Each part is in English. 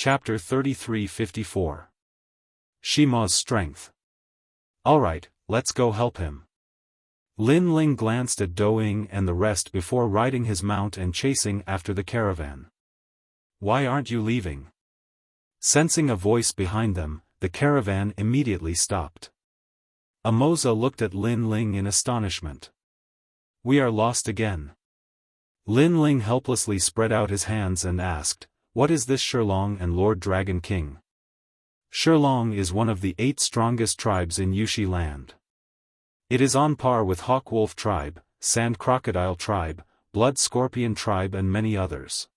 Chapter 33-54. Shima's Strength. Alright, let's go help him. Lin Ling glanced at Doing and the rest before riding his mount and chasing after the caravan. Why aren't you leaving? Sensing a voice behind them, the caravan immediately stopped. Amoza looked at Lin Ling in astonishment. We are lost again. Lin Ling helplessly spread out his hands and asked, what is this Shilong and Lord Dragon King? Shilong is one of the 8 strongest tribes in Yushi land. It is on par with Hawk Wolf tribe, Sand Crocodile tribe, Blood Scorpion tribe and many others.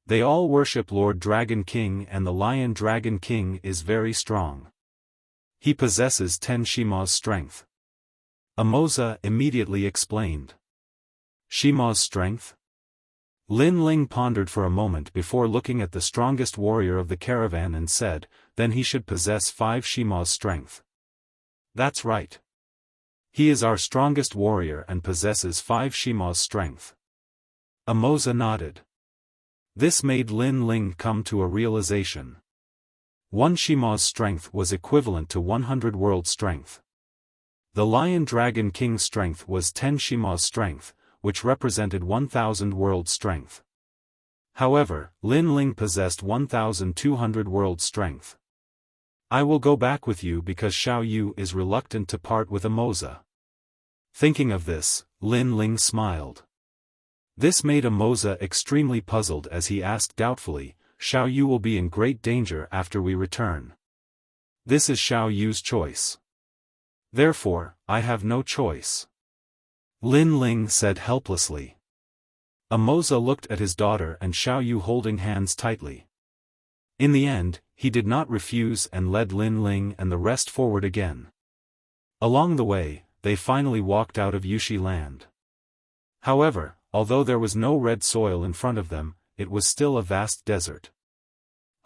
They all worship Lord Dragon King, and the Lion Dragon King is very strong. He possesses 10 Shima's strength. Amoza immediately explained. Shima's strength? Lin Ling pondered for a moment before looking at the strongest warrior of the caravan and said, then he should possess 5 Shima's strength. That's right. He is our strongest warrior and possesses 5 Shima's strength. Amoza nodded. This made Lin Ling come to a realization. 1 Shima's strength was equivalent to 100 world strength. The Lion Dragon King's strength was 10 Shima's strength, which represented 1,000 world strength. However, Lin Ling possessed 1,200 world strength. I will go back with you because Xiao Yu is reluctant to part with Amoza. Thinking of this, Lin Ling smiled. This made Amoza extremely puzzled as he asked doubtfully, Xiao Yu will be in great danger after we return. This is Xiao Yu's choice. Therefore, I have no choice. Lin Ling said helplessly. Amoza looked at his daughter and Xiao Yu holding hands tightly. In the end, he did not refuse and led Lin Ling and the rest forward again. Along the way, they finally walked out of Yushi land. However, although there was no red soil in front of them, it was still a vast desert.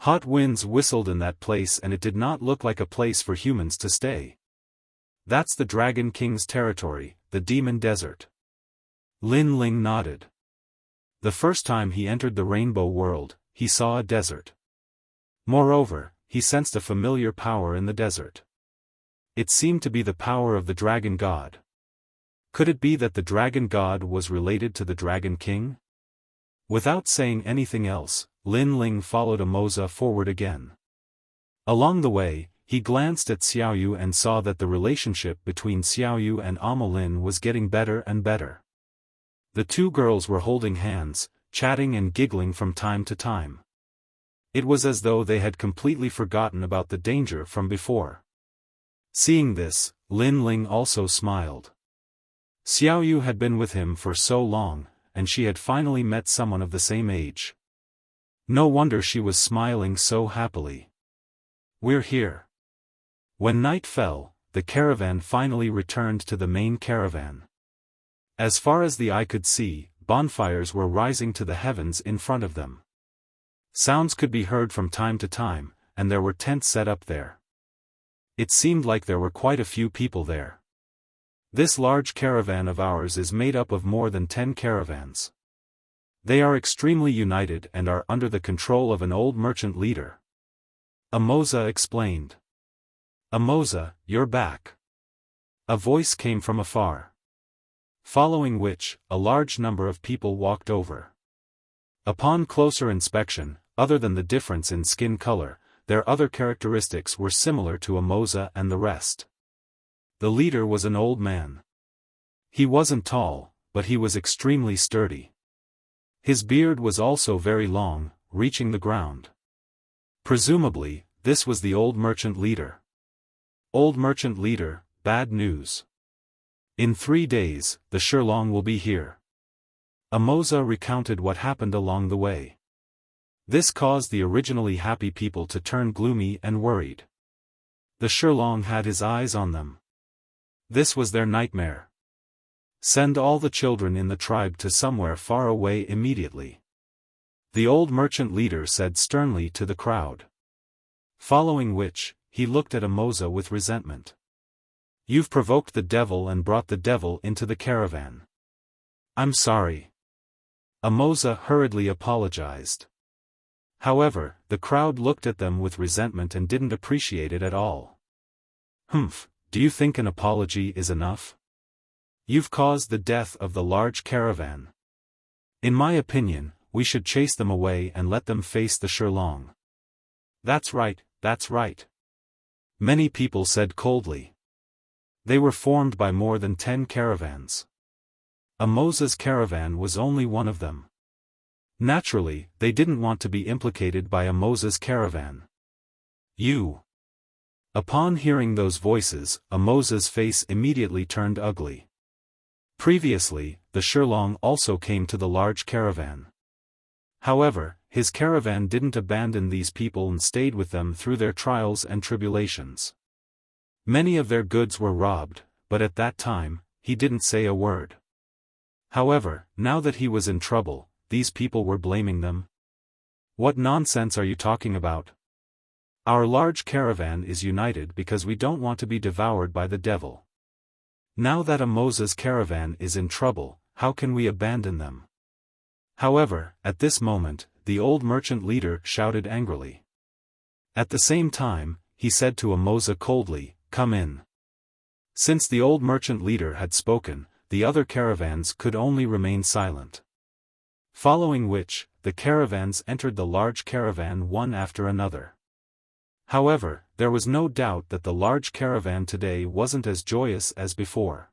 Hot winds whistled in that place and it did not look like a place for humans to stay. That's the Dragon King's territory, the Demon Desert. Lin Ling nodded. The first time he entered the Rainbow World, he saw a desert. Moreover, he sensed a familiar power in the desert. It seemed to be the power of the Dragon God. Could it be that the Dragon God was related to the Dragon King? Without saying anything else, Lin Ling followed Amoza forward again. Along the way, he glanced at Xiao Yu and saw that the relationship between Xiao Yu and Amalin was getting better and better. The 2 girls were holding hands, chatting and giggling from time to time. It was as though they had completely forgotten about the danger from before. Seeing this, Lin Ling also smiled. Xiao Yu had been with him for so long, and she had finally met someone of the same age. No wonder she was smiling so happily. We're here. When night fell, the caravan finally returned to the main caravan. As far as the eye could see, bonfires were rising to the heavens in front of them. Sounds could be heard from time to time, and there were tents set up there. It seemed like there were quite a few people there. This large caravan of ours is made up of more than 10 caravans. They are extremely united and are under the control of an old merchant leader. Amoza explained. Amoza, you're back. A voice came from afar. Following which, a large number of people walked over. Upon closer inspection, other than the difference in skin color, their other characteristics were similar to Amoza and the rest. The leader was an old man. He wasn't tall, but he was extremely sturdy. His beard was also very long, reaching the ground. Presumably, this was the old merchant leader. Old merchant leader, bad news. In 3 days, the Shilong will be here. Amoza recounted what happened along the way. This caused the originally happy people to turn gloomy and worried. The Shilong had his eyes on them. This was their nightmare. Send all the children in the tribe to somewhere far away immediately. The old merchant leader said sternly to the crowd. Following which, he looked at Amoza with resentment. You've provoked the devil and brought the devil into the caravan. I'm sorry. Amoza hurriedly apologized. However, the crowd looked at them with resentment and didn't appreciate it at all. Humph, do you think an apology is enough? You've caused the death of the large caravan. In my opinion, we should chase them away and let them face the Shirlong. That's right, that's right. Many people said coldly. They were formed by more than 10 caravans. Moses' caravan was only one of them. Naturally, they didn't want to be implicated by Moses' caravan. You. Upon hearing those voices, Moses' face immediately turned ugly. Previously, the Shirlong also came to the large caravan. However, his caravan didn't abandon these people and stayed with them through their trials and tribulations. Many of their goods were robbed, but at that time, he didn't say a word. However, now that he was in trouble, these people were blaming them. What nonsense are you talking about? Our large caravan is united because we don't want to be devoured by the devil. Now that Moses' caravan is in trouble, how can we abandon them? However, at this moment, the old merchant leader shouted angrily. At the same time, he said to Moses coldly, "Come in." Since the old merchant leader had spoken, the other caravans could only remain silent. Following which, the caravans entered the large caravan one after another. However, there was no doubt that the large caravan today wasn't as joyous as before.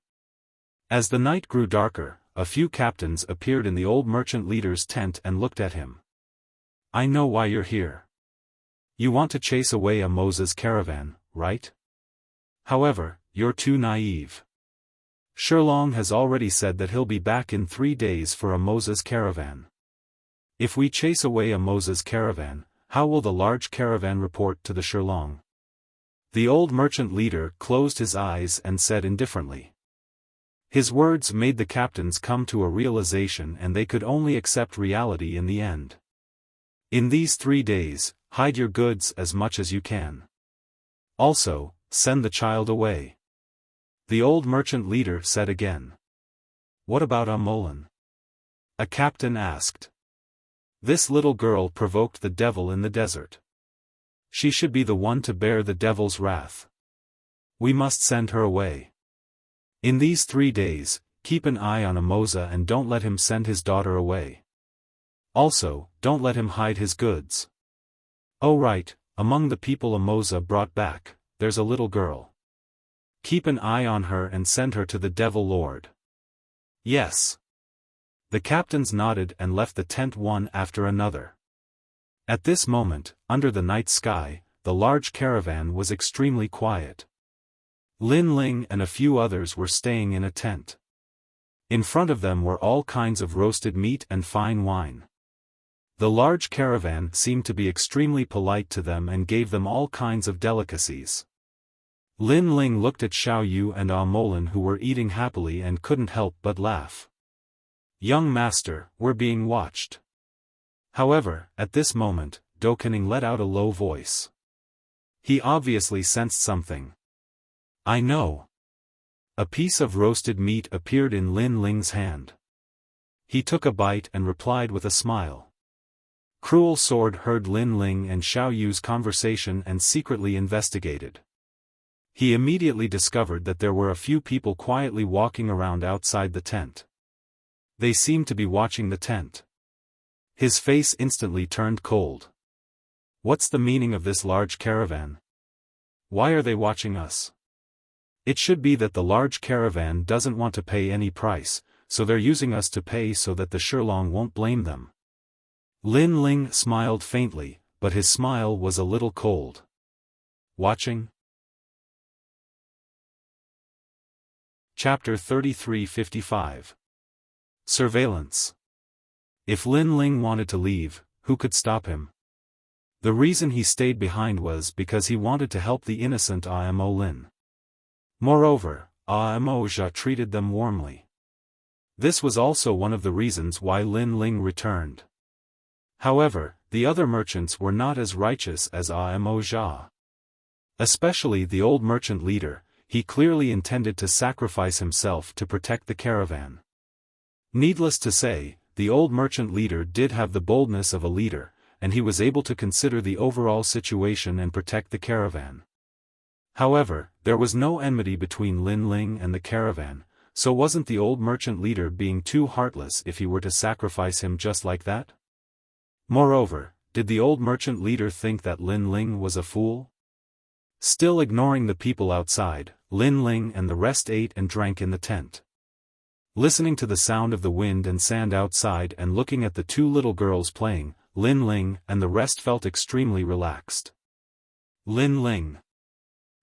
As the night grew darker, a few captains appeared in the old merchant leader's tent and looked at him. "I know why you're here. You want to chase away Moses' caravan, right? However, you're too naive. Shirlong has already said that he'll be back in 3 days for Moses' caravan. If we chase away Moses' caravan, how will the large caravan report to the Shirlong?" The old merchant leader closed his eyes and said indifferently. His words made the captains come to a realization, and they could only accept reality in the end. In these 3 days, hide your goods as much as you can. Also, send the child away. The old merchant leader said again. "What about Mullen?" a captain asked. "This little girl provoked the devil in the desert. She should be the one to bear the devil's wrath. We must send her away. In these 3 days, keep an eye on Moses and don't let him send his daughter away. Also, don't let him hide his goods. Oh right, among the people Moses brought back, there's a little girl. Keep an eye on her and send her to the devil lord." "Yes." The captains nodded and left the tent one after another. At this moment, under the night sky, the large caravan was extremely quiet. Lin Ling and a few others were staying in a tent. In front of them were all kinds of roasted meat and fine wine. The large caravan seemed to be extremely polite to them and gave them all kinds of delicacies. Lin Ling looked at Xiao Yu and Mullen, who were eating happily and couldn't help but laugh. "Young master, we're being watched." However, at this moment, Dokening let out a low voice. He obviously sensed something. "I know." A piece of roasted meat appeared in Lin Ling's hand. He took a bite and replied with a smile. Cruel Sword heard Lin Ling and Xiao Yu's conversation and secretly investigated. He immediately discovered that there were a few people quietly walking around outside the tent. They seemed to be watching the tent. His face instantly turned cold. What's the meaning of this large caravan? Why are they watching us? It should be that the large caravan doesn't want to pay any price, so they're using us to pay so that the Shirlong won't blame them. Lin Ling smiled faintly, but his smile was a little cold. Watching? Chapter 3355. Surveillance. If Lin Ling wanted to leave, who could stop him? The reason he stayed behind was because he wanted to help the innocent Imo Lin. Moreover, Imo Jia treated them warmly. This was also one of the reasons why Lin Ling returned. However, the other merchants were not as righteous as Imo Jia. Especially the old merchant leader, he clearly intended to sacrifice himself to protect the caravan. Needless to say, the old merchant leader did have the boldness of a leader, and he was able to consider the overall situation and protect the caravan. However, there was no enmity between Lin Ling and the caravan, so wasn't the old merchant leader being too heartless if he were to sacrifice him just like that? Moreover, did the old merchant leader think that Lin Ling was a fool? Still ignoring the people outside, Lin Ling and the rest ate and drank in the tent. Listening to the sound of the wind and sand outside and looking at the two little girls playing, Lin Ling and the rest felt extremely relaxed. Lin Ling.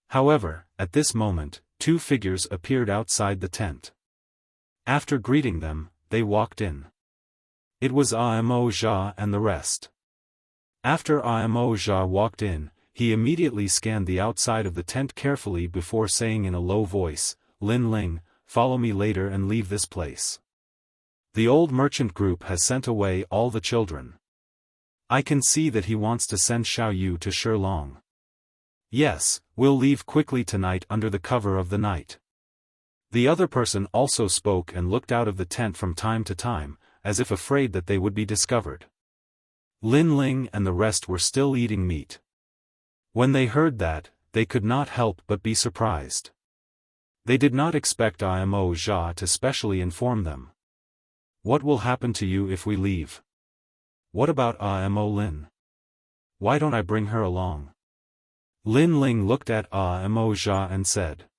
However, at this moment, two figures appeared outside the tent. After greeting them, they walked in. It was Imo Jia and the rest. After Imo Jia walked in, he immediately scanned the outside of the tent carefully before saying in a low voice, "Lin Ling, follow me later and leave this place. The old merchant group has sent away all the children. I can see that he wants to send Xiao Yu to Shilong. Yes, we'll leave quickly tonight under the cover of the night." The other person also spoke and looked out of the tent from time to time, as if afraid that they would be discovered. Lin Ling and the rest were still eating meat. When they heard that, they could not help but be surprised. They did not expect Imo Jia to specially inform them. "What will happen to you if we leave? What about Imo Lin? Why don't I bring her along?" Lin Ling looked at Imo Jia and said.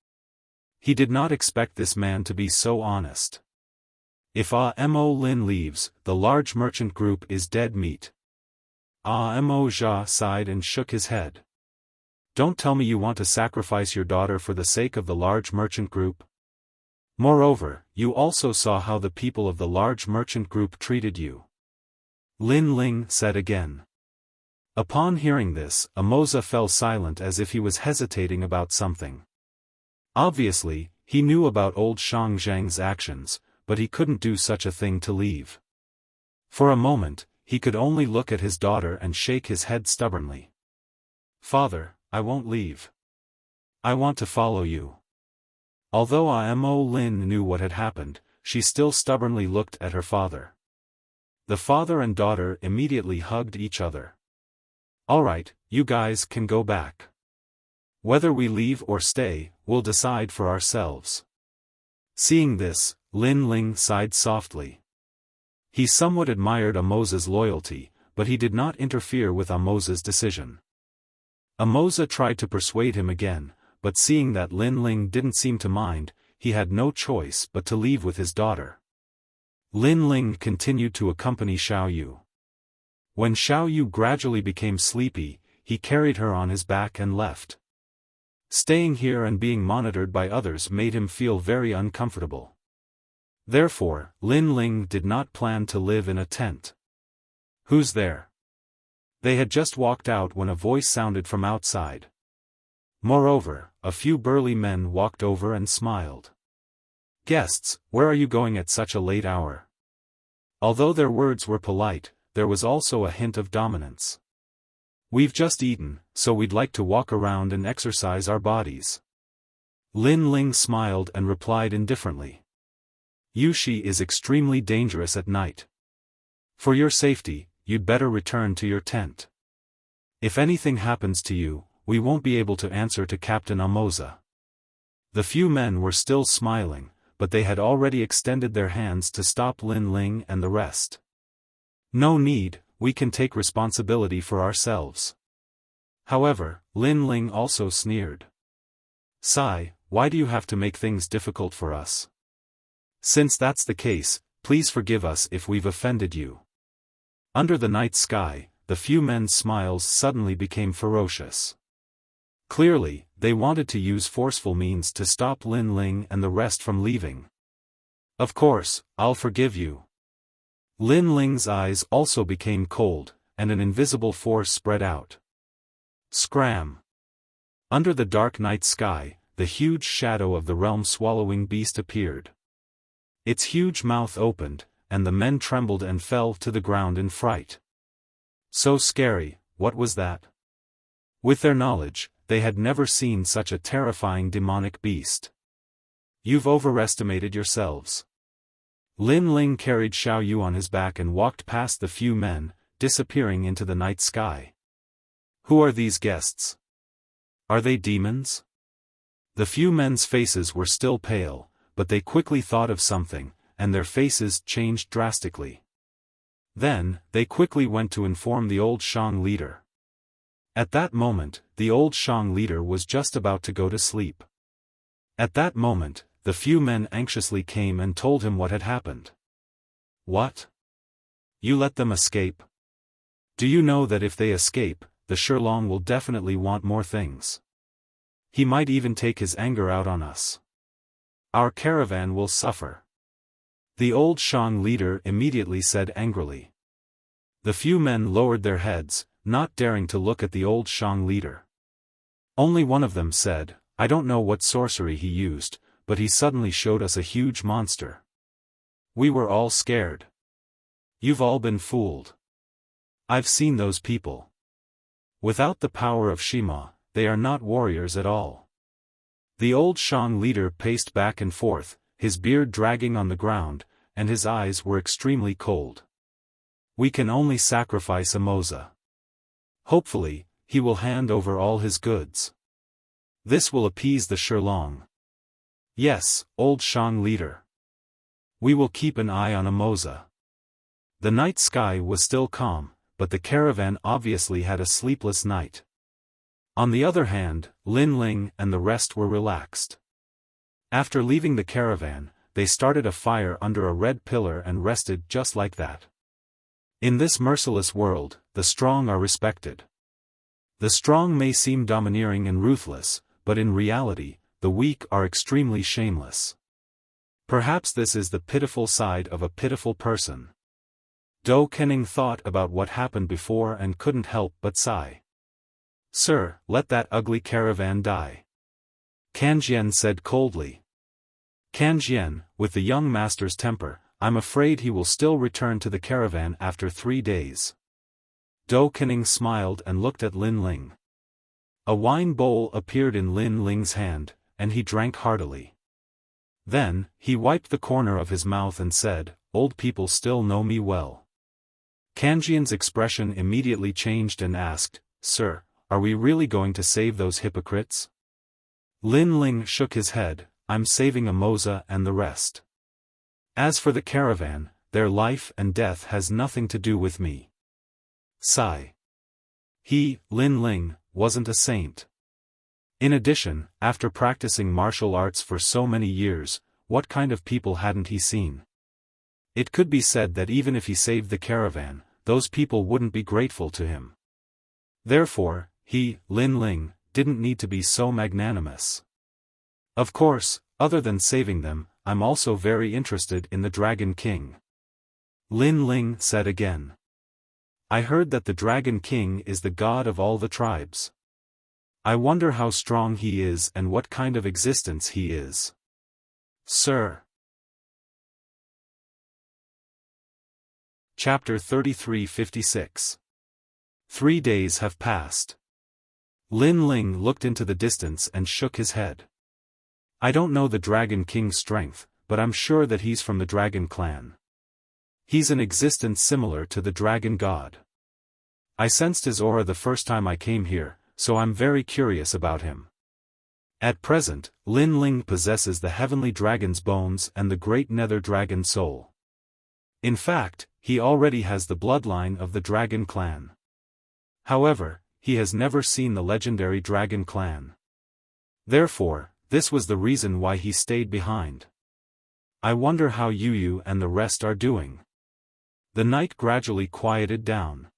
He did not expect this man to be so honest. If Imo Lin leaves, the large merchant group is dead meat. Imo Jia sighed and shook his head. "Don't tell me you want to sacrifice your daughter for the sake of the large merchant group. Moreover, you also saw how the people of the large merchant group treated you." Lin Ling said again. Upon hearing this, Amoza fell silent as if he was hesitating about something. Obviously, he knew about old Shang Zhang's actions, but he couldn't do such a thing to leave. For a moment, he could only look at his daughter and shake his head stubbornly. "Father, I won't leave. I want to follow you." Although Imo Lin knew what had happened, she still stubbornly looked at her father. The father and daughter immediately hugged each other. "All right, you guys can go back. Whether we leave or stay, we'll decide for ourselves." Seeing this, Lin Ling sighed softly. He somewhat admired Amoza's loyalty, but he did not interfere with Amoza's decision. Amoza tried to persuade him again, but seeing that Lin Ling didn't seem to mind, he had no choice but to leave with his daughter. Lin Ling continued to accompany Xiao Yu. When Xiao Yu gradually became sleepy, he carried her on his back and left. Staying here and being monitored by others made him feel very uncomfortable. Therefore, Lin Ling did not plan to live in a tent. "Who's there?" They had just walked out when a voice sounded from outside. Moreover, a few burly men walked over and smiled. "Guests, where are you going at such a late hour?" Although their words were polite, there was also a hint of dominance. "We've just eaten, so we'd like to walk around and exercise our bodies." Lin Ling smiled and replied indifferently. "Yushi is extremely dangerous at night. For your safety, you'd better return to your tent. If anything happens to you, we won't be able to answer to Captain Amoza." The few men were still smiling, but they had already extended their hands to stop Lin Ling and the rest. "No need, we can take responsibility for ourselves." However, Lin Ling also sneered. "Sai, why do you have to make things difficult for us? Since that's the case, please forgive us if we've offended you." Under the night sky, the few men's smiles suddenly became ferocious. Clearly, they wanted to use forceful means to stop Lin Ling and the rest from leaving. "Of course, I'll forgive you." Lin Ling's eyes also became cold, and an invisible force spread out. Scram! Under the dark night sky, the huge shadow of the realm-swallowing beast appeared. Its huge mouth opened, and the men trembled and fell to the ground in fright. So scary, what was that? With their knowledge, they had never seen such a terrifying demonic beast. "You've overestimated yourselves." Lin Ling carried Xiao Yu on his back and walked past the few men, disappearing into the night sky. Who are these guests? Are they demons? The few men's faces were still pale, but they quickly thought of something, and their faces changed drastically. Then, they quickly went to inform the old Shang leader. At that moment, the old Shang leader was just about to go to sleep. At that moment, the few men anxiously came and told him what had happened. What? You let them escape? Do you know that if they escape, the Shilong will definitely want more things? He might even take his anger out on us. Our caravan will suffer. The old Shang leader immediately said angrily. The few men lowered their heads, not daring to look at the old Shang leader. Only one of them said, I don't know what sorcery he used, but he suddenly showed us a huge monster. We were all scared. You've all been fooled. I've seen those people. Without the power of Shima, they are not warriors at all. The old Shang leader paced back and forth, his beard dragging on the ground, and his eyes were extremely cold. We can only sacrifice a Moza. Hopefully, he will hand over all his goods. This will appease the Shilong. Yes, old Shang leader. We will keep an eye on a Moza. The night sky was still calm, but the caravan obviously had a sleepless night. On the other hand, Lin Ling and the rest were relaxed. After leaving the caravan, they started a fire under a red pillar and rested just like that. In this merciless world, the strong are respected. The strong may seem domineering and ruthless, but in reality, the weak are extremely shameless. Perhaps this is the pitiful side of a pitiful person. Do Kening thought about what happened before and couldn't help but sigh. Sir, let that ugly caravan die. Kanjian said coldly. Kanjian, with the young master's temper, I'm afraid he will still return to the caravan after 3 days. Do Kening smiled and looked at Lin Ling. A wine bowl appeared in Lin Ling's hand, and he drank heartily. Then, he wiped the corner of his mouth and said, Old people still know me well. Kanjian's expression immediately changed and asked, Sir, are we really going to save those hypocrites? Lin Ling shook his head, I'm saving a Moza and the rest. As for the caravan, their life and death has nothing to do with me. Sigh. He, Lin Ling, wasn't a saint. In addition, after practicing martial arts for so many years, what kind of people hadn't he seen? It could be said that even if he saved the caravan, those people wouldn't be grateful to him. Therefore, he, Lin Ling, didn't need to be so magnanimous. Of course, other than saving them, I'm also very interested in the Dragon King. Lin Ling said again. I heard that the Dragon King is the god of all the tribes. I wonder how strong he is and what kind of existence he is. Sir. Chapter 33:56. 3 days have passed. Lin Ling looked into the distance and shook his head. I don't know the Dragon King's strength, but I'm sure that he's from the Dragon Clan. He's an existence similar to the Dragon God. I sensed his aura the first time I came here, so I'm very curious about him. At present, Lin Ling possesses the Heavenly Dragon's bones and the Great Nether Dragon soul. In fact, he already has the bloodline of the Dragon Clan. However, he has never seen the legendary Dragon Clan. Therefore, this was the reason why he stayed behind. I wonder how Yu and the rest are doing. The night gradually quieted down.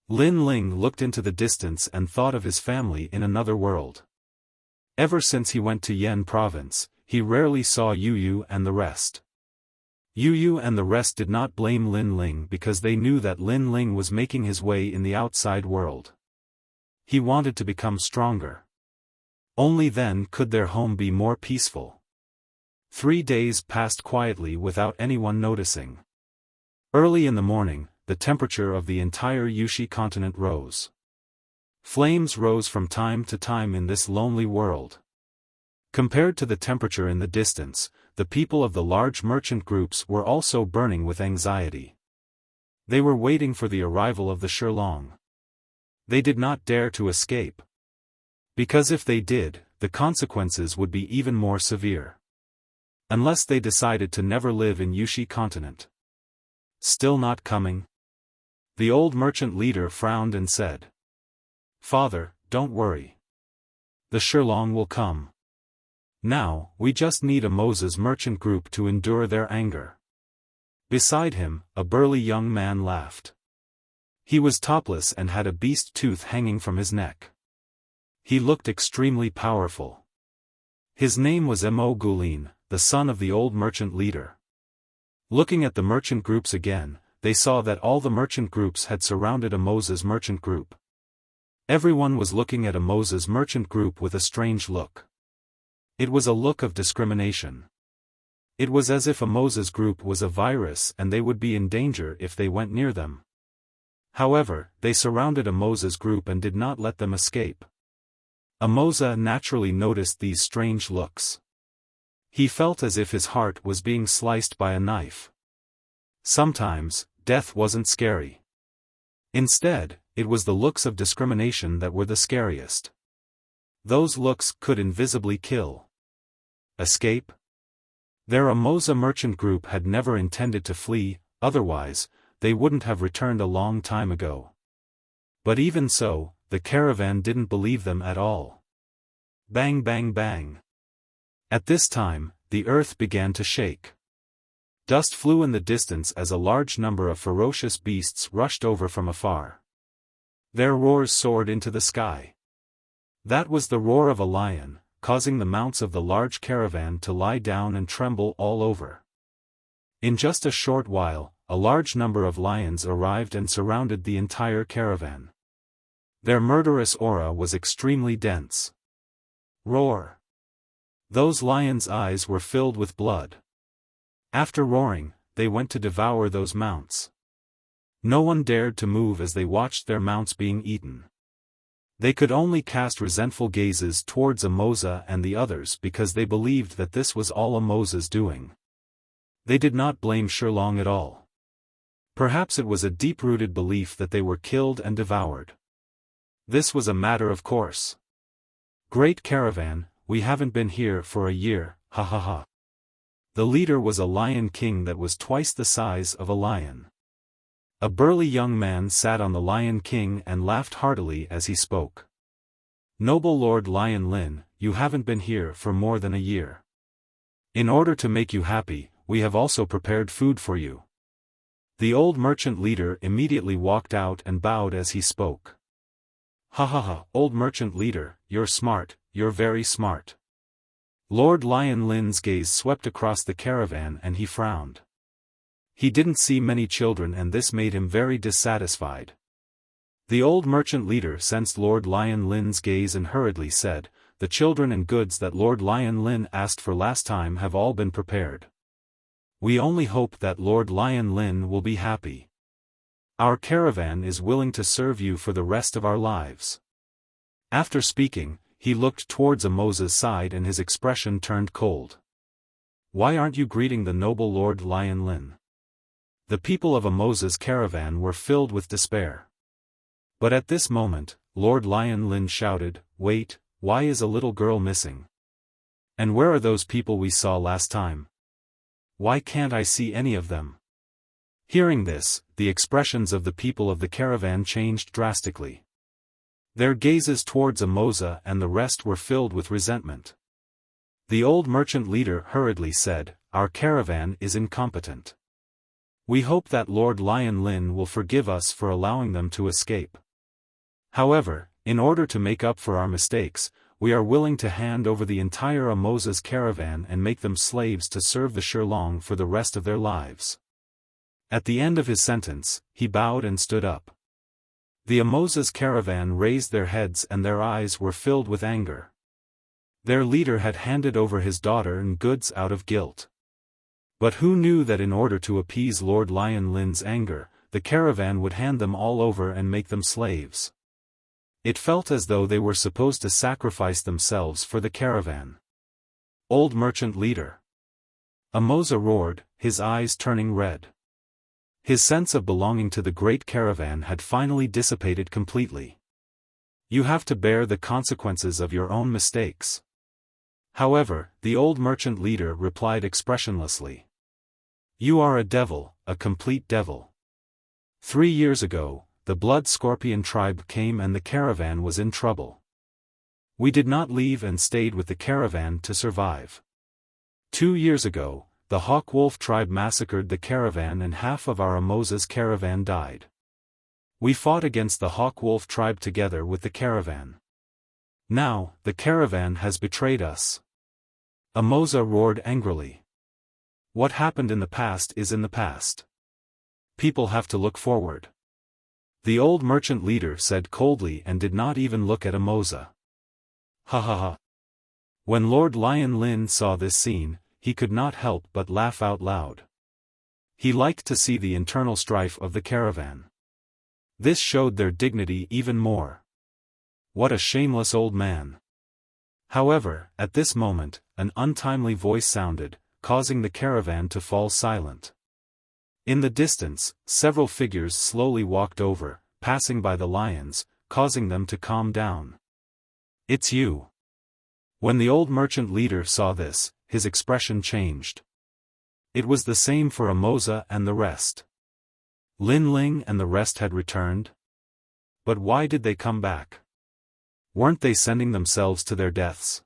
Lin Ling looked into the distance and thought of his family in another world. Ever since he went to Yen province, he rarely saw Yu and the rest. Yu and the rest did not blame Lin Ling because they knew that Lin Ling was making his way in the outside world. He wanted to become stronger. Only then could their home be more peaceful. 3 days passed quietly without anyone noticing. Early in the morning, the temperature of the entire Yushi continent rose. Flames rose from time to time in this lonely world. Compared to the temperature in the distance, the people of the large merchant groups were also burning with anxiety. They were waiting for the arrival of the Shilong. They did not dare to escape. Because if they did, the consequences would be even more severe. Unless they decided to never live in Yushi continent. Still not coming? The old merchant leader frowned and said. Father, don't worry. The Shilong will come. Now, we just need a Moses merchant group to endure their anger. Beside him, a burly young man laughed. He was topless and had a beast tooth hanging from his neck. He looked extremely powerful. His name was Emogulin, the son of the old merchant leader. Looking at the merchant groups again, they saw that all the merchant groups had surrounded a Moses merchant group. Everyone was looking at a Moses merchant group with a strange look. It was a look of discrimination. It was as if a Moses group was a virus and they would be in danger if they went near them. However, they surrounded a Moses group and did not let them escape. Amoza naturally noticed these strange looks. He felt as if his heart was being sliced by a knife. Sometimes, death wasn't scary. Instead, it was the looks of discrimination that were the scariest. Those looks could invisibly kill. Escape? Their Amoza merchant group had never intended to flee, otherwise, they wouldn't have returned a long time ago. But even so, the caravan didn't believe them at all. Bang bang bang. At this time, the earth began to shake. Dust flew in the distance as a large number of ferocious beasts rushed over from afar. Their roars soared into the sky. That was the roar of a lion, causing the mounts of the large caravan to lie down and tremble all over. In just a short while, a large number of lions arrived and surrounded the entire caravan. Their murderous aura was extremely dense. Roar! Those lions' eyes were filled with blood. After roaring, they went to devour those mounts. No one dared to move as they watched their mounts being eaten. They could only cast resentful gazes towards Amoza and the others because they believed that this was all Amoza's doing. They did not blame Shilong at all. Perhaps it was a deep-rooted belief that they were killed and devoured. This was a matter of course. Great caravan, we haven't been here for a year, ha ha ha. The leader was a lion king that was twice the size of a lion. A burly young man sat on the Lion King and laughed heartily as he spoke. Noble Lord Lion Lin, you haven't been here for more than a year. In order to make you happy, we have also prepared food for you. The old merchant leader immediately walked out and bowed as he spoke. Ha ha ha, old merchant leader, you're smart, you're very smart. Lord Lion Lin's gaze swept across the caravan and he frowned. He didn't see many children and this made him very dissatisfied. The old merchant leader sensed Lord Lion Lin's gaze and hurriedly said, the children and goods that Lord Lion Lin asked for last time have all been prepared. We only hope that Lord Lion Lin will be happy. Our caravan is willing to serve you for the rest of our lives. After speaking, he looked towards Amoza's side and his expression turned cold. Why aren't you greeting the noble Lord Lion Lin? The people of Amoza's caravan were filled with despair. But at this moment, Lord Lion Lin shouted, wait, why is a little girl missing? And where are those people we saw last time? Why can't I see any of them? Hearing this, the expressions of the people of the caravan changed drastically. Their gazes towards Amoza and the rest were filled with resentment. The old merchant leader hurriedly said, our caravan is incompetent. We hope that Lord Lion Lin will forgive us for allowing them to escape. However, in order to make up for our mistakes, we are willing to hand over the entire Amoza's caravan and make them slaves to serve the Shilong for the rest of their lives. At the end of his sentence, he bowed and stood up. The Amoza's caravan raised their heads and their eyes were filled with anger. Their leader had handed over his daughter and goods out of guilt. But who knew that in order to appease Lord Lion Lin's anger, the caravan would hand them all over and make them slaves. It felt as though they were supposed to sacrifice themselves for the caravan. Old merchant leader. Amoza roared, his eyes turning red. His sense of belonging to the great caravan had finally dissipated completely. You have to bear the consequences of your own mistakes. However, the old merchant leader replied expressionlessly. You are a devil, a complete devil. 3 years ago, the blood scorpion tribe came and the caravan was in trouble. We did not leave and stayed with the caravan to survive. 2 years ago, the hawk wolf tribe massacred the caravan and half of our Amoza's caravan died. We fought against the hawk wolf tribe together with the caravan. Now, the caravan has betrayed us. Amoza roared angrily. What happened in the past is in the past. People have to look forward. The old merchant leader said coldly and did not even look at Amoza. Ha ha ha. When Lord Lion Lin saw this scene, he could not help but laugh out loud. He liked to see the internal strife of the caravan. This showed their dignity even more. What a shameless old man. However, at this moment, an untimely voice sounded, causing the caravan to fall silent. In the distance, several figures slowly walked over, passing by the lions, causing them to calm down. It's you. When the old merchant leader saw this, his expression changed. It was the same for Amoza and the rest. Lin Ling and the rest had returned? But why did they come back? Weren't they sending themselves to their deaths?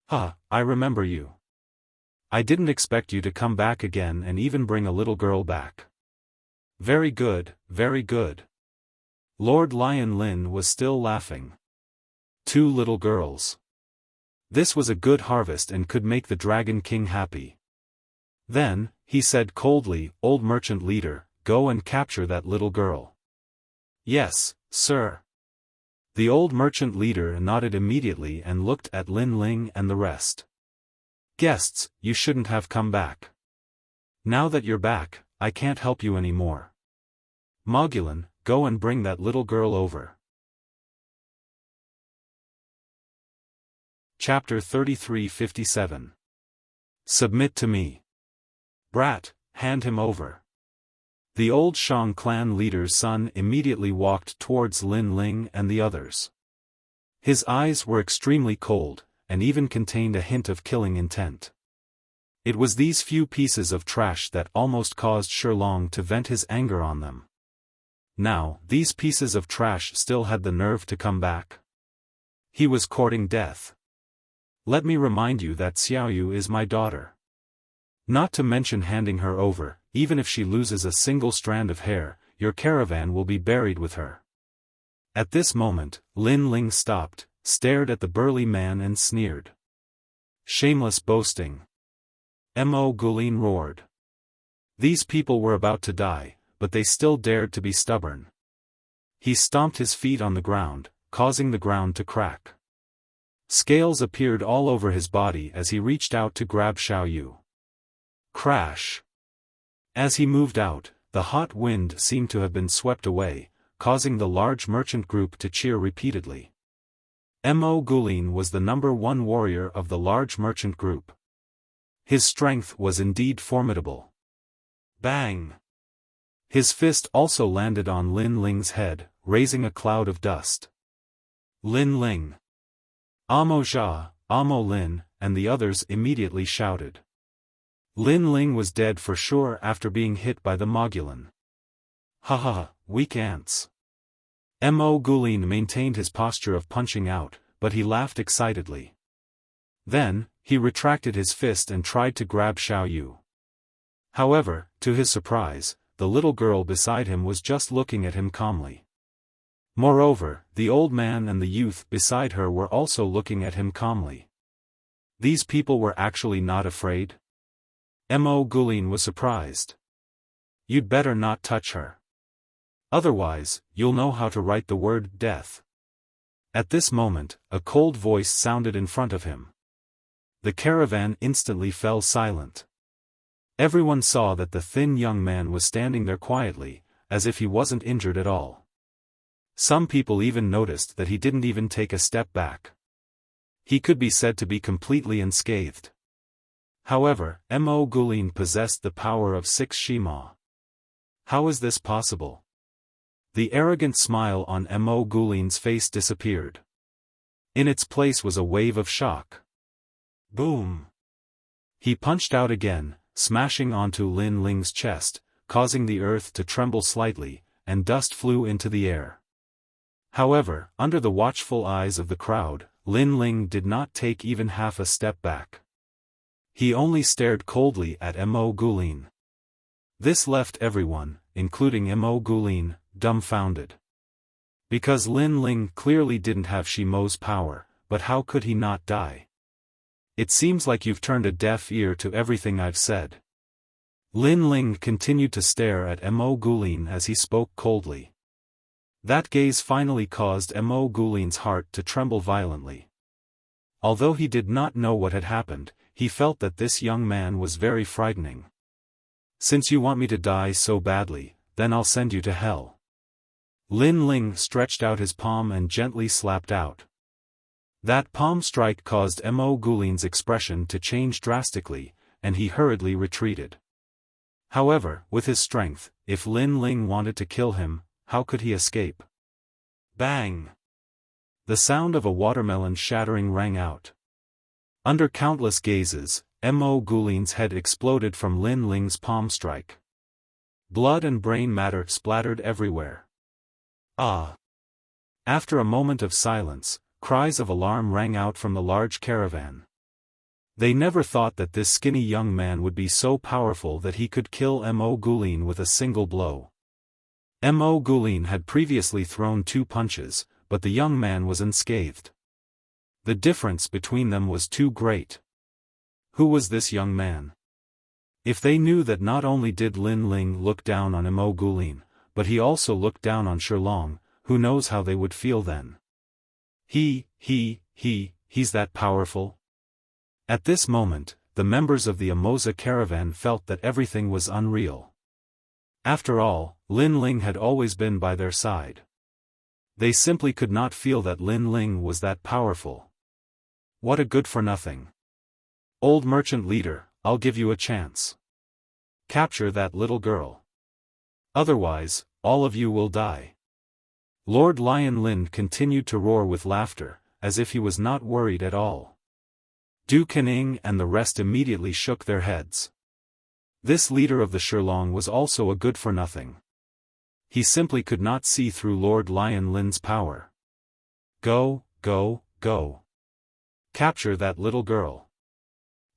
I remember you. I didn't expect you to come back again and even bring a little girl back. Very good, very good. Lord Lion Lin was still laughing. 2 little girls. This was a good harvest and could make the Dragon King happy. Then, he said coldly, Old merchant leader, go and capture that little girl. Yes, sir. The old merchant leader nodded immediately and looked at Lin Ling and the rest. Guests, you shouldn't have come back. Now that you're back, I can't help you anymore. Mogulin, go and bring that little girl over. Chapter 33:57. Submit to me. Brat, hand him over. The old Shang clan leader's son immediately walked towards Lin Ling and the others. His eyes were extremely cold, and even contained a hint of killing intent. It was these few pieces of trash that almost caused Shilong to vent his anger on them. Now, these pieces of trash still had the nerve to come back. He was courting death. Let me remind you that Xiaoyu is my daughter. Not to mention handing her over, even if she loses a single strand of hair, your caravan will be buried with her. At this moment, Lin Ling stopped, stared at the burly man and sneered. Shameless boasting. Mo Gulin roared. These people were about to die, but they still dared to be stubborn. He stomped his feet on the ground, causing the ground to crack. Scales appeared all over his body as he reached out to grab Xiaoyu. Crash. As he moved out, the hot wind seemed to have been swept away, causing the large merchant group to cheer repeatedly. Mo Gulin was the #1 warrior of the large merchant group. His strength was indeed formidable. Bang! His fist also landed on Lin Ling's head, raising a cloud of dust. Lin Ling! Amo Jia, Amo Lin, and the others immediately shouted. Lin Ling was dead for sure after being hit by the Mogulin. Ha ha ha, weak ants. Mo Gulin maintained his posture of punching out, but he laughed excitedly. Then, he retracted his fist and tried to grab Xiaoyu. However, to his surprise, the little girl beside him was just looking at him calmly. Moreover, the old man and the youth beside her were also looking at him calmly. These people were actually not afraid? Mo Gulin was surprised. You'd better not touch her. Otherwise, you'll know how to write the word death. At this moment, a cold voice sounded in front of him. The caravan instantly fell silent. Everyone saw that the thin young man was standing there quietly, as if he wasn't injured at all. Some people even noticed that he didn't even take a step back. He could be said to be completely unscathed. However, Mo Gulin possessed the power of 6 Shima. How is this possible? The arrogant smile on Mo Gulin's face disappeared. In its place was a wave of shock. Boom! He punched out again, smashing onto Lin Ling's chest, causing the earth to tremble slightly, and dust flew into the air. However, under the watchful eyes of the crowd, Lin Ling did not take even half a step back. He only stared coldly at Mo Gulin. This left everyone, including Mo Gulin, dumbfounded. Because Lin Ling clearly didn't have Shimo's power, but how could he not die? It seems like you've turned a deaf ear to everything I've said. Lin Ling continued to stare at Mo Gulin as he spoke coldly. That gaze finally caused Mo Gulin's heart to tremble violently. Although he did not know what had happened, he felt that this young man was very frightening. Since you want me to die so badly, then I'll send you to hell. Lin Ling stretched out his palm and gently slapped out. That palm strike caused Mo Gulin's expression to change drastically, and he hurriedly retreated. However, with his strength, if Lin Ling wanted to kill him, how could he escape? Bang! The sound of a watermelon shattering rang out. Under countless gazes, Mo Gulin's head exploded from Lin Ling's palm strike. Blood and brain matter splattered everywhere. Ah! After a moment of silence, cries of alarm rang out from the large caravan. They never thought that this skinny young man would be so powerful that he could kill Mo Gulin with a single blow. Mo Gulin had previously thrown 2 punches, but the young man was unscathed. The difference between them was too great. Who was this young man? If they knew that not only did Lin Ling look down on Mo Gulin, but he also looked down on Shilong, who knows how they would feel then? He's that powerful? At this moment, the members of the Amoza caravan felt that everything was unreal. After all, Lin Ling had always been by their side. They simply could not feel that Lin Ling was that powerful. What a good-for-nothing. Old merchant leader, I'll give you a chance. Capture that little girl. Otherwise, all of you will die. Lord Lion Lin continued to roar with laughter, as if he was not worried at all. Du Kening and the rest immediately shook their heads. This leader of the Shilong was also a good-for-nothing. He simply could not see through Lord Lion Lin's power. Go, go, go. Capture that little girl.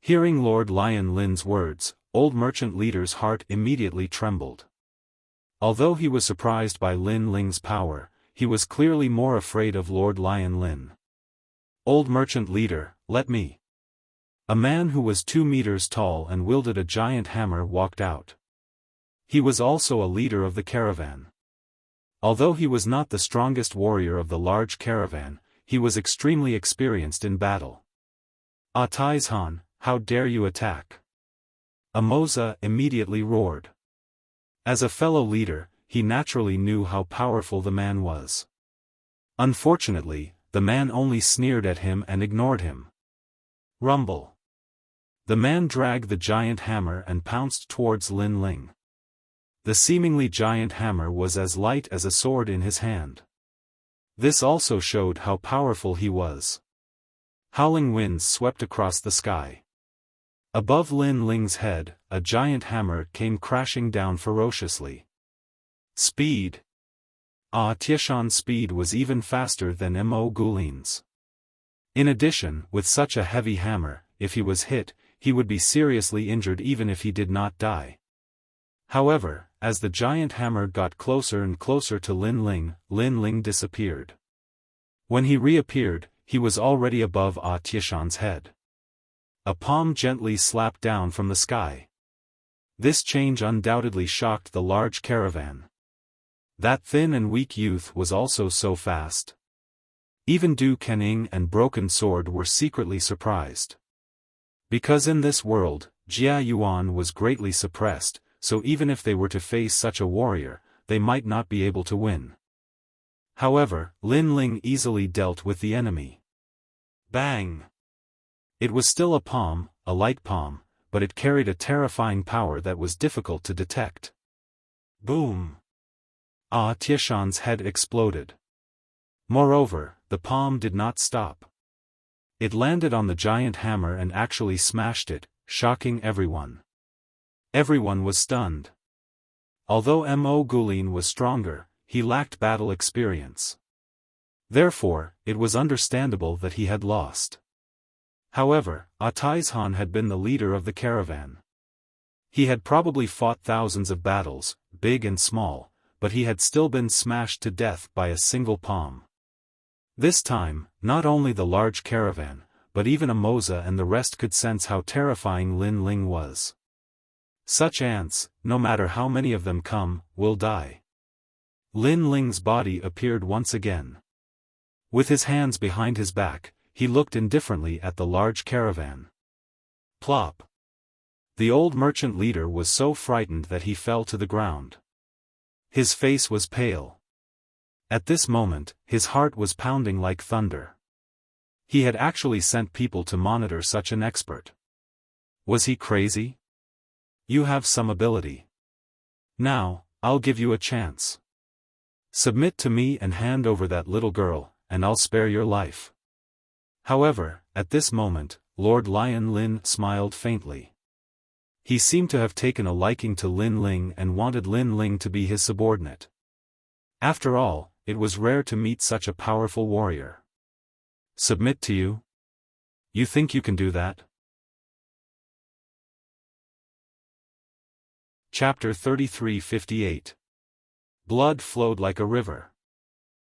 Hearing Lord Lion Lin's words, old merchant leader's heart immediately trembled. Although he was surprised by Lin Ling's power, he was clearly more afraid of Lord Lion Lin. Old merchant leader, let me. A man who was 2 meters tall and wielded a giant hammer walked out. He was also a leader of the caravan. Although he was not the strongest warrior of the large caravan, he was extremely experienced in battle. Taizhan, how dare you attack? Amoza immediately roared. As a fellow leader, he naturally knew how powerful the man was. Unfortunately, the man only sneered at him and ignored him. Rumble. The man dragged the giant hammer and pounced towards Lin Ling. The seemingly giant hammer was as light as a sword in his hand. This also showed how powerful he was. Howling winds swept across the sky. Above Lin Ling's head, a giant hammer came crashing down ferociously. Speed. Tieshan's speed was even faster than Mo Gulin's. In addition, with such a heavy hammer, if he was hit, he would be seriously injured even if he did not die. However, as the giant hammer got closer and closer to Lin Ling disappeared. When he reappeared, he was already above Tieshan's head. A palm gently slapped down from the sky. This change undoubtedly shocked the large caravan. That thin and weak youth was also so fast. Even Du Kening and Broken Sword were secretly surprised. Because in this world, Jia Yuan was greatly suppressed, so even if they were to face such a warrior, they might not be able to win. However, Lin Ling easily dealt with the enemy. Bang! It was still a palm, a light palm, but it carried a terrifying power that was difficult to detect. Boom! Ah, Tieshan's head exploded. Moreover, the palm did not stop. It landed on the giant hammer and actually smashed it, shocking everyone. Everyone was stunned. Although Mo Gulin was stronger, he lacked battle experience. Therefore, it was understandable that he had lost. However, Ataizhan had been the leader of the caravan. He had probably fought thousands of battles, big and small, but he had still been smashed to death by a single palm. This time, not only the large caravan, but even Amoza and the rest could sense how terrifying Lin Ling was. Such ants, no matter how many of them come, will die. Lin Ling's body appeared once again. With his hands behind his back, he looked indifferently at the large caravan. Plop! The old merchant leader was so frightened that he fell to the ground. His face was pale. At this moment, his heart was pounding like thunder. He had actually sent people to monitor such an expert. Was he crazy? You have some ability. Now, I'll give you a chance. Submit to me and hand over that little girl, and I'll spare your life. However, at this moment, Lord Lion Lin smiled faintly. He seemed to have taken a liking to Lin Ling and wanted Lin Ling to be his subordinate. After all, it was rare to meet such a powerful warrior. Submit to you? You think you can do that? Chapter 33:58. Blood flowed like a river.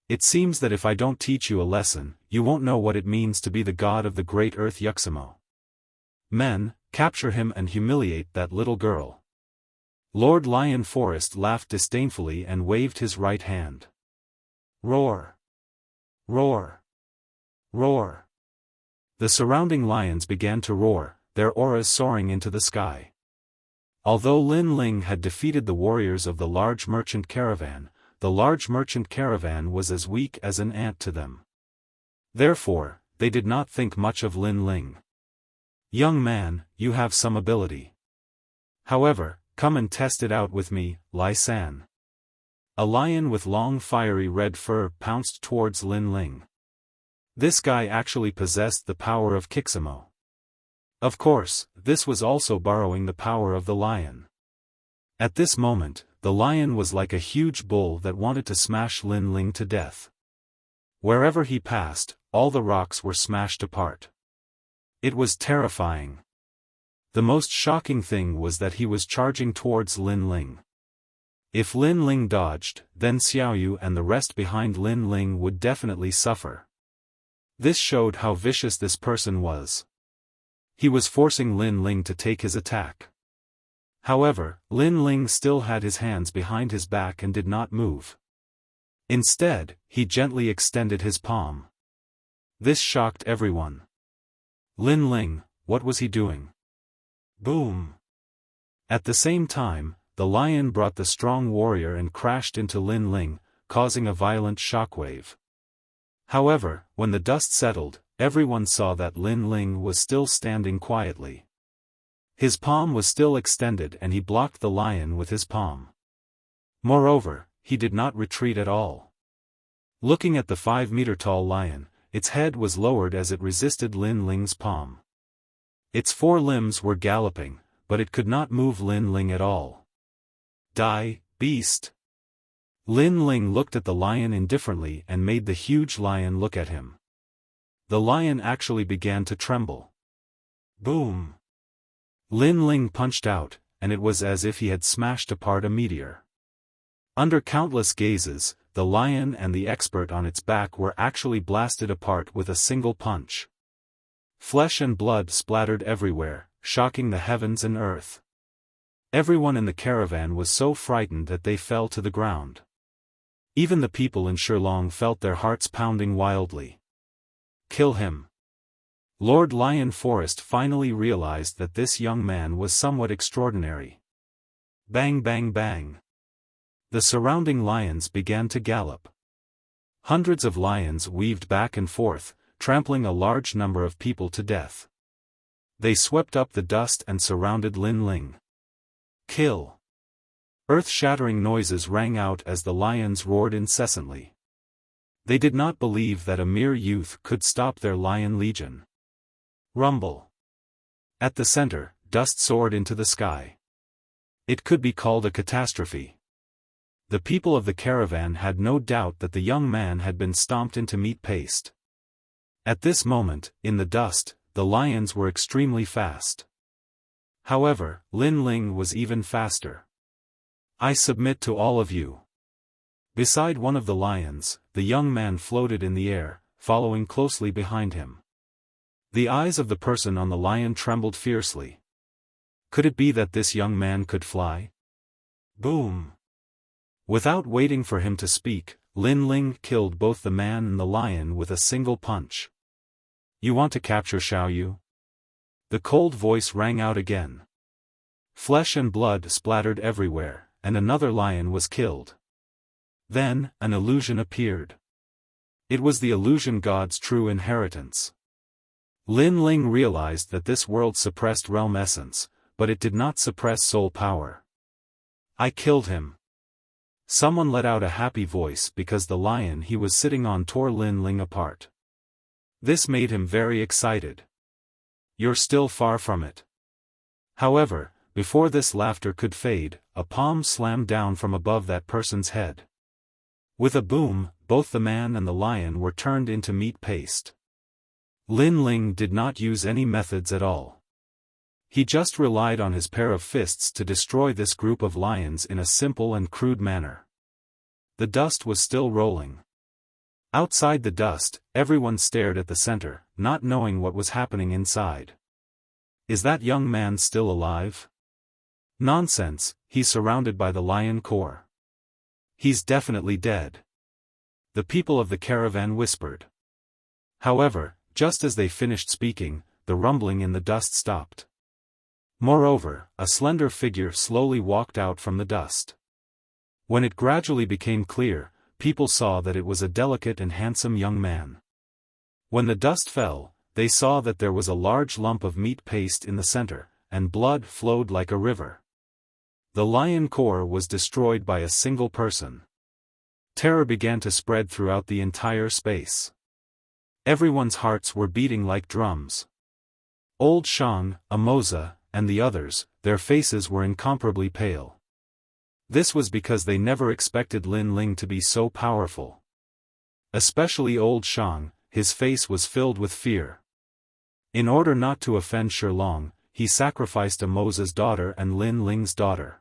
It seems that if I don't teach you a lesson, you won't know what it means to be the god of the great earth Yuximo. Men, capture him and humiliate that little girl. Lord Lion Forest laughed disdainfully and waved his right hand. Roar! Roar! Roar! The surrounding lions began to roar, their auras soaring into the sky. Although Lin Ling had defeated the warriors of the large merchant caravan, the large merchant caravan was as weak as an ant to them. Therefore, they did not think much of Lin Ling. Young man, you have some ability. However, come and test it out with me, Lai San. A lion with long fiery red fur pounced towards Lin Ling. This guy actually possessed the power of Kiximo. Of course, this was also borrowing the power of the lion. At this moment, the lion was like a huge bull that wanted to smash Lin Ling to death. Wherever he passed, all the rocks were smashed apart. It was terrifying. The most shocking thing was that he was charging towards Lin Ling. If Lin Ling dodged, then Xiaoyu and the rest behind Lin Ling would definitely suffer. This showed how vicious this person was. He was forcing Lin Ling to take his attack. However, Lin Ling still had his hands behind his back and did not move. Instead, he gently extended his palm. This shocked everyone. Lin Ling, what was he doing? Boom! At the same time, the lion brought the strong warrior and crashed into Lin Ling, causing a violent shockwave. However, when the dust settled, everyone saw that Lin Ling was still standing quietly. His palm was still extended and he blocked the lion with his palm. Moreover, he did not retreat at all. Looking at the 5-meter-tall lion, its head was lowered as it resisted Lin Ling's palm. Its 4 limbs were galloping, but it could not move Lin Ling at all. Die, beast! Lin Ling looked at the lion indifferently and made the huge lion look at him. The lion actually began to tremble. Boom! Lin Ling punched out, and it was as if he had smashed apart a meteor. Under countless gazes, the lion and the expert on its back were actually blasted apart with a single punch. Flesh and blood splattered everywhere, shocking the heavens and earth. Everyone in the caravan was so frightened that they fell to the ground. Even the people in Shilong felt their hearts pounding wildly. Kill him. Lord Lion Forest finally realized that this young man was somewhat extraordinary. Bang bang bang. The surrounding lions began to gallop. Hundreds of lions weaved back and forth, trampling a large number of people to death. They swept up the dust and surrounded Lin Ling. Kill. Earth-shattering noises rang out as the lions roared incessantly. They did not believe that a mere youth could stop their lion legion. Rumble. At the center, dust soared into the sky. It could be called a catastrophe. The people of the caravan had no doubt that the young man had been stomped into meat paste. At this moment, in the dust, the lions were extremely fast. However, Lin Ling was even faster. I submit to all of you. Beside one of the lions, the young man floated in the air, following closely behind him. The eyes of the person on the lion trembled fiercely. Could it be that this young man could fly? Boom! Without waiting for him to speak, Lin Ling killed both the man and the lion with a single punch. You want to capture Xiaoyu? The cold voice rang out again. Flesh and blood splattered everywhere, and another lion was killed. Then, an illusion appeared. It was the illusion god's true inheritance. Lin Ling realized that this world suppressed realm essence, but it did not suppress soul power. I killed him. Someone let out a happy voice because the lion he was sitting on tore Lin Ling apart. This made him very excited. You're still far from it. However, before this laughter could fade, a palm slammed down from above that person's head. With a boom, both the man and the lion were turned into meat paste. Lin Ling did not use any methods at all. He just relied on his pair of fists to destroy this group of lions in a simple and crude manner. The dust was still rolling. Outside the dust, everyone stared at the center, not knowing what was happening inside. Is that young man still alive? Nonsense, he's surrounded by the lion core. He's definitely dead. The people of the caravan whispered. However, just as they finished speaking, the rumbling in the dust stopped. Moreover, a slender figure slowly walked out from the dust. When it gradually became clear, people saw that it was a delicate and handsome young man. When the dust fell, they saw that there was a large lump of meat paste in the center, and blood flowed like a river. The lion core was destroyed by a single person. Terror began to spread throughout the entire space. Everyone's hearts were beating like drums. Old Shang, Amoza, and the others, their faces were incomparably pale. This was because they never expected Lin Ling to be so powerful. Especially old Shang, his face was filled with fear. In order not to offend Shilong, he sacrificed Amoza's daughter and Lin Ling's daughter.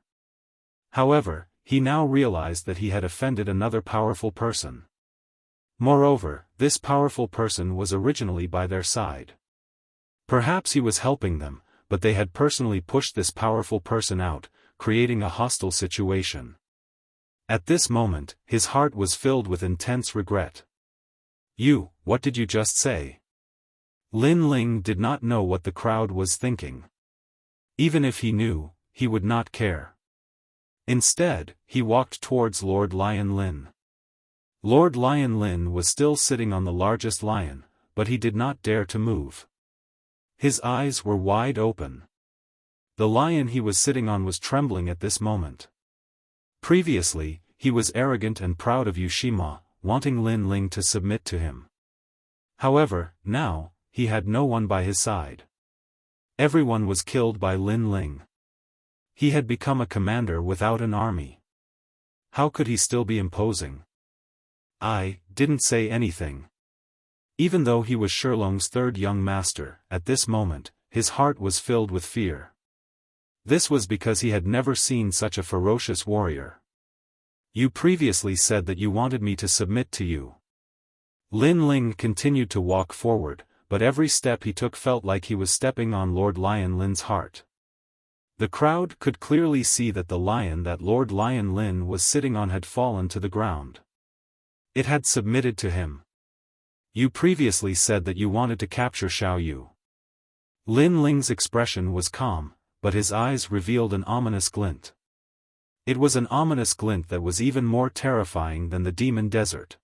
However, he now realized that he had offended another powerful person. Moreover, this powerful person was originally by their side. Perhaps he was helping them, but they had personally pushed this powerful person out, creating a hostile situation. At this moment, his heart was filled with intense regret. What did you just say? Lin Ling did not know what the crowd was thinking. Even if he knew, he would not care. Instead, he walked towards Lord Lion Lin. Lord Lion Lin was still sitting on the largest lion, but he did not dare to move. His eyes were wide open. The lion he was sitting on was trembling at this moment. Previously, he was arrogant and proud of Yushima, wanting Lin Ling to submit to him. However, now, he had no one by his side. Everyone was killed by Lin Ling. He had become a commander without an army. How could he still be imposing? I didn't say anything. Even though he was Shilong's third young master, at this moment, his heart was filled with fear. This was because he had never seen such a ferocious warrior. You previously said that you wanted me to submit to you. Lin Ling continued to walk forward, but every step he took felt like he was stepping on Lord Lion Lin's heart. The crowd could clearly see that the lion that Lord Lion Lin was sitting on had fallen to the ground. It had submitted to him. You previously said that you wanted to capture Xiaoyu. Lin Ling's expression was calm, but his eyes revealed an ominous glint. It was an ominous glint that was even more terrifying than the demon desert.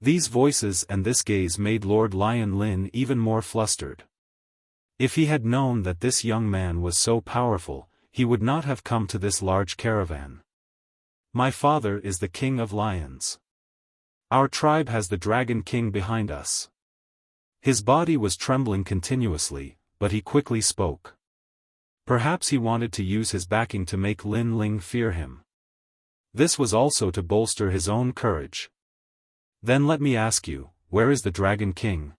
These voices and this gaze made Lord Lion Lin even more flustered. If he had known that this young man was so powerful, he would not have come to this large caravan. My father is the king of lions. Our tribe has the dragon king behind us. His body was trembling continuously, but he quickly spoke. Perhaps he wanted to use his backing to make Lin Ling fear him. This was also to bolster his own courage. Then let me ask you, where is the Dragon King?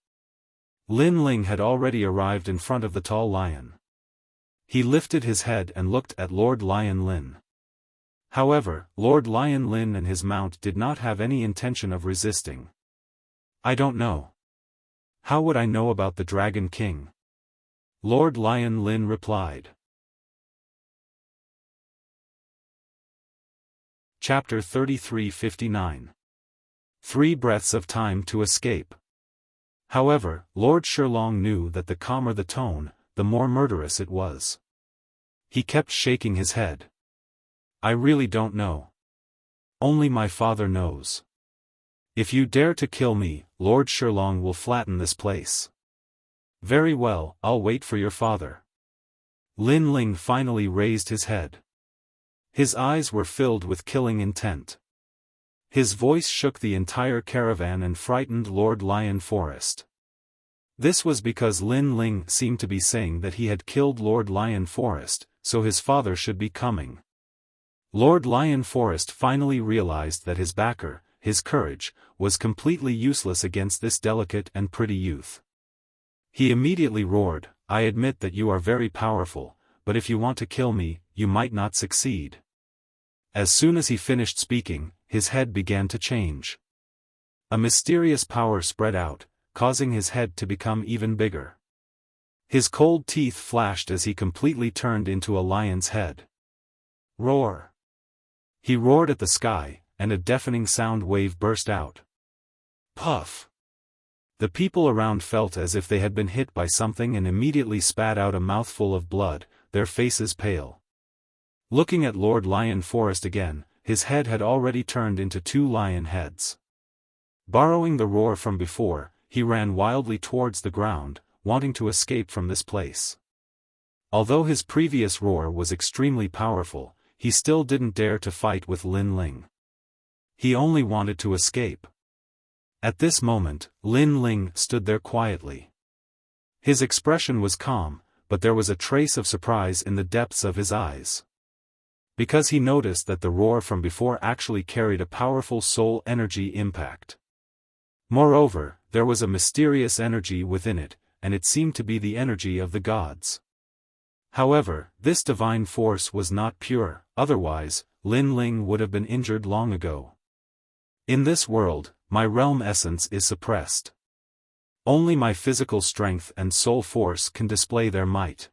Lin Ling had already arrived in front of the tall lion. He lifted his head and looked at Lord Lion Lin. However, Lord Lion Lin and his mount did not have any intention of resisting. I don't know. How would I know about the Dragon King? Lord Lion Lin replied. Chapter 33:59. 3 breaths of time to escape. However, Lord Shilong knew that the calmer the tone, the more murderous it was. He kept shaking his head. I really don't know. Only my father knows. If you dare to kill me, Lord Shilong will flatten this place. Very well, I'll wait for your father. Lin Ling finally raised his head. His eyes were filled with killing intent. His voice shook the entire caravan and frightened Lord Lion Forest. This was because Lin Ling seemed to be saying that he had killed Lord Lion Forest, so his father should be coming. Lord Lion Forest finally realized that his backer, his courage, was completely useless against this delicate and pretty youth. He immediately roared, I admit that you are very powerful, but if you want to kill me, you might not succeed. As soon as he finished speaking, his head began to change. A mysterious power spread out, causing his head to become even bigger. His cold teeth flashed as he completely turned into a lion's head. Roar! He roared at the sky, and a deafening sound wave burst out. Puff! The people around felt as if they had been hit by something and immediately spat out a mouthful of blood, their faces pale. Looking at Lord Lion Forest again, his head had already turned into 2 lion heads. Borrowing the roar from before, he ran wildly towards the ground, wanting to escape from this place. Although his previous roar was extremely powerful, he still didn't dare to fight with Lin Ling. He only wanted to escape. At this moment, Lin Ling stood there quietly. His expression was calm, but there was a trace of surprise in the depths of his eyes. Because he noticed that the roar from before actually carried a powerful soul energy impact. Moreover, there was a mysterious energy within it, and it seemed to be the energy of the gods. However, this divine force was not pure, otherwise, Lin Ling would have been injured long ago. In this world, my realm essence is suppressed. Only my physical strength and soul force can display their might.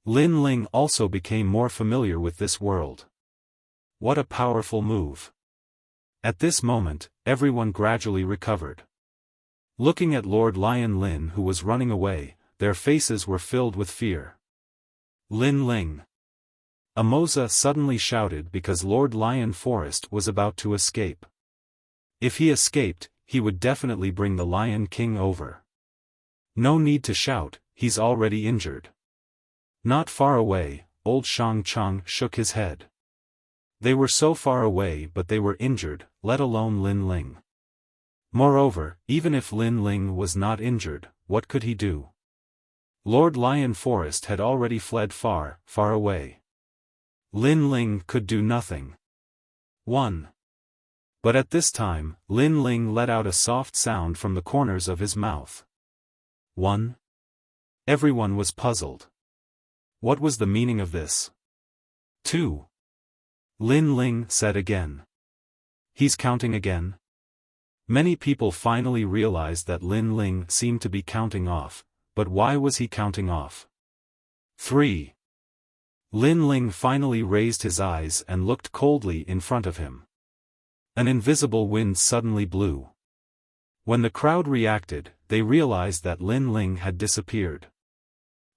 Lin Ling also became more familiar with this world. What a powerful move. At this moment, everyone gradually recovered. Looking at Lord Lion Lin who was running away, their faces were filled with fear. Lin Ling! Amoza suddenly shouted because Lord Lion Forest was about to escape. If he escaped, he would definitely bring the Lion King over. No need to shout, he's already injured. Not far away, old Shang Chung shook his head. They were so far away but they were injured, let alone Lin Ling. Moreover, even if Lin Ling was not injured, what could he do? Lord Lion Forest had already fled far, far away. Lin Ling could do nothing. 1. But at this time, Lin Ling let out a soft sound from the corners of his mouth. 1. Everyone was puzzled. What was the meaning of this? 2. Lin Ling said again. He's counting again? Many people finally realized that Lin Ling seemed to be counting off, but why was he counting off? 3. Lin Ling finally raised his eyes and looked coldly in front of him. An invisible wind suddenly blew. When the crowd reacted, they realized that Lin Ling had disappeared.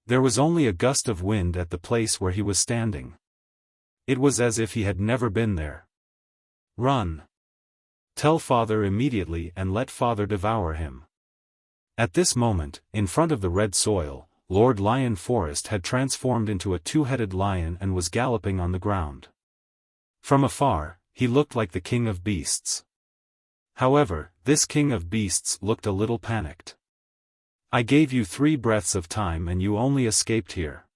There was only a gust of wind at the place where he was standing. It was as if he had never been there. Run! Tell father immediately and let father devour him. At this moment, in front of the red soil, Lord Lion Forest had transformed into a 2-headed lion and was galloping on the ground. From afar, he looked like the king of beasts. However, this king of beasts looked a little panicked. I gave you 3 breaths of time and you only escaped here.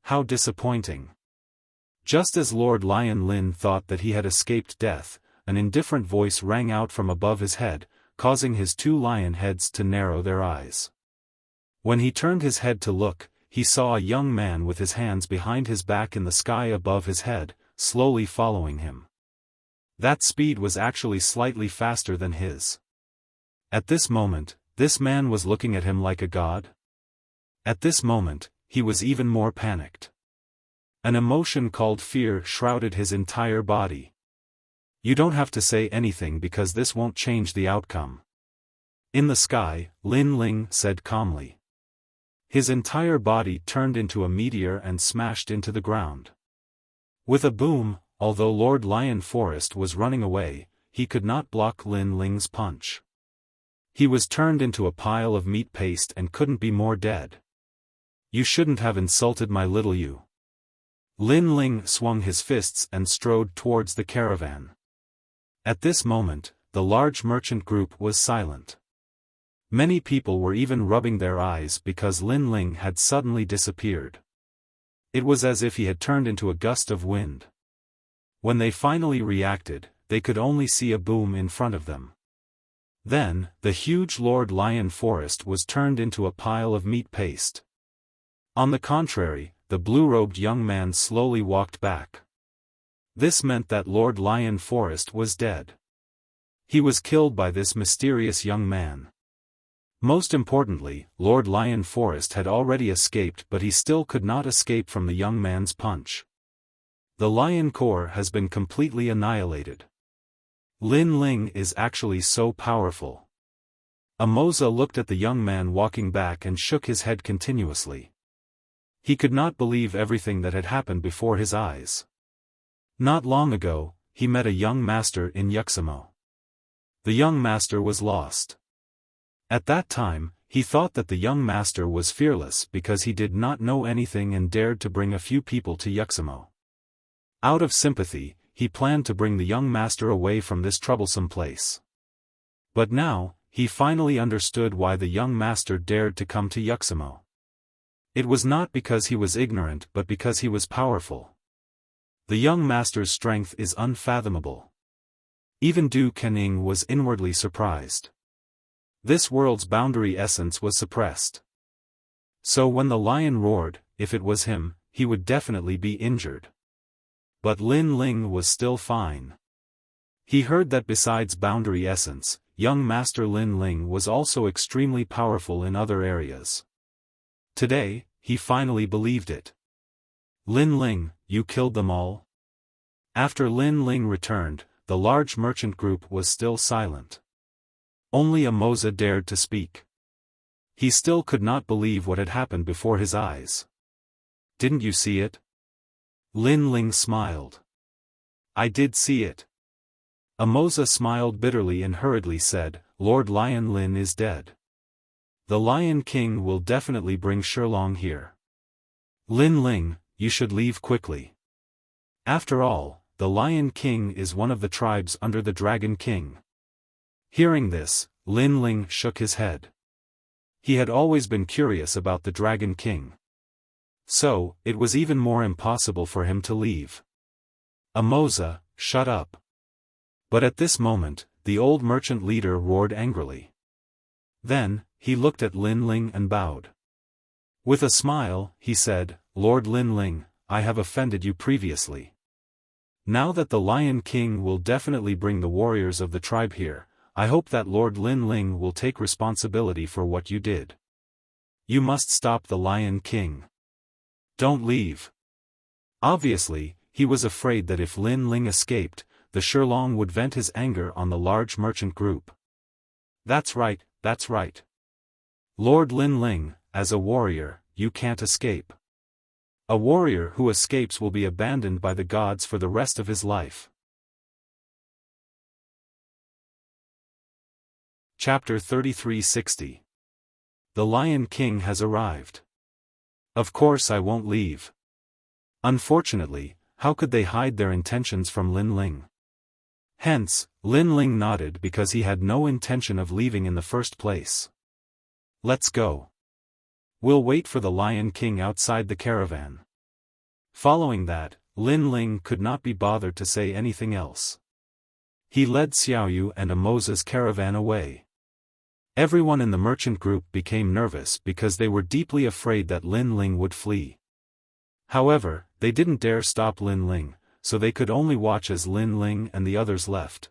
How disappointing. Just as Lord Lion Lin thought that he had escaped death, an indifferent voice rang out from above his head, causing his 2 lion heads to narrow their eyes. When he turned his head to look, he saw a young man with his hands behind his back in the sky above his head, slowly following him. That speed was actually slightly faster than his. At this moment, this man was looking at him like a god. At this moment, he was even more panicked. An emotion called fear shrouded his entire body. You don't have to say anything because this won't change the outcome. In the sky, Lin Ling said calmly. His entire body turned into a meteor and smashed into the ground. With a boom, although Lord Lion Forest was running away, he could not block Lin Ling's punch. He was turned into a pile of meat paste and couldn't be more dead. You shouldn't have insulted my little you. Lin Ling swung his fists and strode towards the caravan. At this moment, the large merchant group was silent. Many people were even rubbing their eyes because Lin Ling had suddenly disappeared. It was as if he had turned into a gust of wind. When they finally reacted, they could only see a boom in front of them. Then, the huge Lord Lion Forest was turned into a pile of meat paste. On the contrary, the blue-robed young man slowly walked back. This meant that Lord Lion Forest was dead. He was killed by this mysterious young man. Most importantly, Lord Lion Forest had already escaped, but he still could not escape from the young man's punch. The Lion Core has been completely annihilated. Lin Ling is actually so powerful. Amoza looked at the young man walking back and shook his head continuously. He could not believe everything that had happened before his eyes. Not long ago, he met a young master in Yuxamo. The young master was lost. At that time, he thought that the young master was fearless because he did not know anything and dared to bring a few people to Yuxamo. Out of sympathy, he planned to bring the young master away from this troublesome place. But now, he finally understood why the young master dared to come to Yuxamo. It was not because he was ignorant but because he was powerful. The young master's strength is unfathomable. Even Du Kening was inwardly surprised. This world's boundary essence was suppressed. So when the lion roared, if it was him, he would definitely be injured. But Lin Ling was still fine. He heard that besides boundary essence, young Master Lin Ling was also extremely powerful in other areas. Today, he finally believed it. Lin Ling, you killed them all? After Lin Ling returned, the large merchant group was still silent. Only Amoza dared to speak. He still could not believe what had happened before his eyes. Didn't you see it? Lin Ling smiled. I did see it. Amoza smiled bitterly and hurriedly said, Lord Lion Lin is dead. The Lion King will definitely bring Shilong here. Lin Ling, you should leave quickly. After all, the Lion King is one of the tribes under the Dragon King. Hearing this, Lin Ling shook his head. He had always been curious about the Dragon King. So, it was even more impossible for him to leave. Amoza, shut up. But at this moment, the old merchant leader roared angrily. Then, he looked at Lin Ling and bowed. With a smile, he said, Lord Lin Ling, I have offended you previously. Now that the Lion King will definitely bring the warriors of the tribe here, I hope that Lord Lin Ling will take responsibility for what you did. You must stop the Lion King. Don't leave. Obviously, he was afraid that if Lin Ling escaped, the Shilong would vent his anger on the large merchant group. That's right, that's right. Lord Lin Ling, as a warrior, you can't escape. A warrior who escapes will be abandoned by the gods for the rest of his life. Chapter 3360. The Lion King has arrived. Of course I won't leave. Unfortunately, how could they hide their intentions from Lin Ling? Hence, Lin Ling nodded because he had no intention of leaving in the first place. Let's go. We'll wait for the Lion King outside the caravan. Following that, Lin Ling could not be bothered to say anything else. He led Xiaoyu and Amoza's caravan away. Everyone in the merchant group became nervous because they were deeply afraid that Lin Ling would flee. However, they didn't dare stop Lin Ling, so they could only watch as Lin Ling and the others left.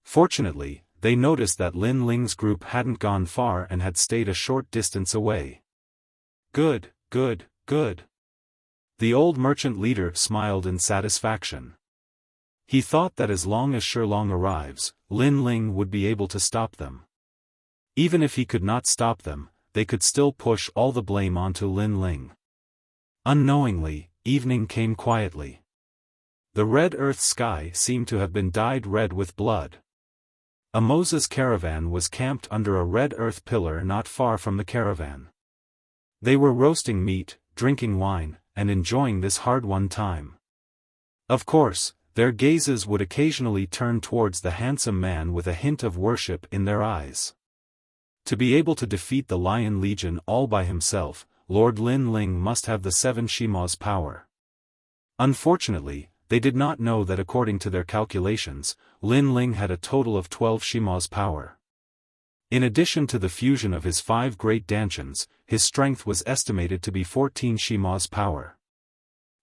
Fortunately, they noticed that Lin Ling's group hadn't gone far and had stayed a short distance away. Good, good, good. The old merchant leader smiled in satisfaction. He thought that as long as Shilong arrives, Lin Ling would be able to stop them. Even if he could not stop them, they could still push all the blame onto Lin Ling. Unknowingly, evening came quietly. The red earth sky seemed to have been dyed red with blood. Amoza's caravan was camped under a red earth pillar not far from the caravan. They were roasting meat, drinking wine, and enjoying this hard-won time. Of course, their gazes would occasionally turn towards the handsome man with a hint of worship in their eyes. To be able to defeat the Lion Legion all by himself, Lord Lin Ling must have the 7 Shima's power. Unfortunately, they did not know that according to their calculations, Lin Ling had a total of 12 Shima's power. In addition to the fusion of his 5 great dantians, his strength was estimated to be 14 Shima's power.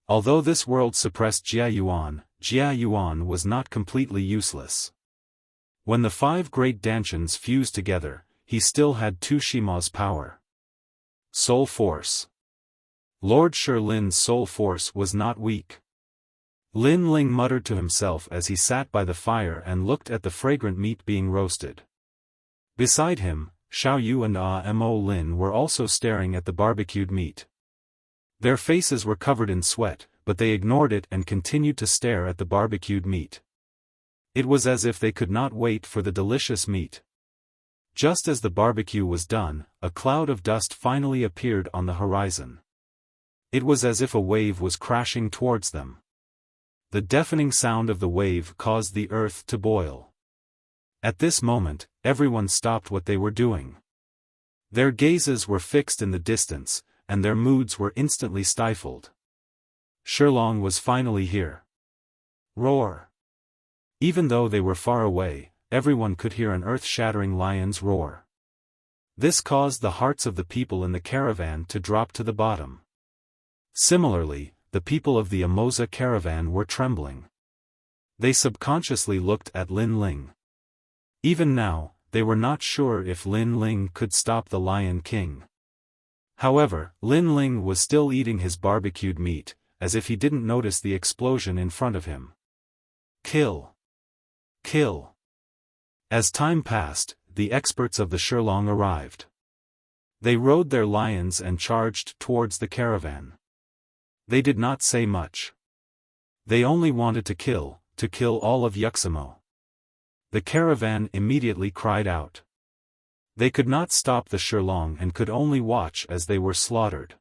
Although this world suppressed Jia Yuan was not completely useless. When the 5 great dantians fused together, he still had 2 Shima's power. Soul Force. Lord Shilin's soul force was not weak. Lin Ling muttered to himself as he sat by the fire and looked at the fragrant meat being roasted. Beside him, Xiaoyu and Mo Lin were also staring at the barbecued meat. Their faces were covered in sweat, but they ignored it and continued to stare at the barbecued meat. It was as if they could not wait for the delicious meat. Just as the barbecue was done, a cloud of dust finally appeared on the horizon. It was as if a wave was crashing towards them. The deafening sound of the wave caused the earth to boil. At this moment, everyone stopped what they were doing. Their gazes were fixed in the distance, and their moods were instantly stifled. Shilong was finally here. Roar! Even though they were far away, everyone could hear an earth-shattering lion's roar. This caused the hearts of the people in the caravan to drop to the bottom. Similarly, the people of the Amoza caravan were trembling. They subconsciously looked at Lin Ling. Even now, they were not sure if Lin Ling could stop the Lion King. However, Lin Ling was still eating his barbecued meat, as if he didn't notice the explosion in front of him. Kill! Kill! As time passed, the experts of the Shilong arrived. They rode their lions and charged towards the caravan. They did not say much. They only wanted to kill all of Wuxia. The caravan immediately cried out. They could not stop the Shilong and could only watch as they were slaughtered.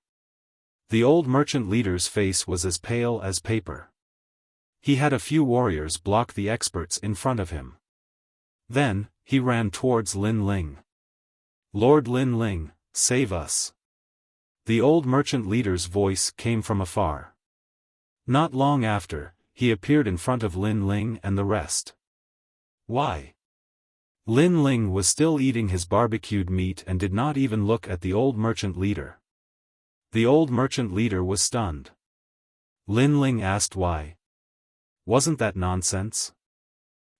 The old merchant leader's face was as pale as paper. He had a few warriors block the experts in front of him. Then, he ran towards Lin Ling. Lord Lin Ling, save us. The old merchant leader's voice came from afar. Not long after, he appeared in front of Lin Ling and the rest. Why? Lin Ling was still eating his barbecued meat and did not even look at the old merchant leader. The old merchant leader was stunned. Lin Ling asked why. Wasn't that nonsense?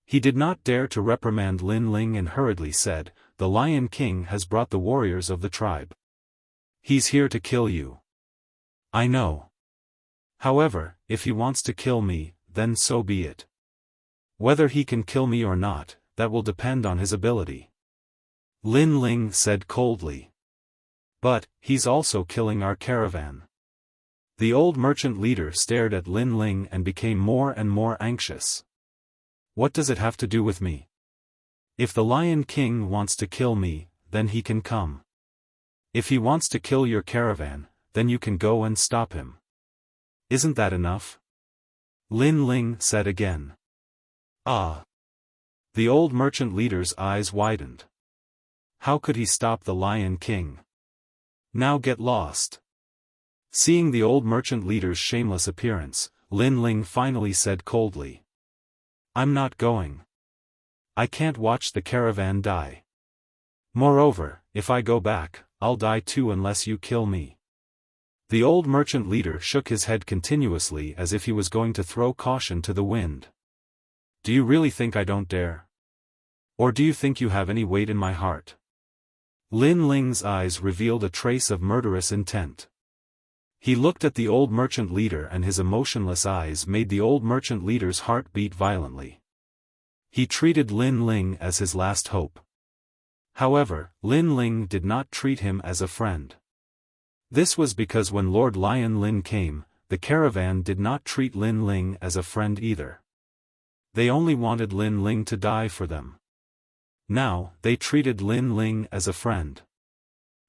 He did not dare to reprimand Lin Ling and hurriedly said, "The Lion King has brought the warriors of the tribe. He's here to kill you." I know. However, if he wants to kill me, then so be it. Whether he can kill me or not, that will depend on his ability. Lin Ling said coldly. But, he's also killing our caravan. The old merchant leader stared at Lin Ling and became more and more anxious. What does it have to do with me? If the Lion King wants to kill me, then he can come. If he wants to kill your caravan, then you can go and stop him. Isn't that enough? Lin Ling said again. Ah. The old merchant leader's eyes widened. How could he stop the Lion King? Now get lost. Seeing the old merchant leader's shameless appearance, Lin Ling finally said coldly. I'm not going. I can't watch the caravan die. Moreover, if I go back, I'll die too unless you kill me. The old merchant leader shook his head continuously as if he was going to throw caution to the wind. Do you really think I don't dare? Or do you think you have any weight in my heart? Lin Ling's eyes revealed a trace of murderous intent. He looked at the old merchant leader and his emotionless eyes made the old merchant leader's heart beat violently. He treated Lin Ling as his last hope. However, Lin Ling did not treat him as a friend. This was because when Lord Lion Lin came, the caravan did not treat Lin Ling as a friend either. They only wanted Lin Ling to die for them. Now, they treated Lin Ling as a friend.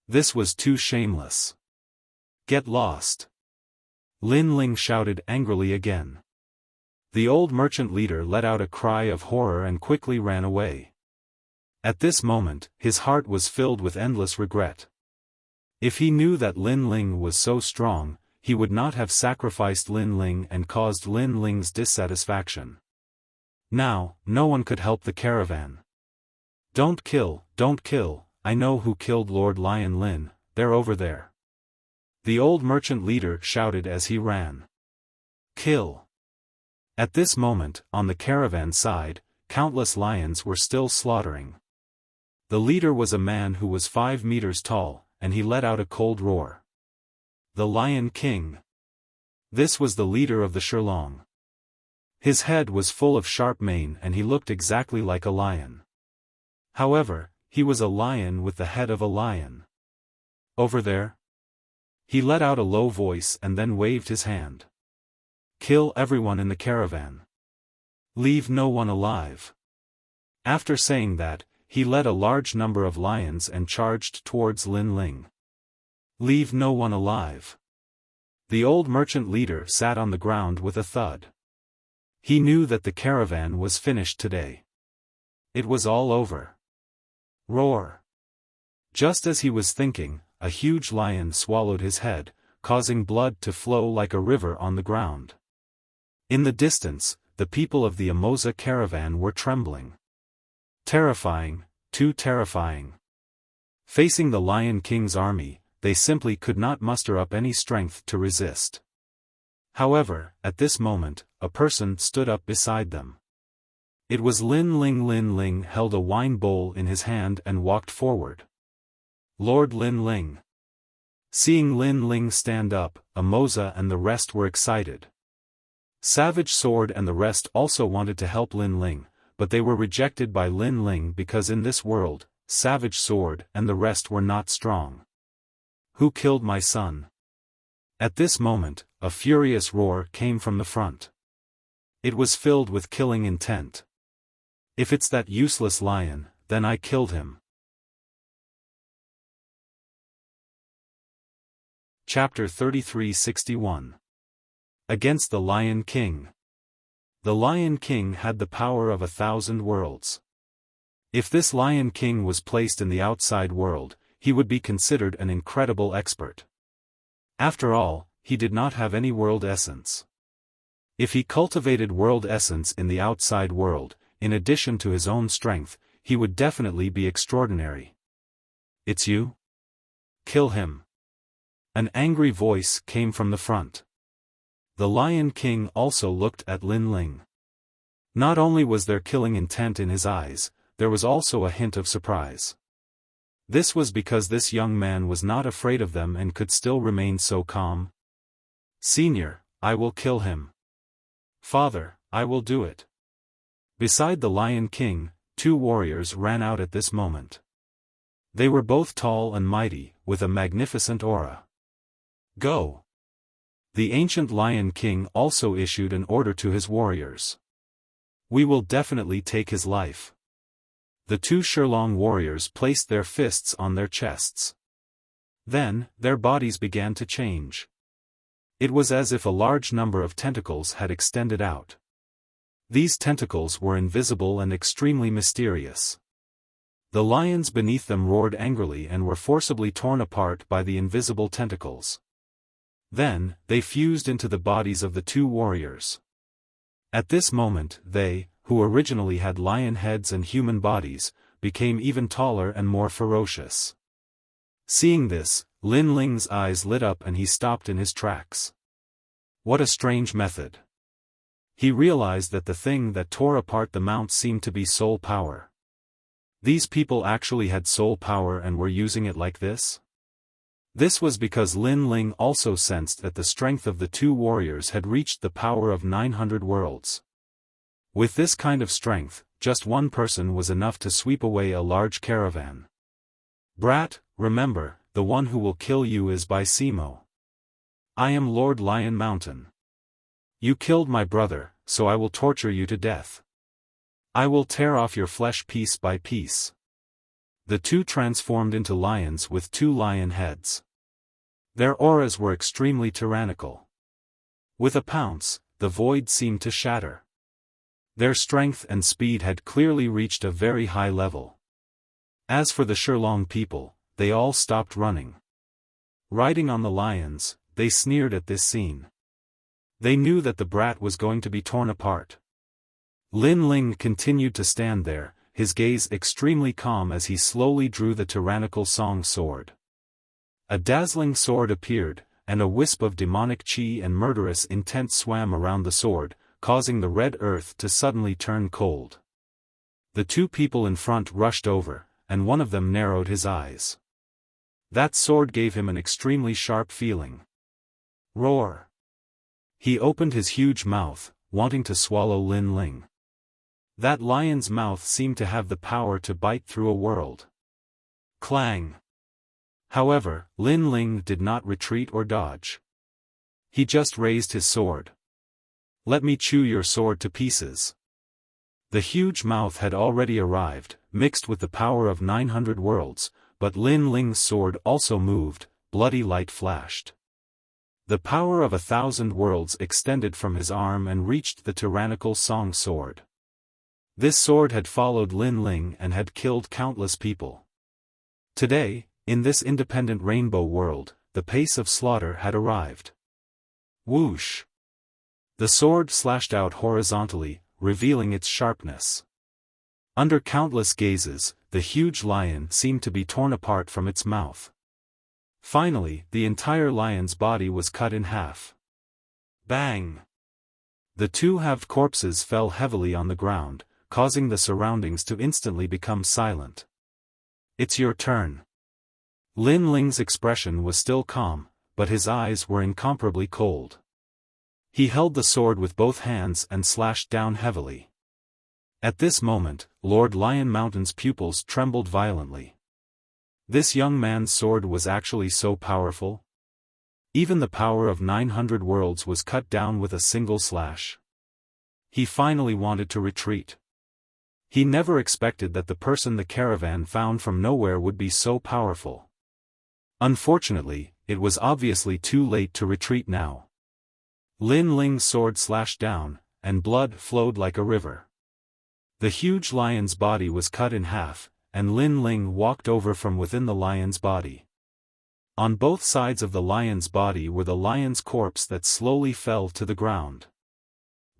This was too shameless. Get lost. Lin Ling shouted angrily again. The old merchant leader let out a cry of horror and quickly ran away. At this moment, his heart was filled with endless regret. If he knew that Lin Ling was so strong, he would not have sacrificed Lin Ling and caused Lin Ling's dissatisfaction. Now, no one could help the caravan. Don't kill, I know who killed Lord Lion Lin, they're over there. The old merchant leader shouted as he ran. Kill. At this moment, on the caravan side, countless lions were still slaughtering. The leader was a man who was 5 meters tall, and he let out a cold roar. The Lion King. This was the leader of the Shirlong. His head was full of sharp mane and he looked exactly like a lion. However, he was a lion with the head of a lion. Over there? He let out a low voice and then waved his hand. Kill everyone in the caravan. Leave no one alive. After saying that, he led a large number of lions and charged towards Lin Ling. Leave no one alive. The old merchant leader sat on the ground with a thud. He knew that the caravan was finished today. It was all over. Roar. Just as he was thinking, a huge lion swallowed his head, causing blood to flow like a river on the ground. In the distance, the people of the Amoza caravan were trembling. Terrifying, too terrifying. Facing the Lion King's army, they simply could not muster up any strength to resist. However, at this moment, a person stood up beside them. It was Lin Ling. Lin Ling held a wine bowl in his hand and walked forward. Lord Lin Ling. Seeing Lin Ling stand up, Amoza and the rest were excited. Savage Sword and the rest also wanted to help Lin Ling, but they were rejected by Lin Ling because in this world, Savage Sword and the rest were not strong. Who killed my son? At this moment, a furious roar came from the front. It was filled with killing intent. If it's that useless lion, then I killed him. Chapter 3361. Against the Lion King. The Lion King had the power of 1,000 worlds. If this Lion King was placed in the outside world, he would be considered an incredible expert. After all, he did not have any world essence. If he cultivated world essence in the outside world, in addition to his own strength, he would definitely be extraordinary. It's you? Kill him. An angry voice came from the front. The Lion King also looked at Lin Ling. Not only was there killing intent in his eyes, there was also a hint of surprise. This was because this young man was not afraid of them and could still remain so calm. Senior, I will kill him. Father, I will do it. Beside the Lion King, 2 warriors ran out at this moment. They were both tall and mighty, with a magnificent aura. Go! The ancient Lion King also issued an order to his warriors. We will definitely take his life. The 2 Shirlong warriors placed their fists on their chests. Then, their bodies began to change. It was as if a large number of tentacles had extended out. These tentacles were invisible and extremely mysterious. The lions beneath them roared angrily and were forcibly torn apart by the invisible tentacles. Then, they fused into the bodies of the two warriors. At this moment they, who originally had lion heads and human bodies, became even taller and more ferocious. Seeing this, Lin Ling's eyes lit up and he stopped in his tracks. What a strange method. He realized that the thing that tore apart the mount seemed to be soul power. These people actually had soul power and were using it like this? This was because Lin Ling also sensed that the strength of the two warriors had reached the power of 900 worlds. With this kind of strength, just one person was enough to sweep away a large caravan. Brat, remember, the one who will kill you is by Simo. I am Lord Lion Mountain. You killed my brother, so I will torture you to death. I will tear off your flesh piece by piece. The two transformed into lions with two lion heads. Their auras were extremely tyrannical. With a pounce, the void seemed to shatter. Their strength and speed had clearly reached a very high level. As for the Shilong people, they all stopped running. Riding on the lions, they sneered at this scene. They knew that the brat was going to be torn apart. Lin Ling continued to stand there, his gaze extremely calm as he slowly drew the tyrannical song sword. A dazzling sword appeared, and a wisp of demonic chi and murderous intent swam around the sword, causing the red earth to suddenly turn cold. The two people in front rushed over, and one of them narrowed his eyes. That sword gave him an extremely sharp feeling. Roar! He opened his huge mouth, wanting to swallow Lin Ling. That lion's mouth seemed to have the power to bite through a world. Clang! However, Lin Ling did not retreat or dodge. He just raised his sword. Let me chew your sword to pieces. The huge mouth had already arrived, mixed with the power of 900 worlds, but Lin Ling's sword also moved, bloody light flashed. The power of 1,000 worlds extended from his arm and reached the tyrannical song sword. This sword had followed Lin Ling and had killed countless people. Today, in this independent rainbow world, the pace of slaughter had arrived. Whoosh! The sword slashed out horizontally, revealing its sharpness. Under countless gazes, the huge lion seemed to be torn apart from its mouth. Finally, the entire lion's body was cut in half. Bang! The two halved corpses fell heavily on the ground, causing the surroundings to instantly become silent. It's your turn. Lin Ling's expression was still calm, but his eyes were incomparably cold. He held the sword with both hands and slashed down heavily. At this moment, Lord Lion Mountain's pupils trembled violently. This young man's sword was actually so powerful? Even the power of 900 worlds was cut down with a single slash. He finally wanted to retreat. He never expected that the person the caravan found from nowhere would be so powerful. Unfortunately, it was obviously too late to retreat now. Lin Ling's sword slashed down, and blood flowed like a river. The huge lion's body was cut in half, and Lin Ling walked over from within the lion's body. On both sides of the lion's body were the lion's corpse that slowly fell to the ground.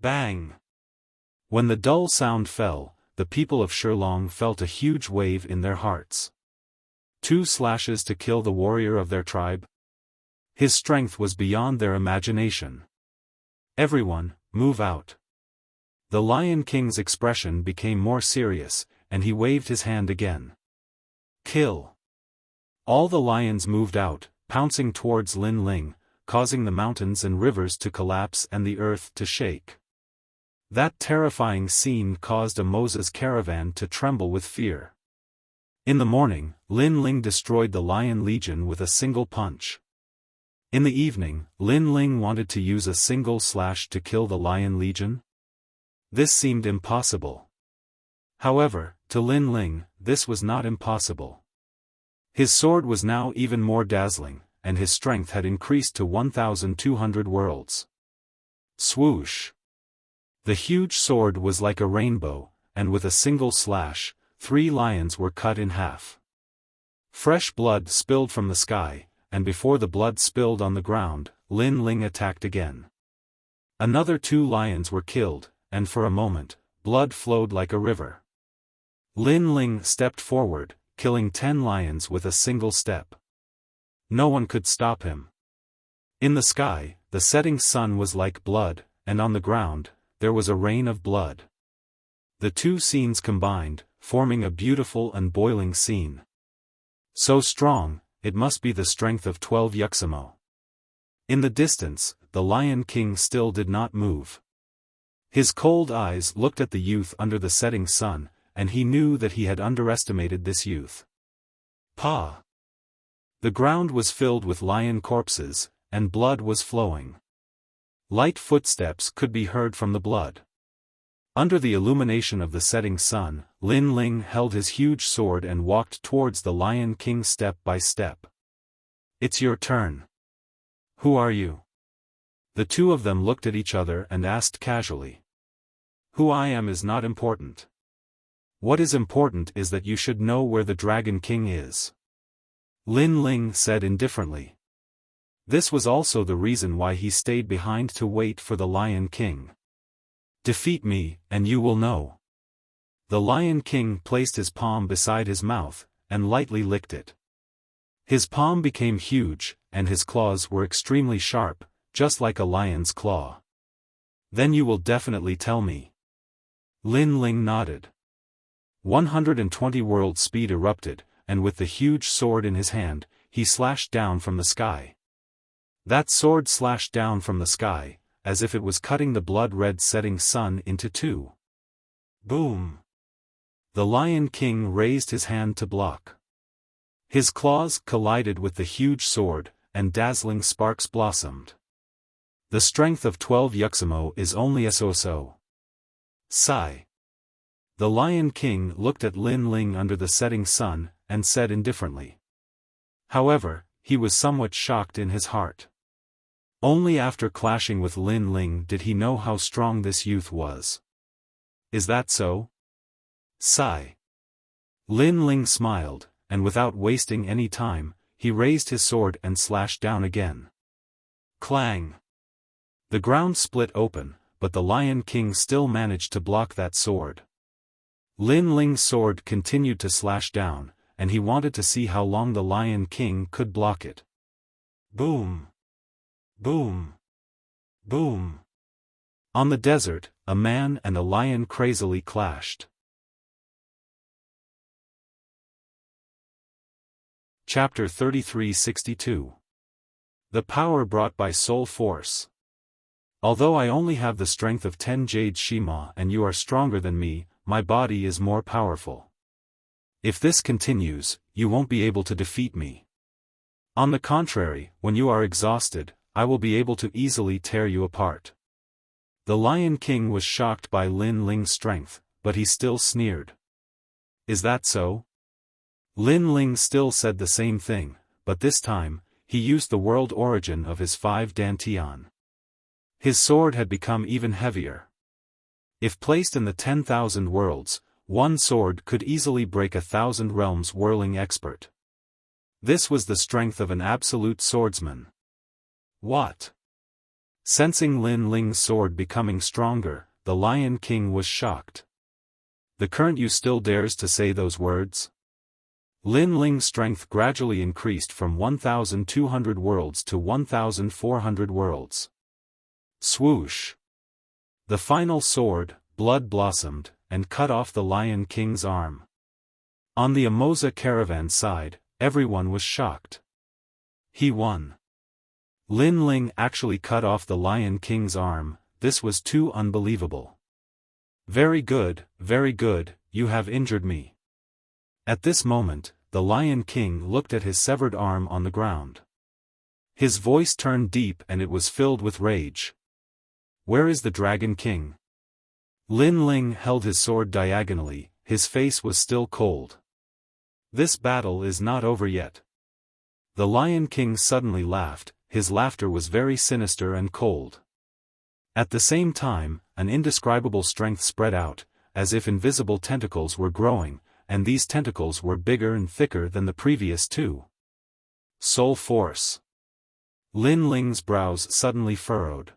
Bang! When the dull sound fell, the people of Shilong felt a huge wave in their hearts. 2 slashes to kill the warrior of their tribe? His strength was beyond their imagination. Everyone, move out. The Lion King's expression became more serious, and he waved his hand again. Kill. All the lions moved out, pouncing towards Lin Ling, causing the mountains and rivers to collapse and the earth to shake. That terrifying scene caused a Moses caravan to tremble with fear. In the morning, Lin Ling destroyed the Lion Legion with a single punch. In the evening, Lin Ling wanted to use a single slash to kill the Lion Legion. This seemed impossible. However, to Lin Ling, this was not impossible. His sword was now even more dazzling, and his strength had increased to 1,200 worlds. Swoosh! The huge sword was like a rainbow, and with a single slash, 3 lions were cut in half. Fresh blood spilled from the sky, and before the blood spilled on the ground, Lin Ling attacked again. Another 2 lions were killed, and for a moment, blood flowed like a river. Lin Ling stepped forward, killing 10 lions with a single step. No one could stop him. In the sky, the setting sun was like blood, and on the ground, there was a rain of blood. The 2 scenes combined, forming a beautiful and boiling scene. So strong, it must be the strength of 12 Yuxamo. In the distance, the Lion King still did not move. His cold eyes looked at the youth under the setting sun, and he knew that he had underestimated this youth. Pa! The ground was filled with lion corpses, and blood was flowing. Light footsteps could be heard from the blood. Under the illumination of the setting sun, Lin Ling held his huge sword and walked towards the Lion King step by step. It's your turn. Who are you? The 2 of them looked at each other and asked casually. Who I am is not important. What is important is that you should know where the Dragon King is. Lin Ling said indifferently. This was also the reason why he stayed behind to wait for the Lion King. Defeat me, and you will know. The Lion King placed his palm beside his mouth, and lightly licked it. His palm became huge, and his claws were extremely sharp, just like a lion's claw. Then you will definitely tell me. Lin Ling nodded. 120 world speed erupted, and with the huge sword in his hand, he slashed down from the sky. That sword slashed down from the sky, as if it was cutting the blood-red setting sun into 2. Boom! The Lion King raised his hand to block. His claws collided with the huge sword, and dazzling sparks blossomed. The strength of 12 Yuxamo is only so. Sigh. The Lion King looked at Lin Ling under the setting sun, and said indifferently. However, he was somewhat shocked in his heart. Only after clashing with Lin Ling did he know how strong this youth was. Is that so? Sigh. Lin Ling smiled, and without wasting any time, he raised his sword and slashed down again. Clang! The ground split open, but the Lion King still managed to block that sword. Lin Ling's sword continued to slash down, and he wanted to see how long the Lion King could block it. Boom! Boom! Boom! On the desert, a man and a lion crazily clashed. Chapter 3362. The power brought by soul force. Although I only have the strength of 10 Jade Shima and you are stronger than me, my body is more powerful. If this continues, you won't be able to defeat me. On the contrary, when you are exhausted, I will be able to easily tear you apart. The Lion King was shocked by Lin Ling's strength, but he still sneered. Is that so? Lin Ling still said the same thing, but this time, he used the world origin of his 5 Dantian. His sword had become even heavier. If placed in the 10,000 worlds, one sword could easily break 1,000 realms whirling expert. This was the strength of an absolute swordsman. What? Sensing Lin Ling's sword becoming stronger, the Lion King was shocked. The current you still dares to say those words? Lin Ling's strength gradually increased from 1,200 worlds to 1,400 worlds. Swoosh! The final sword, blood blossomed, and cut off the Lion King's arm. On the Amoza caravan side, everyone was shocked. He won. Lin Ling actually cut off the Lion King's arm. This was too unbelievable. Very good, you have injured me. At this moment, the Lion King looked at his severed arm on the ground. His voice turned deep and it was filled with rage. Where is the Dragon King? Lin Ling held his sword diagonally, his face was still cold. This battle is not over yet. The Lion King suddenly laughed, his laughter was very sinister and cold. At the same time, an indescribable strength spread out, as if invisible tentacles were growing, and these tentacles were bigger and thicker than the previous two. Soul Force. Lin Ling's brows suddenly furrowed.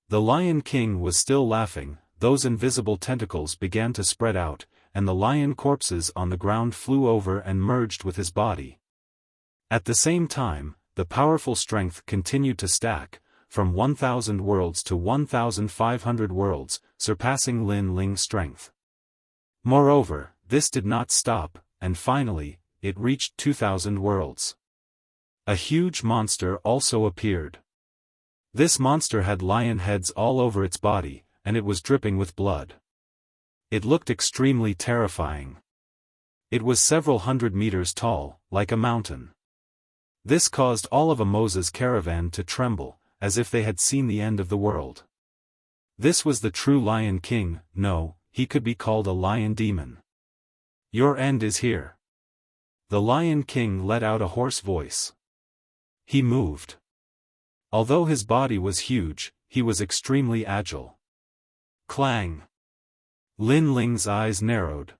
The Lion King was still laughing. Those invisible tentacles began to spread out, and the lion corpses on the ground flew over and merged with his body. At the same time, the powerful strength continued to stack, from 1,000 worlds to 1,500 worlds, surpassing Lin Ling's strength. Moreover, this did not stop, and finally, it reached 2,000 worlds. A huge monster also appeared. This monster had lion heads all over its body, and it was dripping with blood. It looked extremely terrifying. It was several hundred meters tall, like a mountain. This caused all of Moses' caravan to tremble, as if they had seen the end of the world. This was the true Lion King. No, he could be called a lion demon. Your end is here. The Lion King let out a hoarse voice. He moved. Although his body was huge, he was extremely agile. Clang! Lin Ling's eyes narrowed.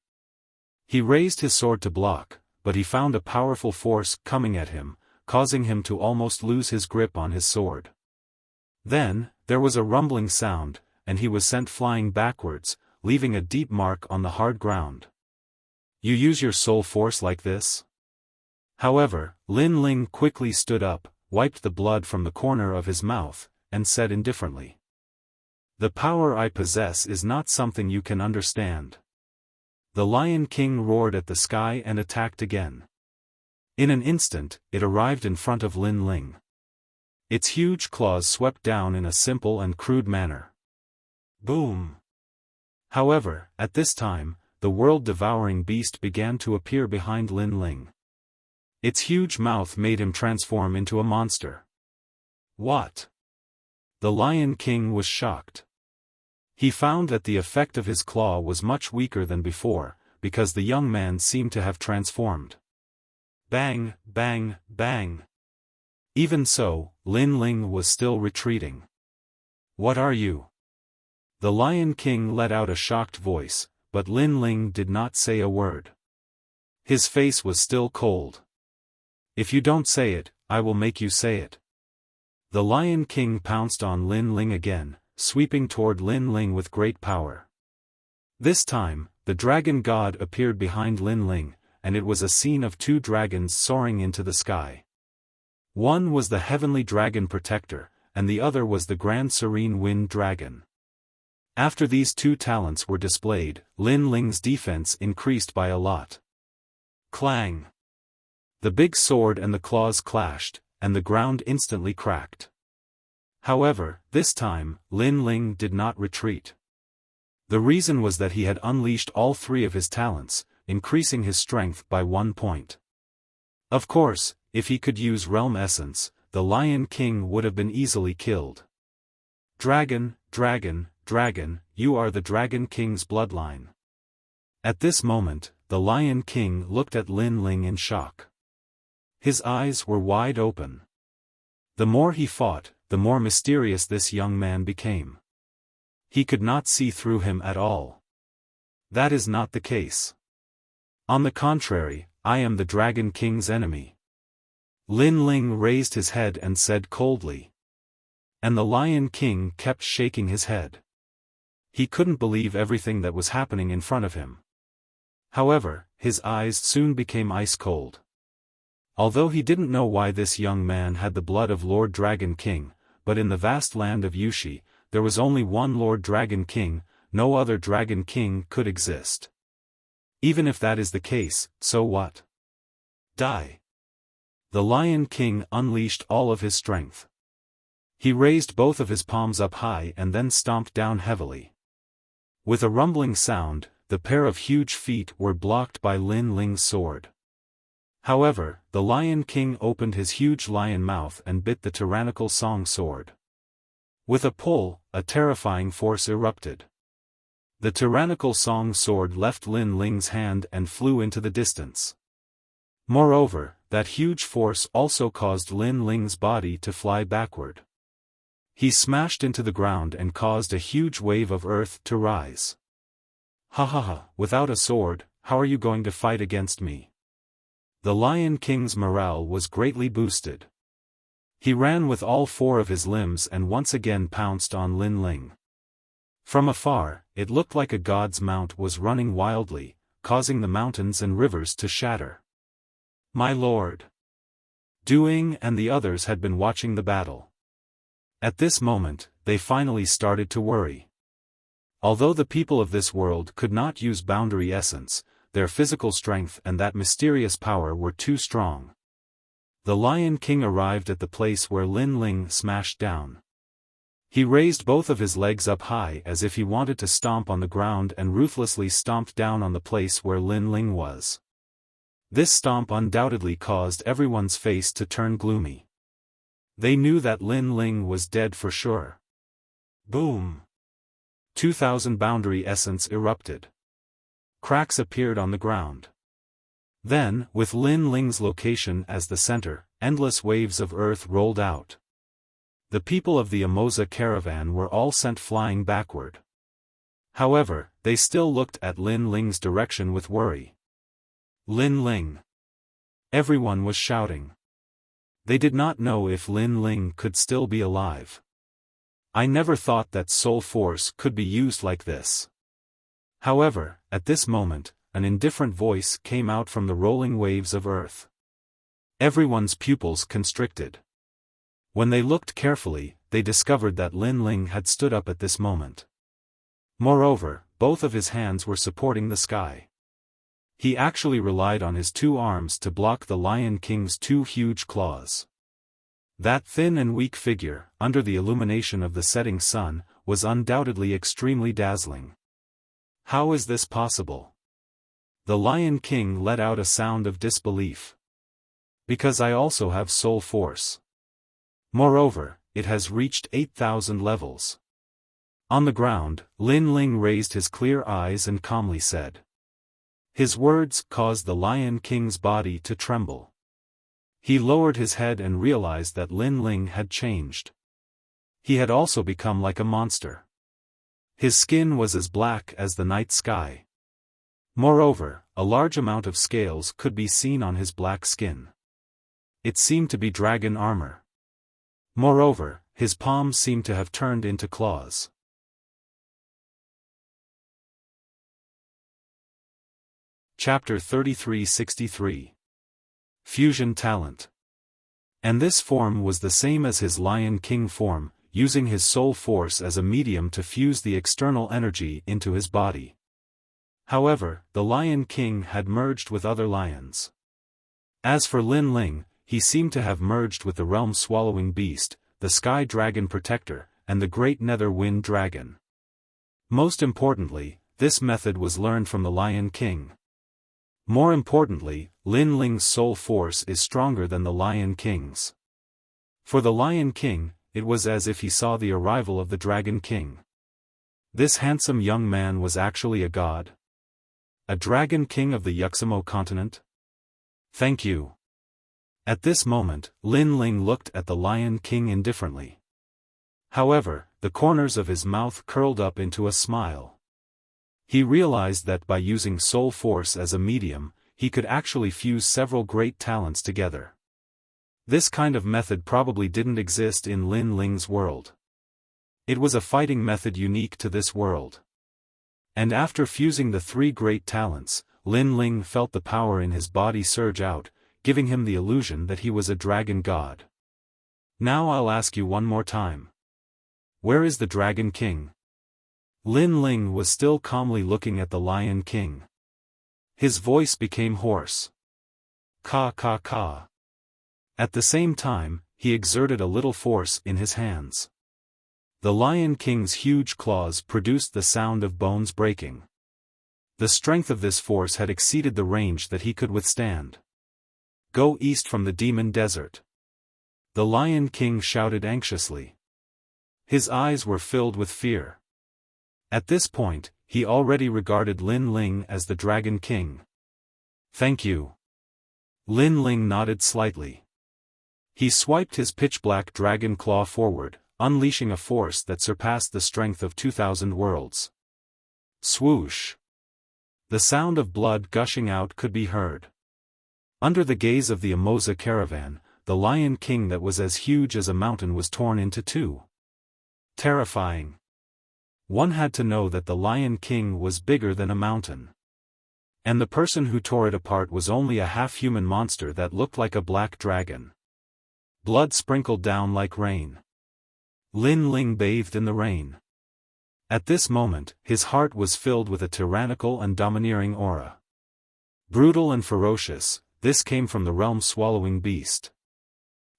He raised his sword to block, but he found a powerful force coming at him, causing him to almost lose his grip on his sword. Then, there was a rumbling sound, and he was sent flying backwards, leaving a deep mark on the hard ground. You use your soul force like this? However, Lin Ling quickly stood up, wiped the blood from the corner of his mouth, and said indifferently. The power I possess is not something you can understand. The Lion King roared at the sky and attacked again. In an instant, it arrived in front of Lin Ling. Its huge claws swept down in a simple and crude manner. Boom! However, at this time, the world-devouring beast began to appear behind Lin Ling. Its huge mouth made him transform into a monster. What? The Lion King was shocked. He found that the effect of his claw was much weaker than before, because the young man seemed to have transformed. Bang, bang, bang. Even so, Lin Ling was still retreating. What are you? The Lion King let out a shocked voice, but Lin Ling did not say a word. His face was still cold. If you don't say it, I will make you say it. The Lion King pounced on Lin Ling again, sweeping toward Lin Ling with great power. This time, the dragon god appeared behind Lin Ling, and it was a scene of two dragons soaring into the sky. One was the heavenly dragon protector, and the other was the grand serene wind dragon. After these two talents were displayed, Lin Ling's defense increased by a lot. Clang! The big sword and the claws clashed, and the ground instantly cracked. However, this time, Lin Ling did not retreat. The reason was that he had unleashed all three of his talents, increasing his strength by 1 point. Of course, if he could use Realm Essence, the Lion King would have been easily killed. Dragon, dragon, dragon, you are the Dragon King's bloodline. At this moment, the Lion King looked at Lin Ling in shock. His eyes were wide open. The more he fought, the more mysterious this young man became. He could not see through him at all. That is not the case. On the contrary, I am the Dragon King's enemy. Lin Ling raised his head and said coldly. And the Lion King kept shaking his head. He couldn't believe everything that was happening in front of him. However, his eyes soon became ice cold. Although he didn't know why this young man had the blood of Lord Dragon King, but in the vast land of Yushi, there was only one Lord Dragon King, no other Dragon King could exist. Even if that is the case, so what? Die. The Lion King unleashed all of his strength. He raised both of his palms up high and then stomped down heavily. With a rumbling sound, the pair of huge feet were blocked by Lin Ling's sword. However, the Lion King opened his huge lion mouth and bit the tyrannical song sword. With a pull, a terrifying force erupted. The tyrannical song sword left Lin Ling's hand and flew into the distance. Moreover, that huge force also caused Lin Ling's body to fly backward. He smashed into the ground and caused a huge wave of earth to rise. Ha ha ha, without a sword, how are you going to fight against me? The Lion King's morale was greatly boosted. He ran with all four of his limbs and once again pounced on Lin Ling. From afar, it looked like a god's mount was running wildly, causing the mountains and rivers to shatter. My lord! Duing and the others had been watching the battle. At this moment, they finally started to worry. Although the people of this world could not use boundary essence, their physical strength and that mysterious power were too strong. The Lion King arrived at the place where Lin Ling smashed down. He raised both of his legs up high as if he wanted to stomp on the ground and ruthlessly stomped down on the place where Lin Ling was. This stomp undoubtedly caused everyone's face to turn gloomy. They knew that Lin Ling was dead for sure. Boom! 2,000 boundary essence erupted. Cracks appeared on the ground. Then, with Lin Ling's location as the center, endless waves of earth rolled out. The people of the Emoza caravan were all sent flying backward. However, they still looked at Lin Ling's direction with worry. Lin Ling! Everyone was shouting. They did not know if Lin Ling could still be alive. I never thought that soul force could be used like this. However, at this moment, an indifferent voice came out from the rolling waves of earth. Everyone's pupils constricted. When they looked carefully, they discovered that Lin Ling had stood up at this moment. Moreover, both of his hands were supporting the sky. He actually relied on his two arms to block the Lion King's two huge claws. That thin and weak figure, under the illumination of the setting sun, was undoubtedly extremely dazzling. How is this possible? The Lion King let out a sound of disbelief. Because I also have soul force. Moreover, it has reached 8,000 levels. On the ground, Lin Ling raised his clear eyes and calmly said. His words caused the Lion King's body to tremble. He lowered his head and realized that Lin Ling had changed. He had also become like a monster. His skin was as black as the night sky. Moreover, a large amount of scales could be seen on his black skin. It seemed to be dragon armor. Moreover, his palms seemed to have turned into claws. Chapter 3363. Fusion Talent. And this form was the same as his Lion King form, using his soul force as a medium to fuse the external energy into his body. However, the Lion King had merged with other lions. As for Lin Ling, he seemed to have merged with the realm-swallowing beast, the Sky Dragon Protector, and the Great Nether Wind Dragon. Most importantly, this method was learned from the Lion King. More importantly, Lin Ling's soul force is stronger than the Lion King's. For the Lion King, it was as if he saw the arrival of the Dragon King. This handsome young man was actually a god. A Dragon King of the Wuxia continent? Thank you. At this moment, Lin Ling looked at the Lion King indifferently. However, the corners of his mouth curled up into a smile. He realized that by using soul force as a medium, he could actually fuse several great talents together. This kind of method probably didn't exist in Lin Ling's world. It was a fighting method unique to this world. And after fusing the three great talents, Lin Ling felt the power in his body surge out, giving him the illusion that he was a dragon god. Now I'll ask you one more time. Where is the Dragon King? Lin Ling was still calmly looking at the Lion King. His voice became hoarse. Ka ka ka. At the same time, he exerted a little force in his hands. The Lion King's huge claws produced the sound of bones breaking. The strength of this force had exceeded the range that he could withstand. Go east from the Demon Desert. The Lion King shouted anxiously. His eyes were filled with fear. At this point, he already regarded Lin Ling as the Dragon King. Thank you. Lin Ling nodded slightly. He swiped his pitch-black dragon claw forward, unleashing a force that surpassed the strength of 2,000 worlds. Swoosh! The sound of blood gushing out could be heard. Under the gaze of the Amoza caravan, the Lion King that was as huge as a mountain was torn into two. Terrifying. One had to know that the Lion King was bigger than a mountain. And the person who tore it apart was only a half-human monster that looked like a black dragon. Blood sprinkled down like rain. Lin Ling bathed in the rain. At this moment, his heart was filled with a tyrannical and domineering aura. Brutal and ferocious, this came from the realm-swallowing beast.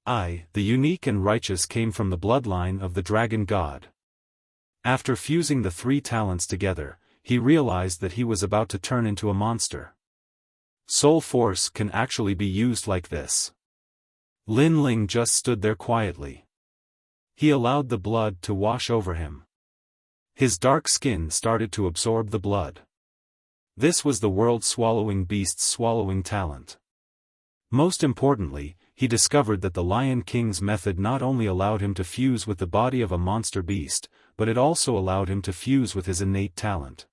The unique and righteous came from the bloodline of the dragon god. After fusing the three talents together, he realized that he was about to turn into a monster. Soul force can actually be used like this. Lin Ling just stood there quietly. He allowed the blood to wash over him. His dark skin started to absorb the blood. This was the world-swallowing beast's swallowing talent. Most importantly, he discovered that the Lion King's method not only allowed him to fuse with the body of a monster beast, but it also allowed him to fuse with his innate talent.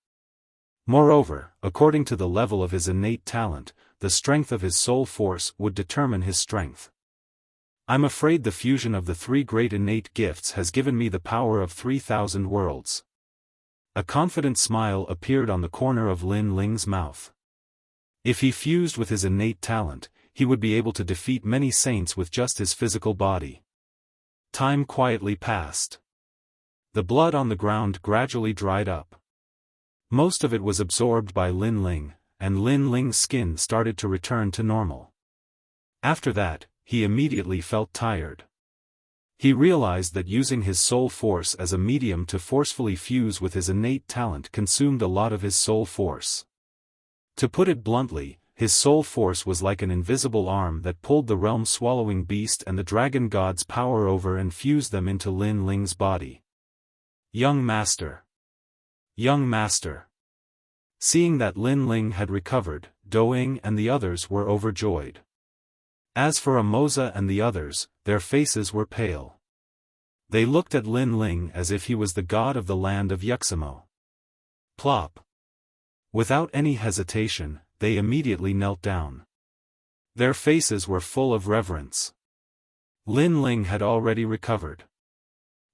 Moreover, according to the level of his innate talent, the strength of his soul force would determine his strength. I'm afraid the fusion of the three great innate gifts has given me the power of 3,000 worlds. A confident smile appeared on the corner of Lin Ling's mouth. If he fused with his innate talent, he would be able to defeat many saints with just his physical body. Time quietly passed. The blood on the ground gradually dried up. Most of it was absorbed by Lin Ling, and Lin Ling's skin started to return to normal. After that, he immediately felt tired. He realized that using his soul force as a medium to forcefully fuse with his innate talent consumed a lot of his soul force. To put it bluntly, his soul force was like an invisible arm that pulled the realm-swallowing beast and the dragon god's power over and fused them into Lin Ling's body. Young Master! Young Master! Seeing that Lin Ling had recovered, Doing and the others were overjoyed. As for Amoza and the others, their faces were pale. They looked at Lin Ling as if he was the god of the land of Yuximo. Plop! Without any hesitation, they immediately knelt down. Their faces were full of reverence. Lin Ling had already recovered.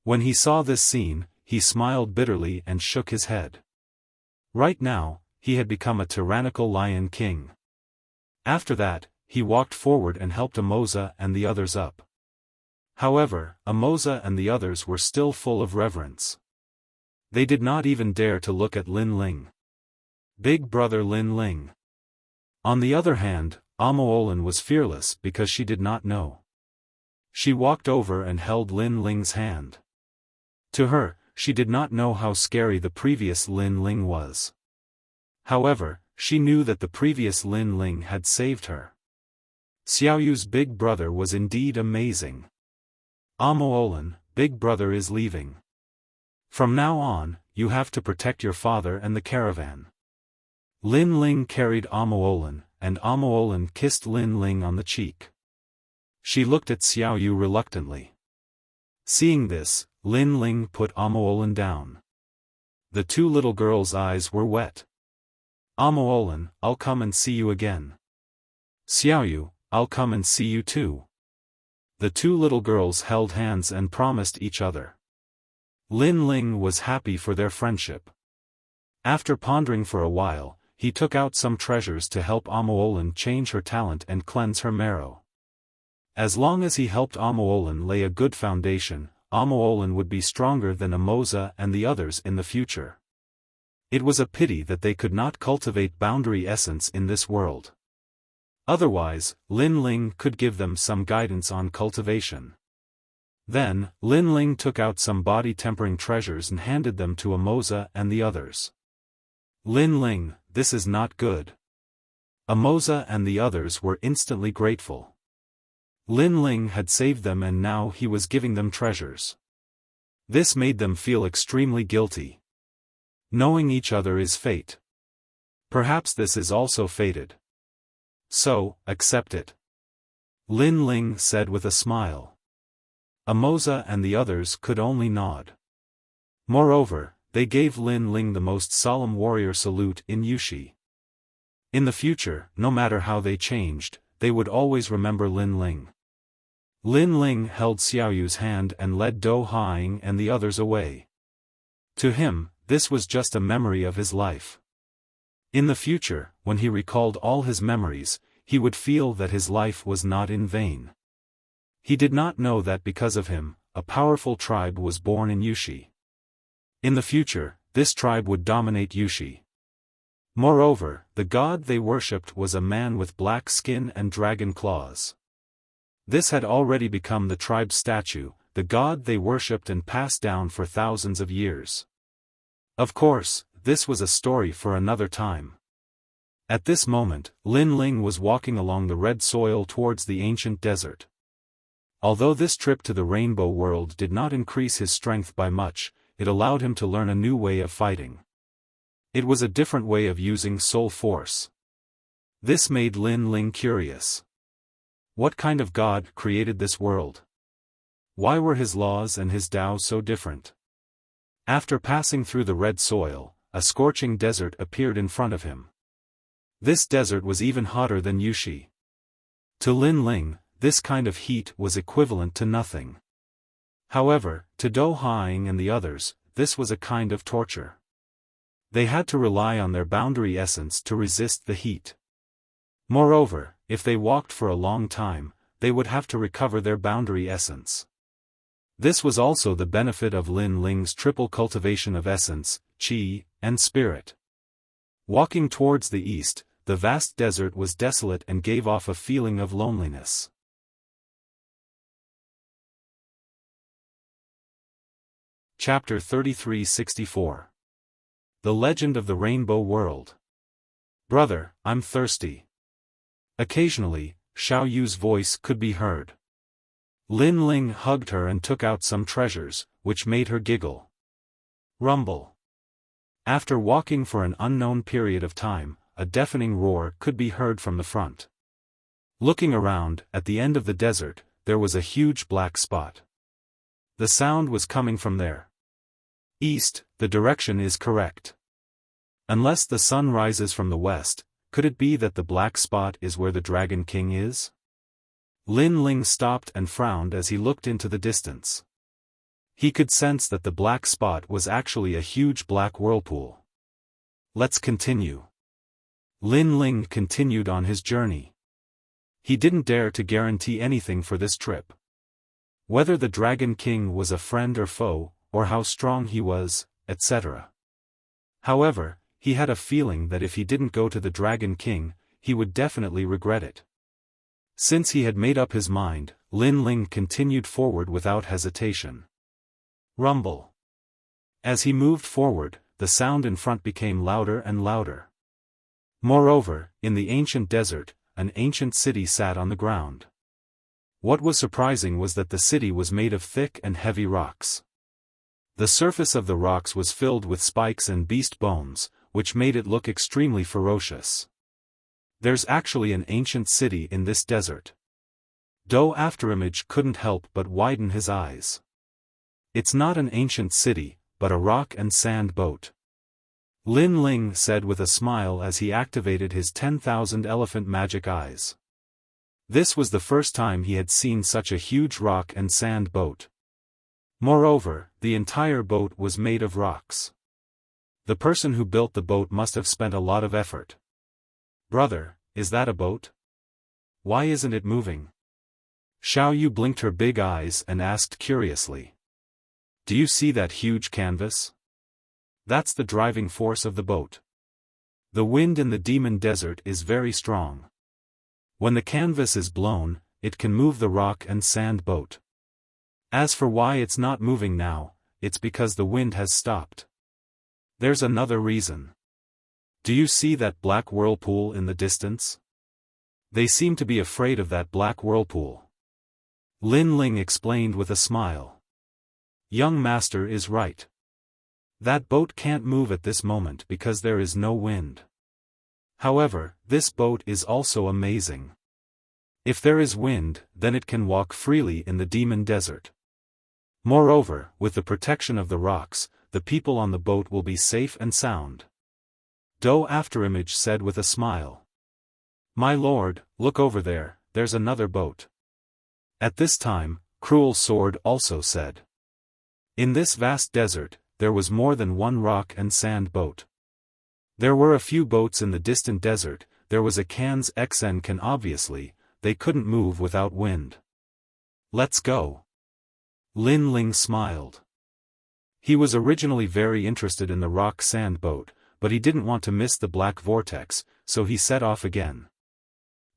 When he saw this scene, he smiled bitterly and shook his head. Right now, he had become a tyrannical Lion King. After that, he walked forward and helped Amoza and the others up. However, Amoza and the others were still full of reverence. They did not even dare to look at Lin Ling. Big brother Lin Ling. On the other hand, Amoolin was fearless because she did not know. She walked over and held Lin Ling's hand. To her, she did not know how scary the previous Lin Ling was. However, she knew that the previous Lin Ling had saved her. Xiaoyu's big brother was indeed amazing. Amoolin, big brother is leaving. From now on, you have to protect your father and the caravan. Lin Ling carried Amoolin, and Amoolin kissed Lin Ling on the cheek. She looked at Xiaoyu reluctantly. Seeing this, Lin Ling put Amoolin down. The two little girls' eyes were wet. Amoolin, I'll come and see you again. Xiaoyu, I'll come and see you too. The two little girls held hands and promised each other. Lin Ling was happy for their friendship. After pondering for a while, he took out some treasures to help Amoolin change her talent and cleanse her marrow. As long as he helped Amoolin lay a good foundation, Amoolin would be stronger than Amoza and the others in the future. It was a pity that they could not cultivate boundary essence in this world. Otherwise, Lin Ling could give them some guidance on cultivation. Then, Lin Ling took out some body-tempering treasures and handed them to Amoza and the others. Lin Ling, this is not good. Amoza and the others were instantly grateful. Lin Ling had saved them and now he was giving them treasures. This made them feel extremely guilty. Knowing each other is fate. Perhaps this is also fated. So, accept it. Lin Ling said with a smile. Amoza and the others could only nod. Moreover, they gave Lin Ling the most solemn warrior salute in Yushi. In the future, no matter how they changed, they would always remember Lin Ling. Lin Ling held Xiaoyu's hand and led Dou Haiying and the others away. To him, this was just a memory of his life. In the future, when he recalled all his memories, he would feel that his life was not in vain. He did not know that because of him, a powerful tribe was born in Yushi. In the future, this tribe would dominate Yushi. Moreover, the god they worshipped was a man with black skin and dragon claws. This had already become the tribe's statue, the god they worshipped and passed down for thousands of years. Of course, this was a story for another time. At this moment, Lin Ling was walking along the red soil towards the ancient desert. Although this trip to the Rainbow World did not increase his strength by much, it allowed him to learn a new way of fighting. It was a different way of using soul force. This made Lin Ling curious. What kind of god created this world? Why were his laws and his Tao so different? After passing through the red soil, a scorching desert appeared in front of him. This desert was even hotter than Yushi. To Lin Ling, this kind of heat was equivalent to nothing. However, to Dou Haiying and the others, this was a kind of torture. They had to rely on their boundary essence to resist the heat. Moreover, if they walked for a long time, they would have to recover their boundary essence. This was also the benefit of Lin Ling's triple cultivation of essence, qi, and spirit. Walking towards the east, the vast desert was desolate and gave off a feeling of loneliness. Chapter 33-64. The Legend of the Rainbow World. Brother, I'm thirsty. Occasionally, Xiao Yu's voice could be heard. Lin Ling hugged her and took out some treasures, which made her giggle. Rumble. After walking for an unknown period of time, a deafening roar could be heard from the front. Looking around, at the end of the desert, there was a huge black spot. The sound was coming from there. East, the direction is correct. Unless the sun rises from the west, could it be that the black spot is where the Dragon King is? Lin Ling stopped and frowned as he looked into the distance. He could sense that the black spot was actually a huge black whirlpool. Let's continue. Lin Ling continued on his journey. He didn't dare to guarantee anything for this trip. Whether the Dragon King was a friend or foe, or how strong he was, etc. However, he had a feeling that if he didn't go to the Dragon King, he would definitely regret it. Since he had made up his mind, Lin Ling continued forward without hesitation. Rumble. As he moved forward, the sound in front became louder and louder. Moreover, in the ancient desert, an ancient city sat on the ground. What was surprising was that the city was made of thick and heavy rocks. The surface of the rocks was filled with spikes and beast bones, which made it look extremely ferocious. There's actually an ancient city in this desert. Dou Afterimage couldn't help but widen his eyes. It's not an ancient city, but a rock and sand boat. Lin Ling said with a smile as he activated his 10,000 elephant magic eyes. This was the first time he had seen such a huge rock and sand boat. Moreover, the entire boat was made of rocks. The person who built the boat must have spent a lot of effort. Brother, is that a boat? Why isn't it moving? Xiao Yu blinked her big eyes and asked curiously. Do you see that huge canvas? That's the driving force of the boat. The wind in the Demon Desert is very strong. When the canvas is blown, it can move the rock and sand boat. As for why it's not moving now, it's because the wind has stopped. There's another reason. Do you see that black whirlpool in the distance? They seem to be afraid of that black whirlpool. Lin Ling explained with a smile. Young master is right. That boat can't move at this moment because there is no wind. However, this boat is also amazing. If there is wind, then it can walk freely in the Demon Desert. Moreover, with the protection of the rocks, the people on the boat will be safe and sound. Do Afterimage said with a smile. My lord, look over there, there's another boat. At this time, Cruel Sword also said. In this vast desert, there was more than one rock and sand boat. There were a few boats in the distant desert, there was a Can's Xen can obviously, they couldn't move without wind. Let's go. Lin Ling smiled. He was originally very interested in the rock-sand boat, but he didn't want to miss the black vortex, so he set off again.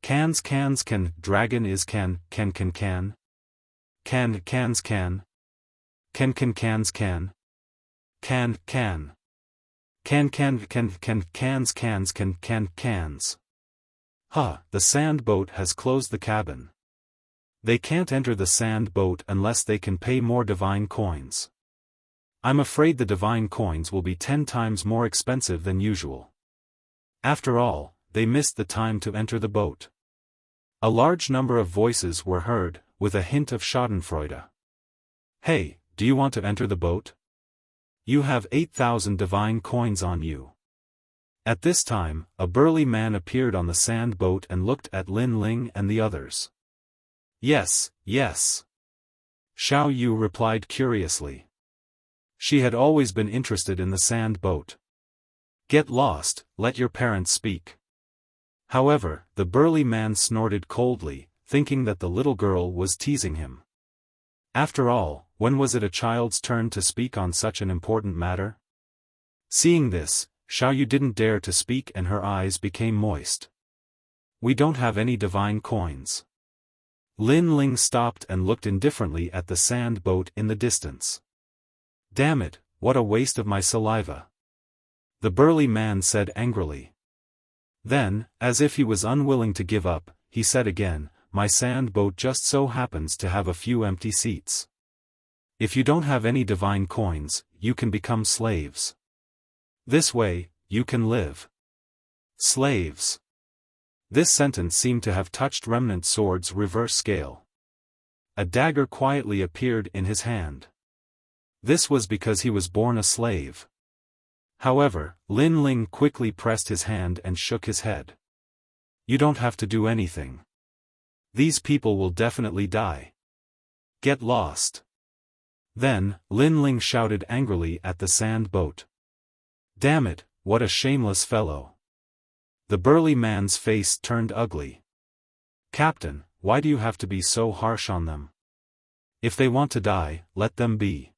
Cans can, dragon is can. Cans can. Can. Can cans can. Cans. The sand boat has closed the cabin. They can't enter the sand boat unless they can pay more divine coins. I'm afraid the divine coins will be 10 times more expensive than usual. After all, they missed the time to enter the boat. A large number of voices were heard, with a hint of schadenfreude. Hey, do you want to enter the boat? You have 8,000 divine coins on you. At this time, a burly man appeared on the sand boat and looked at Lin Ling and the others. Yes, yes. Xiao Yu replied curiously. She had always been interested in the sand boat. Get lost, let your parents speak. However, the burly man snorted coldly, thinking that the little girl was teasing him. After all, when was it a child's turn to speak on such an important matter? Seeing this, Xiao Yu didn't dare to speak and her eyes became moist. We don't have any divine coins. Lin Ling stopped and looked indifferently at the sand boat in the distance. Damn it, what a waste of my saliva. The burly man said angrily. Then, as if he was unwilling to give up, he said again, my sand boat just so happens to have a few empty seats. If you don't have any divine coins, you can become slaves. This way, you can live. Slaves. This sentence seemed to have touched Remnant Sword's reverse scale. A dagger quietly appeared in his hand. This was because he was born a slave. However, Lin Ling quickly pressed his hand and shook his head. You don't have to do anything. These people will definitely die. Get lost. Then, Lin Ling shouted angrily at the sand boat. Damn it, what a shameless fellow. The burly man's face turned ugly. Captain, why do you have to be so harsh on them? If they want to die, let them be.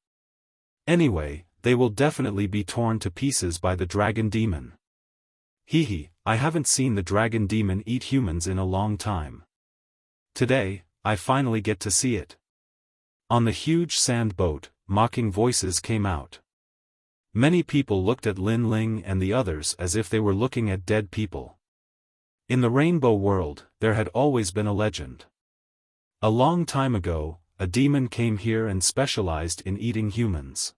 Anyway, they will definitely be torn to pieces by the dragon demon. Hehe, I haven't seen the dragon demon eat humans in a long time. Today, I finally get to see it. On the huge sand boat, mocking voices came out. Many people looked at Lin Ling and the others as if they were looking at dead people. In the Rainbow World, there had always been a legend. A long time ago, a demon came here and specialized in eating humans.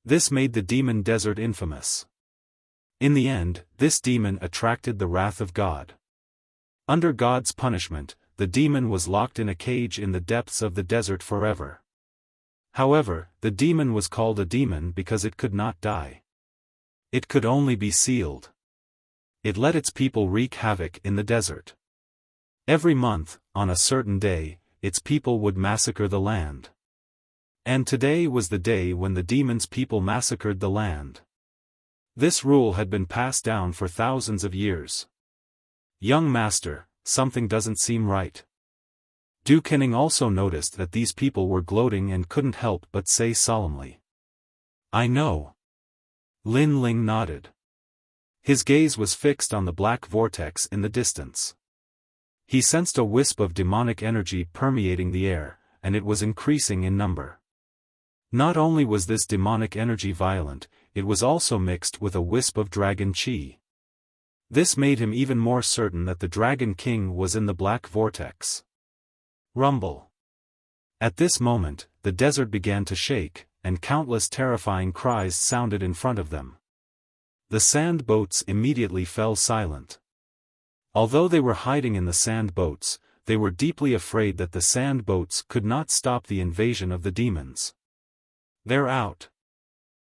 This made the demon desert infamous. In the end, this demon attracted the wrath of God. Under God's punishment, the demon was locked in a cage in the depths of the desert forever. However, the demon was called a demon because it could not die. It could only be sealed. It let its people wreak havoc in the desert. Every month, on a certain day, its people would massacre the land. And today was the day when the demon's people massacred the land. This rule had been passed down for thousands of years. Young master, something doesn't seem right. Du Kenning also noticed that these people were gloating and couldn't help but say solemnly. I know. Lin Ling nodded. His gaze was fixed on the black vortex in the distance. He sensed a wisp of demonic energy permeating the air, and it was increasing in number. Not only was this demonic energy violent, it was also mixed with a wisp of dragon chi. This made him even more certain that the Dragon King was in the black vortex. Rumble. At this moment, the desert began to shake, and countless terrifying cries sounded in front of them. The sand boats immediately fell silent. Although they were hiding in the sand boats, they were deeply afraid that the sand boats could not stop the invasion of the demons. "They're out!"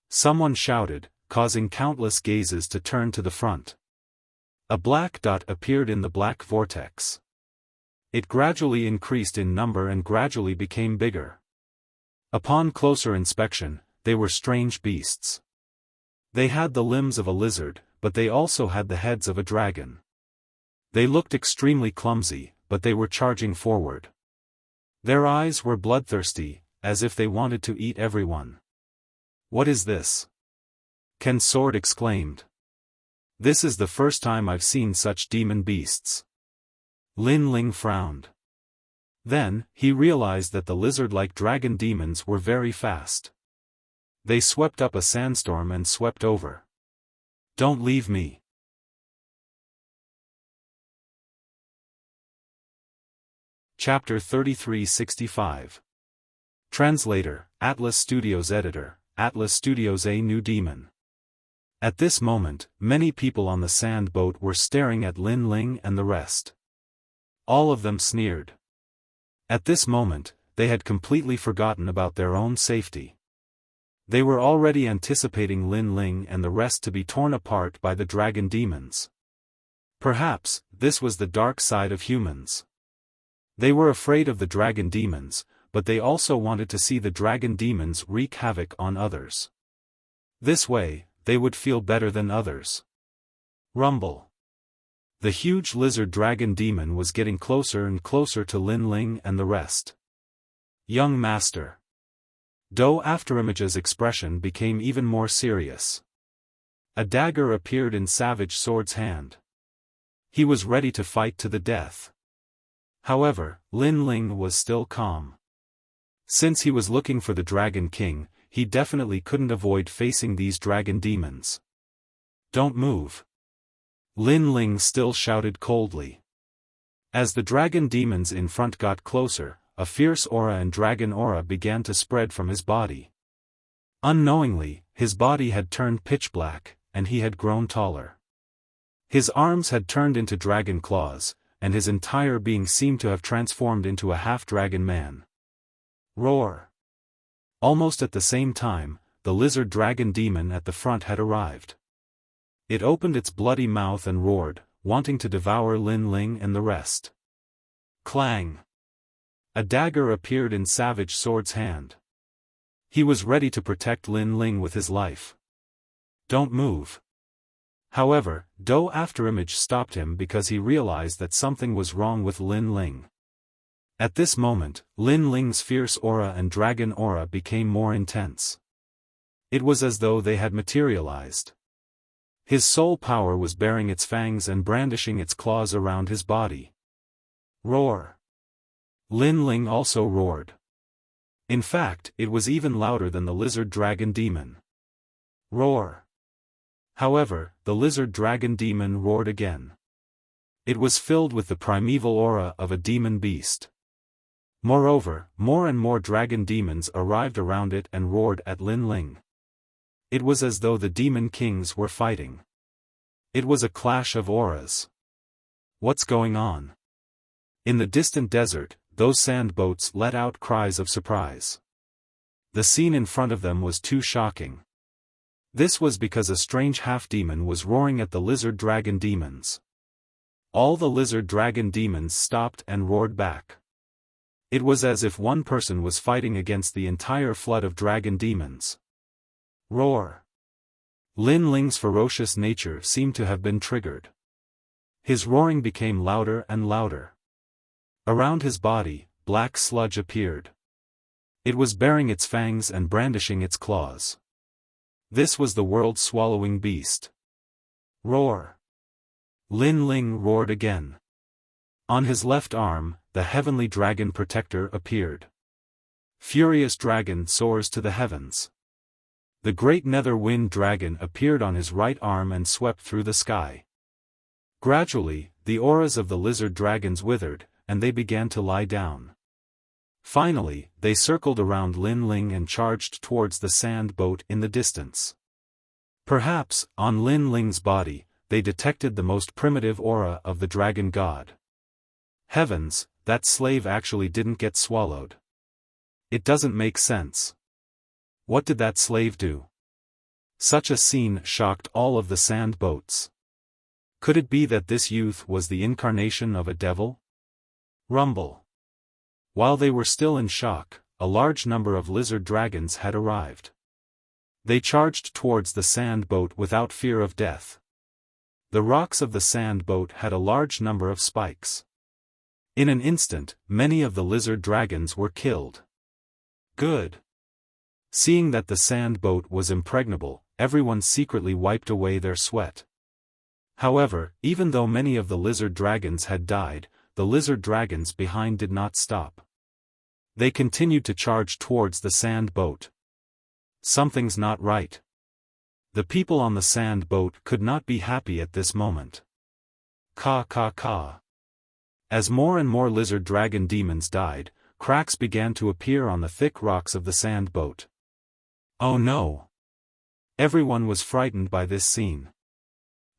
someone shouted, causing countless gazes to turn to the front. A black dot appeared in the black vortex. It gradually increased in number and gradually became bigger. Upon closer inspection, they were strange beasts. They had the limbs of a lizard, but they also had the heads of a dragon. They looked extremely clumsy, but they were charging forward. Their eyes were bloodthirsty, as if they wanted to eat everyone. "What is this?" Ken Sword exclaimed. "This is the first time I've seen such demon beasts." Lin Ling frowned. Then, he realized that the lizard-like dragon demons were very fast. They swept up a sandstorm and swept over. "Don't leave me." Chapter 3365. Translator, Atlas Studios Editor, Atlas Studios. A new demon. At this moment, many people on the sand boat were staring at Lin Ling and the rest. All of them sneered. At this moment, they had completely forgotten about their own safety. They were already anticipating Lin Ling and the rest to be torn apart by the dragon demons. Perhaps, this was the dark side of humans. They were afraid of the dragon demons, but they also wanted to see the dragon demons wreak havoc on others. This way, they would feel better than others. Rumble. The huge lizard dragon demon was getting closer and closer to Lin Ling and the rest. "Young master." Do Afterimage's expression became even more serious. A dagger appeared in Savage Sword's hand. He was ready to fight to the death. However, Lin Ling was still calm. Since he was looking for the Dragon King, he definitely couldn't avoid facing these dragon demons. "Don't move." Lin Ling still shouted coldly. As the dragon demons in front got closer, a fierce aura and dragon aura began to spread from his body. Unknowingly, his body had turned pitch black, and he had grown taller. His arms had turned into dragon claws, and his entire being seemed to have transformed into a half-dragon man. Roar! Almost at the same time, the lizard dragon demon at the front had arrived. It opened its bloody mouth and roared, wanting to devour Lin Ling and the rest. Clang! A dagger appeared in Savage Sword's hand. He was ready to protect Lin Ling with his life. "Don't move." However, Do Afterimage stopped him because he realized that something was wrong with Lin Ling. At this moment, Lin Ling's fierce aura and dragon aura became more intense. It was as though they had materialized. His soul power was baring its fangs and brandishing its claws around his body. Roar! Lin Ling also roared. In fact, it was even louder than the lizard dragon demon. Roar! However, the lizard dragon demon roared again. It was filled with the primeval aura of a demon beast. Moreover, more and more dragon demons arrived around it and roared at Lin Ling. It was as though the demon kings were fighting. It was a clash of auras. What's going on? In the distant desert, those sand boats let out cries of surprise. The scene in front of them was too shocking. This was because a strange half-demon was roaring at the lizard dragon demons. All the lizard dragon demons stopped and roared back. It was as if one person was fighting against the entire flood of dragon demons. Roar! Lin Ling's ferocious nature seemed to have been triggered. His roaring became louder and louder. Around his body, black sludge appeared. It was baring its fangs and brandishing its claws. This was the world-swallowing beast. Roar! Lin Ling roared again. On his left arm, the heavenly dragon protector appeared. Furious dragon soars to the heavens. The great nether wind dragon appeared on his right arm and swept through the sky. Gradually, the auras of the lizard dragons withered, and they began to lie down. Finally, they circled around Lin Ling and charged towards the sand boat in the distance. Perhaps, on Lin Ling's body, they detected the most primitive aura of the dragon god. Heavens, that slave actually didn't get swallowed. It doesn't make sense. What did that slave do? Such a scene shocked all of the sand boats. Could it be that this youth was the incarnation of a devil? Rumble. While they were still in shock, a large number of lizard dragons had arrived. They charged towards the sand boat without fear of death. The rocks of the sand boat had a large number of spikes. In an instant, many of the lizard dragons were killed. Good. Seeing that the sand boat was impregnable, everyone secretly wiped away their sweat. However, even though many of the lizard dragons had died, the lizard dragons behind did not stop. They continued to charge towards the sand boat. Something's not right. The people on the sand boat could not be happy at this moment. Ka ka ka. As more and more lizard dragon demons died, cracks began to appear on the thick rocks of the sand boat. Oh no! Everyone was frightened by this scene.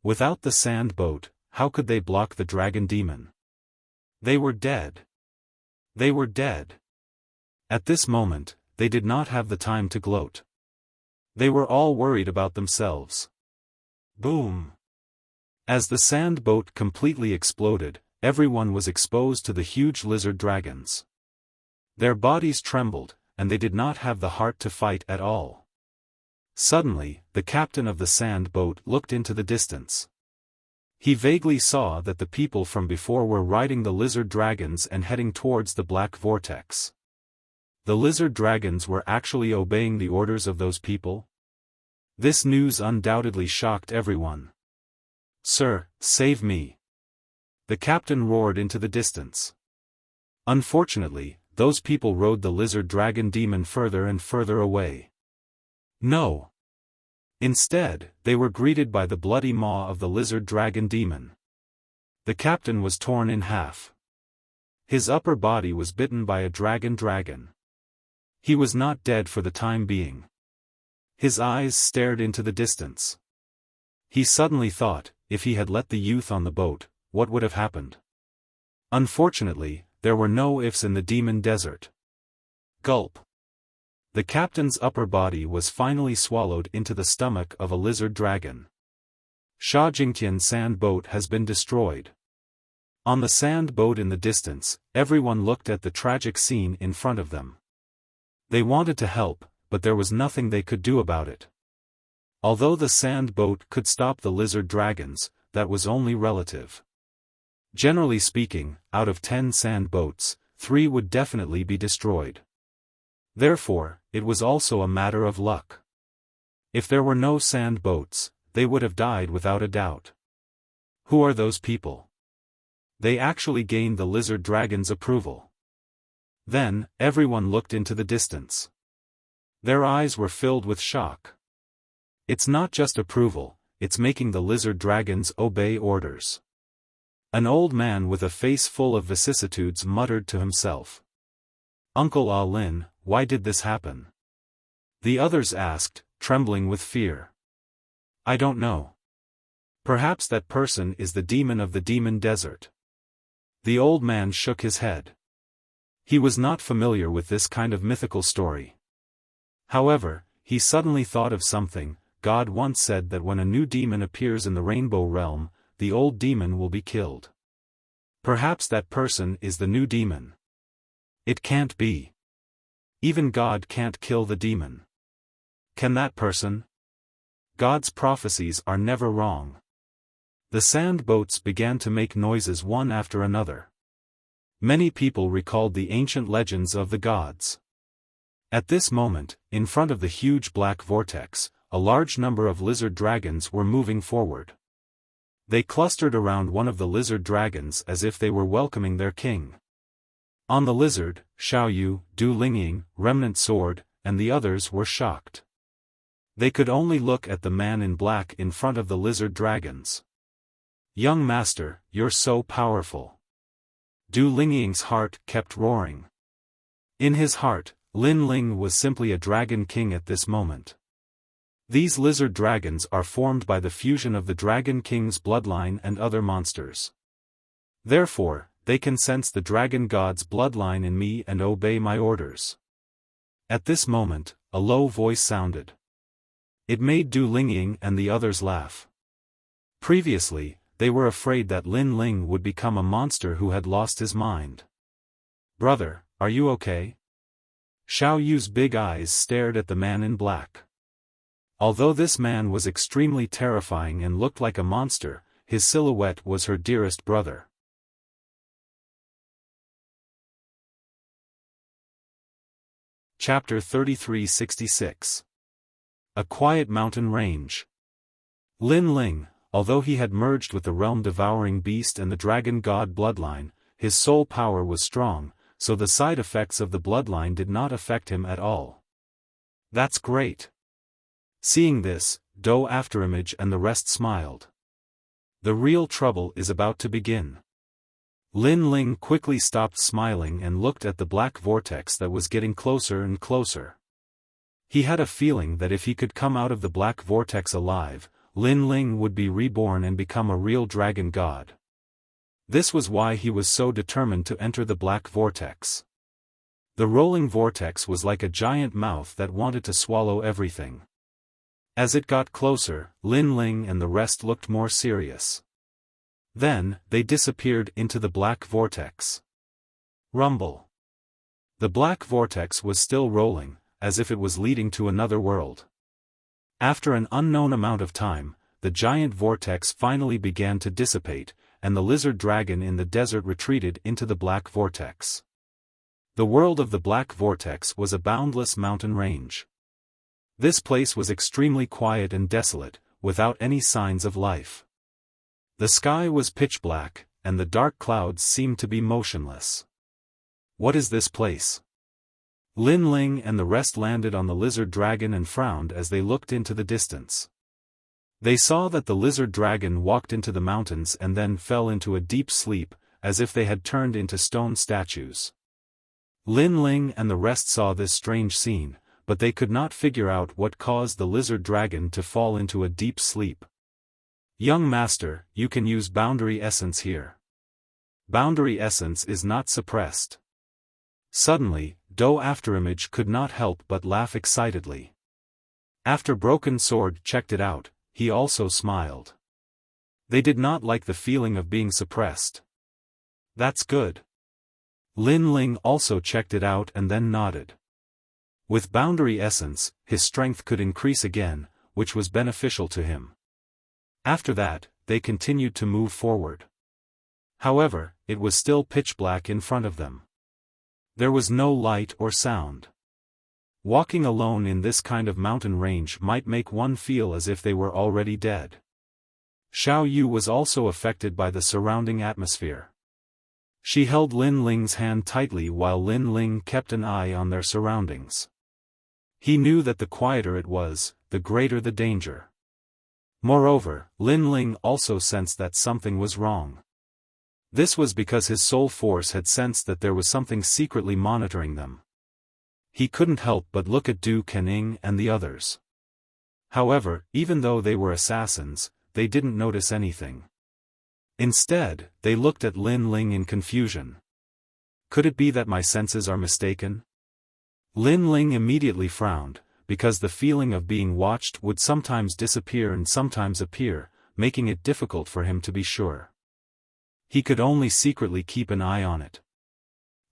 Without the sand boat, how could they block the dragon demon? They were dead. They were dead. At this moment, they did not have the time to gloat. They were all worried about themselves. Boom! As the sand boat completely exploded, everyone was exposed to the huge lizard dragons. Their bodies trembled, and they did not have the heart to fight at all. Suddenly, the captain of the sand boat looked into the distance. He vaguely saw that the people from before were riding the lizard dragons and heading towards the black vortex. The lizard dragons were actually obeying the orders of those people? This news undoubtedly shocked everyone. "Sir, save me!" The captain roared into the distance. Unfortunately, those people rode the lizard dragon demon further and further away. No! Instead, they were greeted by the bloody maw of the lizard dragon demon. The captain was torn in half. His upper body was bitten by a dragon. He was not dead for the time being. His eyes stared into the distance. He suddenly thought, if he had let the youth on the boat, what would have happened? Unfortunately, there were no ifs in the demon desert. Gulp. The captain's upper body was finally swallowed into the stomach of a lizard dragon. Sha Jingtian's sand boat has been destroyed. On the sand boat in the distance, everyone looked at the tragic scene in front of them. They wanted to help, but there was nothing they could do about it. Although the sand boat could stop the lizard dragons, that was only relative. Generally speaking, out of 10 sand boats, 3 would definitely be destroyed. Therefore, it was also a matter of luck. If there were no sand boats, they would have died without a doubt. Who are those people? They actually gained the lizard dragon's approval. Then, everyone looked into the distance. Their eyes were filled with shock. It's not just approval, it's making the lizard dragons obey orders. An old man with a face full of vicissitudes muttered to himself. "Uncle Ah Lin, why did this happen?" The others asked, trembling with fear. "I don't know. Perhaps that person is the demon of the demon desert." The old man shook his head. He was not familiar with this kind of mythical story. However, he suddenly thought of something. God once said that when a new demon appears in the rainbow realm, the old demon will be killed. Perhaps that person is the new demon. It can't be. Even God can't kill the demon. Can that person? God's prophecies are never wrong. The sand boats began to make noises one after another. Many people recalled the ancient legends of the gods. At this moment, in front of the huge black vortex, a large number of lizard dragons were moving forward. They clustered around one of the lizard dragons as if they were welcoming their king. On the lizard, Xiaoyu, Du Lingying, Remnant Sword, and the others were shocked. They could only look at the man in black in front of the lizard dragons. "Young master, you're so powerful." Du Lingying's heart kept roaring. In his heart, Lin Ling was simply a dragon king at this moment. These lizard dragons are formed by the fusion of the Dragon King's bloodline and other monsters. Therefore, they can sense the dragon god's bloodline in me and obey my orders. At this moment, a low voice sounded. It made Du Lingying and the others laugh. Previously, they were afraid that Lin Ling would become a monster who had lost his mind. "Brother, are you okay?" Xiao Yu's big eyes stared at the man in black. Although this man was extremely terrifying and looked like a monster, his silhouette was her dearest brother. Chapter 3366. A Quiet Mountain Range. Lin Ling, although he had merged with the realm-devouring beast and the dragon god bloodline, his soul power was strong, so the side effects of the bloodline did not affect him at all. "That's great." Seeing this, Do Afterimage and the rest smiled. The real trouble is about to begin. Lin Ling quickly stopped smiling and looked at the black vortex that was getting closer and closer. He had a feeling that if he could come out of the black vortex alive, Lin Ling would be reborn and become a real dragon god. This was why he was so determined to enter the black vortex. The rolling vortex was like a giant mouth that wanted to swallow everything. As it got closer, Lin Ling and the rest looked more serious. Then, they disappeared into the black vortex. Rumble. The black vortex was still rolling, as if it was leading to another world. After an unknown amount of time, the giant vortex finally began to dissipate, and the lizard dragon in the desert retreated into the black vortex. The world of the black vortex was a boundless mountain range. This place was extremely quiet and desolate, without any signs of life. The sky was pitch black, and the dark clouds seemed to be motionless. "What is this place?" Lin Ling and the rest landed on the lizard dragon and frowned as they looked into the distance. They saw that the lizard dragon walked into the mountains and then fell into a deep sleep, as if they had turned into stone statues. Lin Ling and the rest saw this strange scene, but they could not figure out what caused the lizard dragon to fall into a deep sleep. "Young master, you can use boundary essence here. Boundary essence is not suppressed." Suddenly, Do Afterimage could not help but laugh excitedly. After Broken Sword checked it out, he also smiled. They did not like the feeling of being suppressed. "That's good." Lin Ling also checked it out and then nodded. With boundary essence, his strength could increase again, which was beneficial to him. After that, they continued to move forward. However, it was still pitch black in front of them. There was no light or sound. Walking alone in this kind of mountain range might make one feel as if they were already dead. Xiao Yu was also affected by the surrounding atmosphere. She held Lin Ling's hand tightly while Lin Ling kept an eye on their surroundings. He knew that the quieter it was, the greater the danger. Moreover, Lin Ling also sensed that something was wrong. This was because his soul force had sensed that there was something secretly monitoring them. He couldn't help but look at Du Kening and the others. However, even though they were assassins, they didn't notice anything. Instead, they looked at Lin Ling in confusion. "Could it be that my senses are mistaken?" Lin Ling immediately frowned, because the feeling of being watched would sometimes disappear and sometimes appear, making it difficult for him to be sure. He could only secretly keep an eye on it.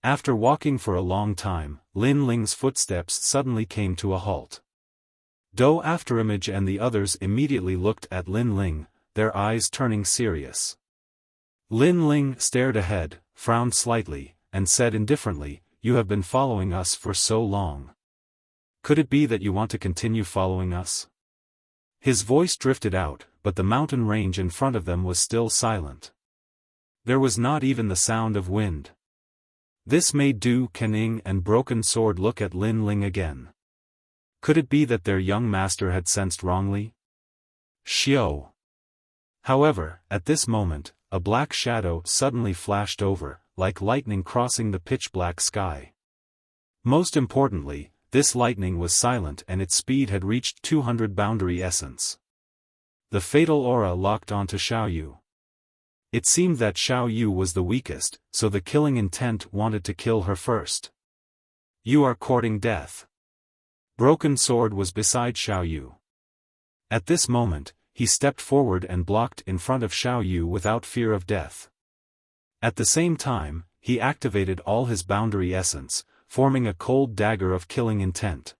After walking for a long time, Lin Ling's footsteps suddenly came to a halt. Do Afterimage and the others immediately looked at Lin Ling, their eyes turning serious. Lin Ling stared ahead, frowned slightly, and said indifferently, "You have been following us for so long. Could it be that you want to continue following us?" His voice drifted out, but the mountain range in front of them was still silent. There was not even the sound of wind. This made Du Kening and Broken Sword look at Lin Ling again. Could it be that their young master had sensed wrongly? Xiao. However, at this moment, a black shadow suddenly flashed over, like lightning crossing the pitch-black sky. Most importantly, this lightning was silent and its speed had reached 200 boundary essence. The fatal aura locked onto Xiao Yu. It seemed that Xiao Yu was the weakest, so the killing intent wanted to kill her first. You are courting death. Broken Sword was beside Xiao Yu. At this moment, he stepped forward and blocked in front of Xiao Yu without fear of death. At the same time, he activated all his boundary essence, forming a cold dagger of killing intent.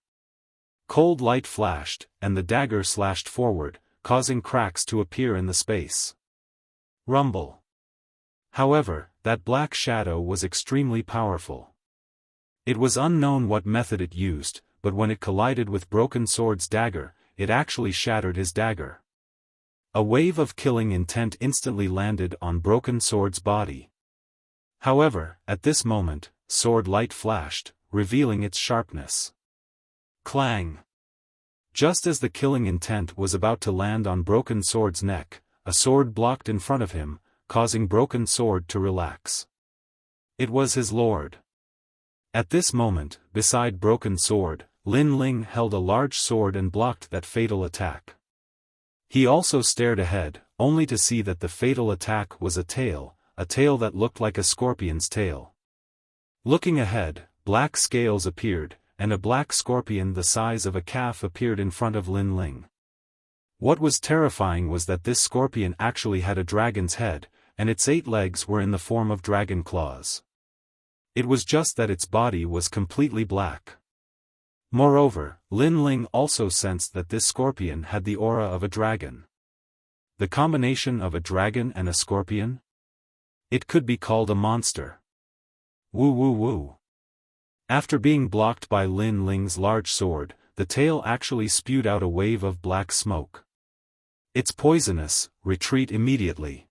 Cold light flashed, and the dagger slashed forward, causing cracks to appear in the space. Rumble. However, that black shadow was extremely powerful. It was unknown what method it used, but when it collided with Broken Sword's dagger, it actually shattered his dagger. A wave of killing intent instantly landed on Broken Sword's body. However, at this moment, sword light flashed, revealing its sharpness. Clang! Just as the killing intent was about to land on Broken Sword's neck, a sword blocked in front of him, causing Broken Sword to relax. It was his lord. At this moment, beside Broken Sword, Lin Ling held a large sword and blocked that fatal attack. He also stared ahead, only to see that the fatal attack was a tail that looked like a scorpion's tail. Looking ahead, black scales appeared, and a black scorpion the size of a calf appeared in front of Lin Ling. What was terrifying was that this scorpion actually had a dragon's head, and its 8 legs were in the form of dragon claws. It was just that its body was completely black. Moreover, Lin Ling also sensed that this scorpion had the aura of a dragon. The combination of a dragon and a scorpion? It could be called a monster. Woo woo woo. After being blocked by Lin Ling's large sword, the tail actually spewed out a wave of black smoke. It's poisonous, retreat immediately.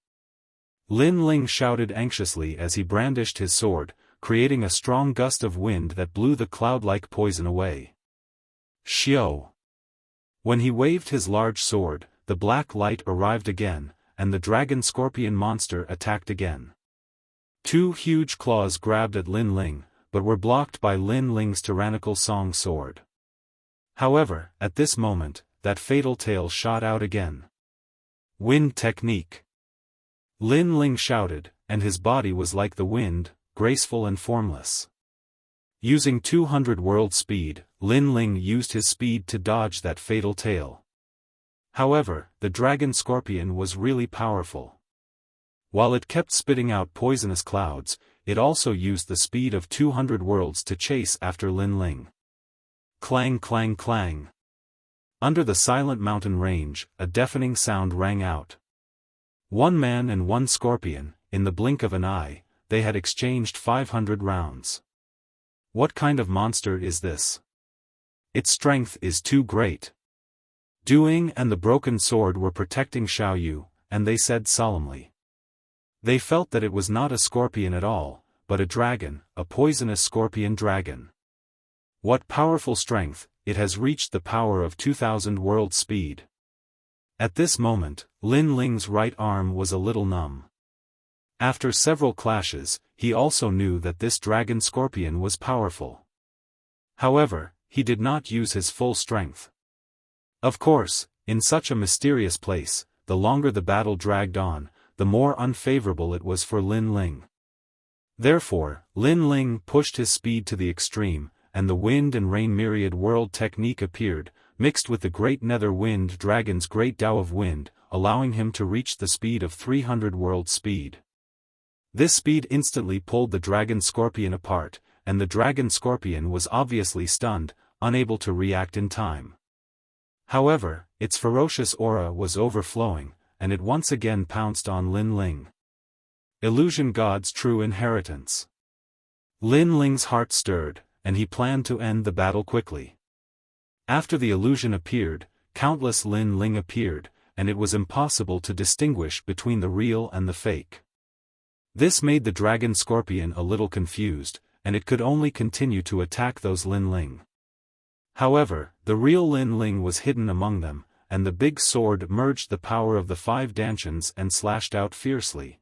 Lin Ling shouted anxiously as he brandished his sword, creating a strong gust of wind that blew the cloud-like poison away. Xiao. When he waved his large sword, the black light arrived again, and the dragon-scorpion monster attacked again. 2 huge claws grabbed at Lin Ling, but were blocked by Lin Ling's tyrannical song sword. However, at this moment, that fatal tail shot out again. Wind technique. Lin Ling shouted, and his body was like the wind, graceful and formless. Using 200 world speed, Lin Ling used his speed to dodge that fatal tail. However, the dragon scorpion was really powerful. While it kept spitting out poisonous clouds, it also used the speed of 200 worlds to chase after Lin Ling. Clang clang clang. Under the silent mountain range, a deafening sound rang out. 1 man and 1 scorpion, in the blink of an eye, they had exchanged 500 rounds. What kind of monster is this? Its strength is too great. Duing and the Broken Sword were protecting Xiao Yu, and they said solemnly. They felt that it was not a scorpion at all, but a dragon, a poisonous scorpion dragon. What powerful strength, it has reached the power of 2000 world speed. At this moment, Lin Ling's right arm was a little numb. After several clashes, he also knew that this dragon scorpion was powerful. However, he did not use his full strength. Of course, in such a mysterious place, the longer the battle dragged on, the more unfavorable it was for Lin Ling. Therefore, Lin Ling pushed his speed to the extreme, and the wind and rain myriad world technique appeared, mixed with the great nether wind dragon's great Tao of wind, allowing him to reach the speed of 300 world speed. This speed instantly pulled the dragon scorpion apart, and the dragon scorpion was obviously stunned, unable to react in time. However, its ferocious aura was overflowing, and it once again pounced on Lin Ling. Illusion God's true inheritance. Lin Ling's heart stirred, and he planned to end the battle quickly. After the illusion appeared, countless Lin Ling appeared, and it was impossible to distinguish between the real and the fake. This made the dragon scorpion a little confused, and it could only continue to attack those Lin Ling. However, the real Lin Ling was hidden among them, and the big sword merged the power of the 5 dantians and slashed out fiercely.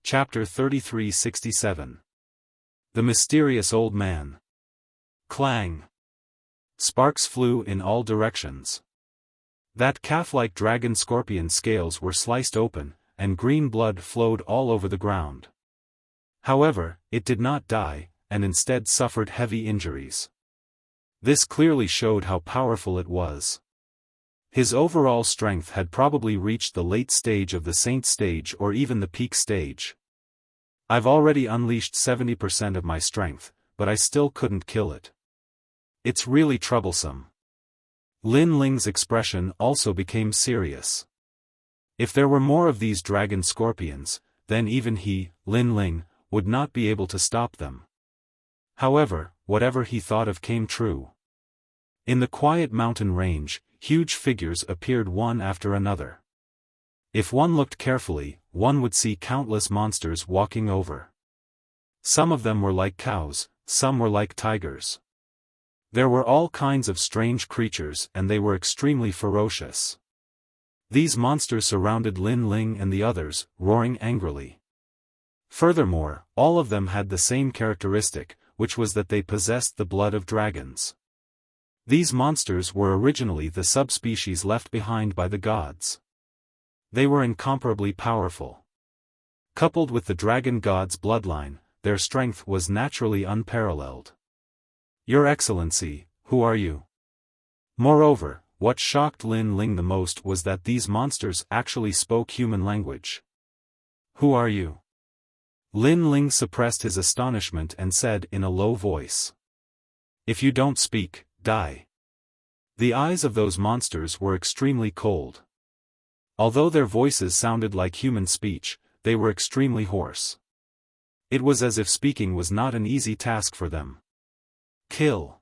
Chapter 3367. The Mysterious Old Man. Clang. Sparks flew in all directions. That calf-like dragon scorpion scales were sliced open, and green blood flowed all over the ground. However, it did not die, and instead suffered heavy injuries. This clearly showed how powerful it was. His overall strength had probably reached the late stage of the Saint stage or even the peak stage. I've already unleashed 70% of my strength, but I still couldn't kill it. It's really troublesome. Lin Ling's expression also became serious. If there were more of these dragon scorpions, then even he, Lin Ling, would not be able to stop them. However, whatever he thought of came true. In the quiet mountain range, huge figures appeared one after another. If one looked carefully, one would see countless monsters walking over. Some of them were like cows, some were like tigers. There were all kinds of strange creatures and they were extremely ferocious. These monsters surrounded Lin Ling and the others, roaring angrily. Furthermore, all of them had the same characteristic, which was that they possessed the blood of dragons. These monsters were originally the subspecies left behind by the gods. They were incomparably powerful. Coupled with the dragon god's bloodline, their strength was naturally unparalleled. Your Excellency, who are you? Moreover, what shocked Lin Ling the most was that these monsters actually spoke human language. Who are you? Lin Ling suppressed his astonishment and said in a low voice. If you don't speak, die. The eyes of those monsters were extremely cold. Although their voices sounded like human speech, they were extremely hoarse. It was as if speaking was not an easy task for them. Kill.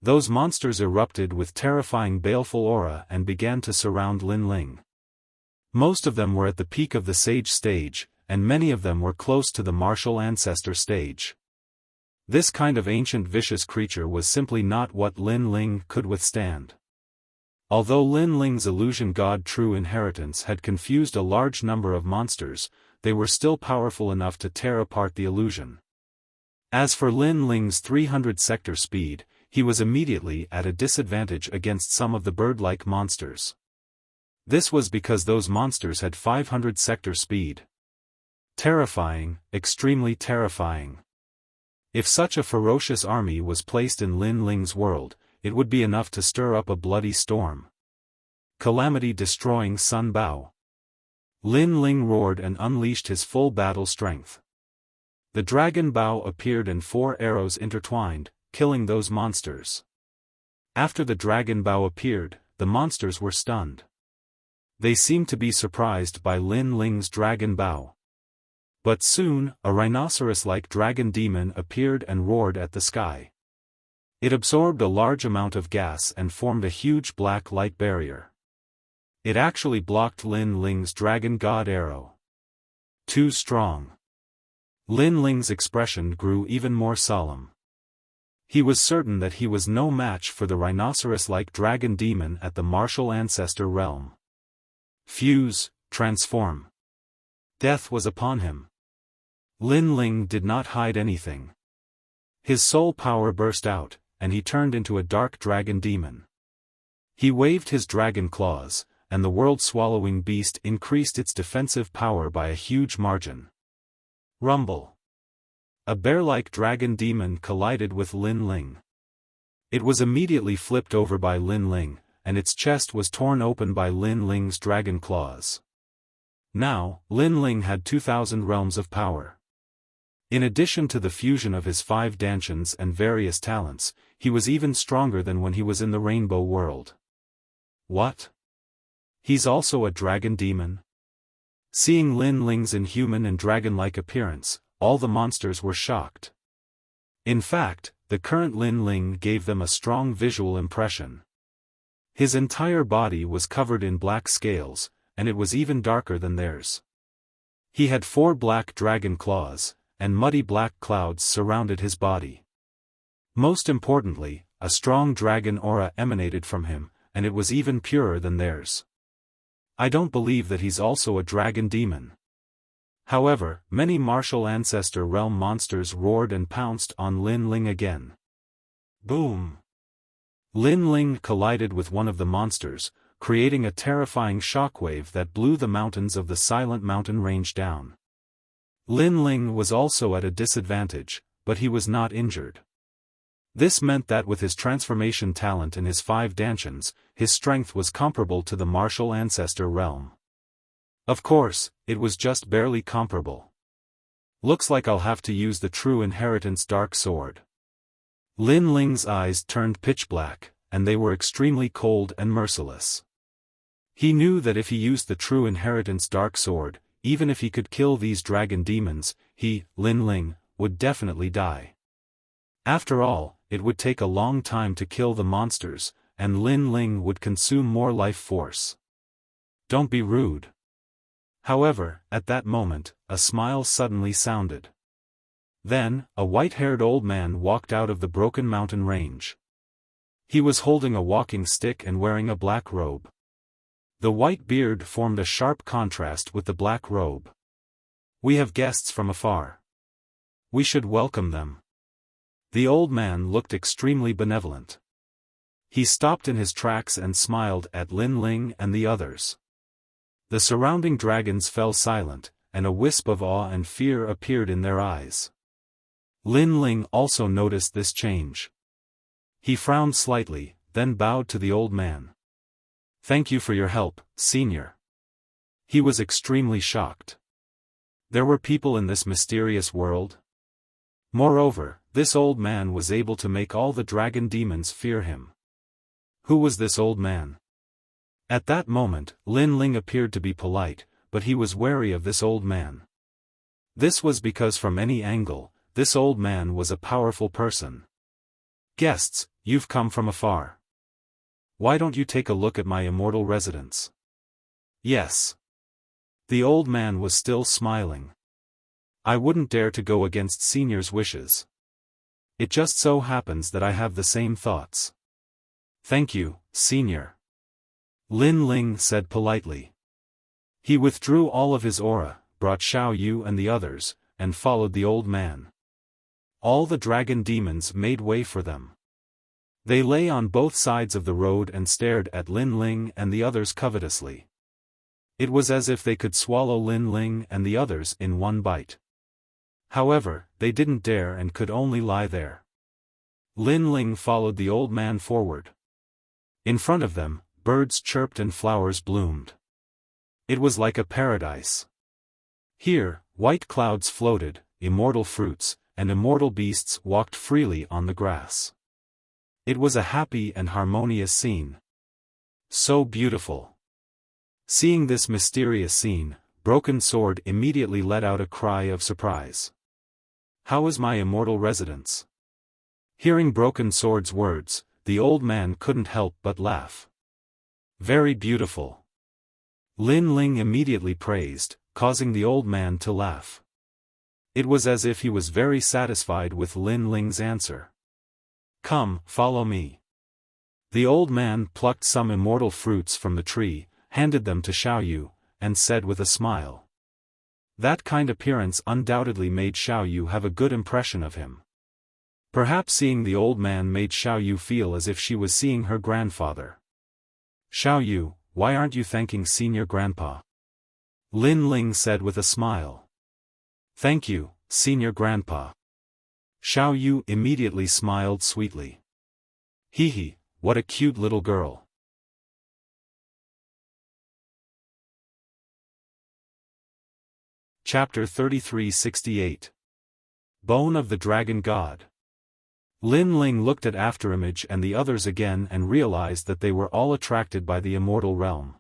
Those monsters erupted with terrifying baleful aura and began to surround Lin Ling. Most of them were at the peak of the sage stage, and many of them were close to the martial ancestor stage. This kind of ancient vicious creature was simply not what Lin Ling could withstand. Although Lin Ling's illusion god true inheritance had confused a large number of monsters, they were still powerful enough to tear apart the illusion. As for Lin Ling's 300 sector speed, he was immediately at a disadvantage against some of the bird-like monsters. This was because those monsters had 500 sector speed. Terrifying, extremely terrifying. If such a ferocious army was placed in Lin Ling's world, it would be enough to stir up a bloody storm. Calamity-destroying Sun Bao. Lin Ling roared and unleashed his full battle strength. The dragon Bao appeared and 4 arrows intertwined, killing those monsters. After the dragon Bao appeared, the monsters were stunned. They seemed to be surprised by Lin Ling's dragon Bao. But soon, a rhinoceros-like dragon demon appeared and roared at the sky. It absorbed a large amount of gas and formed a huge black light barrier. It actually blocked Lin Ling's dragon god arrow. Too strong. Lin Ling's expression grew even more solemn. He was certain that he was no match for the rhinoceros-like dragon demon at the martial ancestor realm. Fuse, transform. Death was upon him. Lin Ling did not hide anything. His soul power burst out, and he turned into a dark dragon demon. He waved his dragon claws, and the world-swallowing beast increased its defensive power by a huge margin. Rumble. A bear-like dragon demon collided with Lin Ling. It was immediately flipped over by Lin Ling, and its chest was torn open by Lin Ling's dragon claws. Now, Lin Ling had 2,000 realms of power. In addition to the fusion of his 5 dantians and various talents, he was even stronger than when he was in the Rainbow World. What? He's also a dragon demon? Seeing Lin Ling's inhuman and dragon-like appearance, all the monsters were shocked. In fact, the current Lin Ling gave them a strong visual impression. His entire body was covered in black scales, and it was even darker than theirs. He had 4 black dragon claws, and muddy black clouds surrounded his body. Most importantly, a strong dragon aura emanated from him, and it was even purer than theirs. I don't believe that he's also a dragon demon. However, many martial ancestor realm monsters roared and pounced on Lin Ling again. Boom! Lin Ling collided with one of the monsters, creating a terrifying shockwave that blew the mountains of the silent mountain range down. Lin Ling was also at a disadvantage, but he was not injured. This meant that with his transformation talent and his 5 dantians, his strength was comparable to the martial ancestor realm. Of course, it was just barely comparable. Looks like I'll have to use the true inheritance dark sword. Lin Ling's eyes turned pitch black, and they were extremely cold and merciless. He knew that if he used the true inheritance dark sword, even if he could kill these dragon demons, he, Lin Ling, would definitely die. After all, it would take a long time to kill the monsters, and Lin Ling would consume more life force. Don't be rude. However, at that moment, a smile suddenly sounded. Then, a white-haired old man walked out of the broken mountain range. He was holding a walking stick and wearing a black robe. The white beard formed a sharp contrast with the black robe. We have guests from afar. We should welcome them. The old man looked extremely benevolent. He stopped in his tracks and smiled at Lin Ling and the others. The surrounding dragons fell silent, and a wisp of awe and fear appeared in their eyes. Lin Ling also noticed this change. He frowned slightly, then bowed to the old man. Thank you for your help, senior. He was extremely shocked. There were people in this mysterious world? Moreover, this old man was able to make all the dragon demons fear him. Who was this old man? At that moment, Lin Ling appeared to be polite, but he was wary of this old man. This was because from any angle, this old man was a powerful person. Guests, you've come from afar. Why don't you take a look at my immortal residence? Yes. The old man was still smiling. I wouldn't dare to go against senior's wishes. It just so happens that I have the same thoughts. Thank you, senior. Lin Ling said politely. He withdrew all of his aura, brought Xiao Yu and the others, and followed the old man. All the dragon demons made way for them. They lay on both sides of the road and stared at Lin Ling and the others covetously. It was as if they could swallow Lin Ling and the others in one bite. However, they didn't dare and could only lie there. Lin Ling followed the old man forward. In front of them, birds chirped and flowers bloomed. It was like a paradise. Here, white clouds floated, immortal fruits, and immortal beasts walked freely on the grass. It was a happy and harmonious scene. So beautiful. Seeing this mysterious scene, Broken Sword immediately let out a cry of surprise. How is my immortal residence? Hearing Broken Sword's words, the old man couldn't help but laugh. Very beautiful. Lin Ling immediately praised, causing the old man to laugh. It was as if he was very satisfied with Lin Ling's answer. Come, follow me. The old man plucked some immortal fruits from the tree, handed them to Xiao Yu, and said with a smile. That kind appearance undoubtedly made Xiao Yu have a good impression of him. Perhaps seeing the old man made Xiao Yu feel as if she was seeing her grandfather. Xiao Yu, why aren't you thanking Senior Grandpa? Lin Ling said with a smile. Thank you, Senior Grandpa. Xiao Yu immediately smiled sweetly. Hee hee, what a cute little girl. Chapter 3368. Bone of the Dragon God. Lin Ling looked at Afterimage and the others again and realized that they were all attracted by the immortal realm.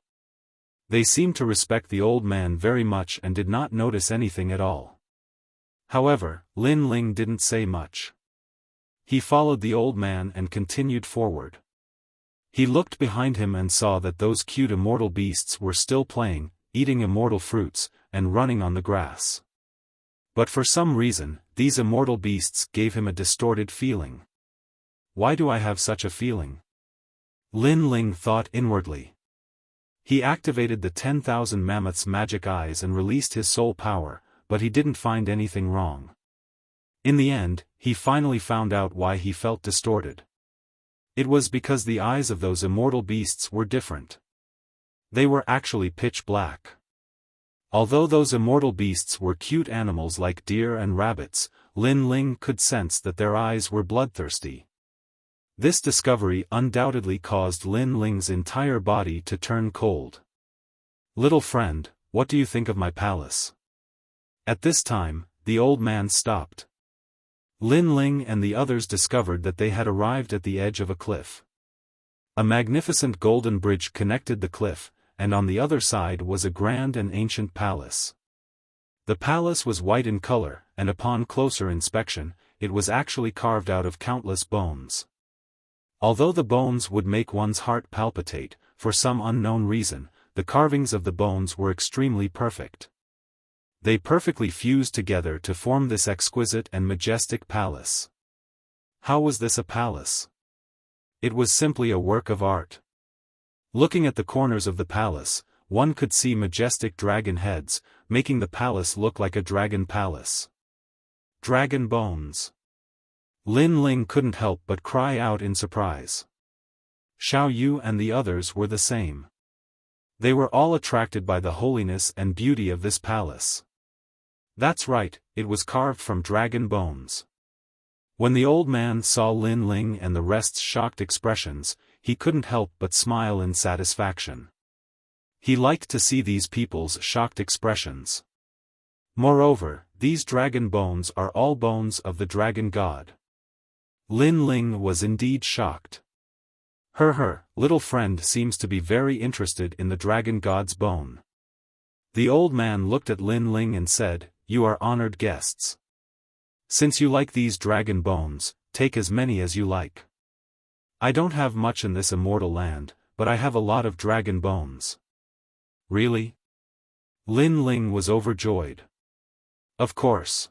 They seemed to respect the old man very much and did not notice anything at all. However, Lin Ling didn't say much. He followed the old man and continued forward. He looked behind him and saw that those cute immortal beasts were still playing, eating immortal fruits, and running on the grass. But for some reason, these immortal beasts gave him a distorted feeling. Why do I have such a feeling? Lin Ling thought inwardly. He activated the 10,000 mammoths' magic eyes and released his soul power, but he didn't find anything wrong. In the end, he finally found out why he felt distorted. It was because the eyes of those immortal beasts were different. They were actually pitch black. Although those immortal beasts were cute animals like deer and rabbits, Lin Ling could sense that their eyes were bloodthirsty. This discovery undoubtedly caused Lin Ling's entire body to turn cold. "Little friend, what do you think of my palace?" At this time, the old man stopped. Lin Ling and the others discovered that they had arrived at the edge of a cliff. A magnificent golden bridge connected the cliff, and on the other side was a grand and ancient palace. The palace was white in color, and upon closer inspection, it was actually carved out of countless bones. Although the bones would make one's heart palpitate, for some unknown reason, the carvings of the bones were extremely perfect. They perfectly fused together to form this exquisite and majestic palace. How was this a palace? It was simply a work of art. Looking at the corners of the palace, one could see majestic dragon heads, making the palace look like a dragon palace. Dragon bones. Lin Ling couldn't help but cry out in surprise. Xiao Yu and the others were the same. They were all attracted by the holiness and beauty of this palace. That's right, it was carved from dragon bones. When the old man saw Lin Ling and the rest's shocked expressions, he couldn't help but smile in satisfaction. He liked to see these people's shocked expressions. Moreover, these dragon bones are all bones of the dragon god. Lin Ling was indeed shocked. Her little friend seems to be very interested in the dragon god's bone. The old man looked at Lin Ling and said, "You are honored guests. Since you like these dragon bones, take as many as you like. I don't have much in this immortal land, but I have a lot of dragon bones." "Really?" Lin Ling was overjoyed. "Of course.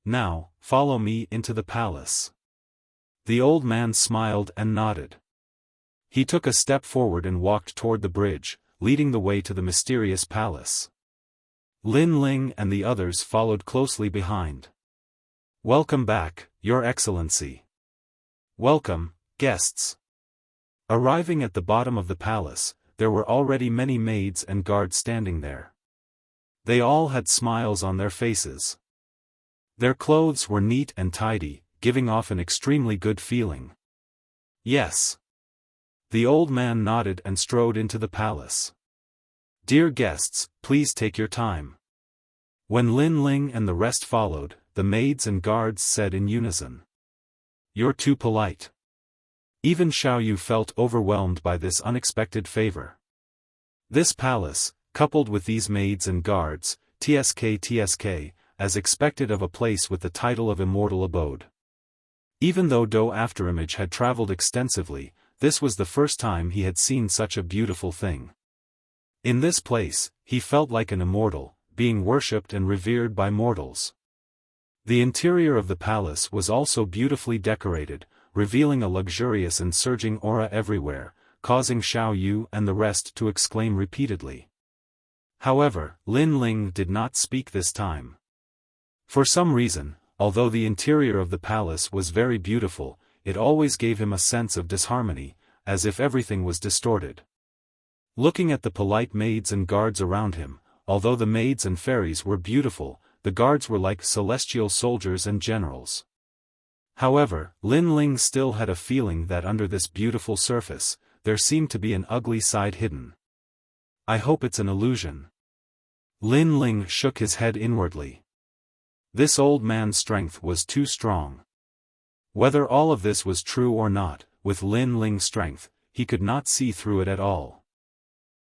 Now, follow me into the palace." The old man smiled and nodded. He took a step forward and walked toward the bridge, leading the way to the mysterious palace. Lin Ling and the others followed closely behind. "Welcome back, Your Excellency." "Welcome, guests." Arriving at the bottom of the palace, there were already many maids and guards standing there. They all had smiles on their faces. Their clothes were neat and tidy, giving off an extremely good feeling. "Yes." The old man nodded and strode into the palace. "Dear guests, please take your time." When Lin Ling and the rest followed, the maids and guards said in unison, "You're too polite." Even Xiao Yu felt overwhelmed by this unexpected favor. This palace, coupled with these maids and guards, TSK, as expected of a place with the title of immortal abode. Even though Do Afterimage had traveled extensively, this was the first time he had seen such a beautiful thing. In this place, he felt like an immortal, being worshipped and revered by mortals. The interior of the palace was also beautifully decorated, revealing a luxurious and surging aura everywhere, causing Xiao Yu and the rest to exclaim repeatedly. However, Lin Ling did not speak this time. For some reason, although the interior of the palace was very beautiful, it always gave him a sense of disharmony, as if everything was distorted. Looking at the polite maids and guards around him, although the maids and fairies were beautiful, the guards were like celestial soldiers and generals. However, Lin Ling still had a feeling that under this beautiful surface, there seemed to be an ugly side hidden. "I hope it's an illusion." Lin Ling shook his head inwardly. This old man's strength was too strong. Whether all of this was true or not, with Lin Ling's strength, he could not see through it at all.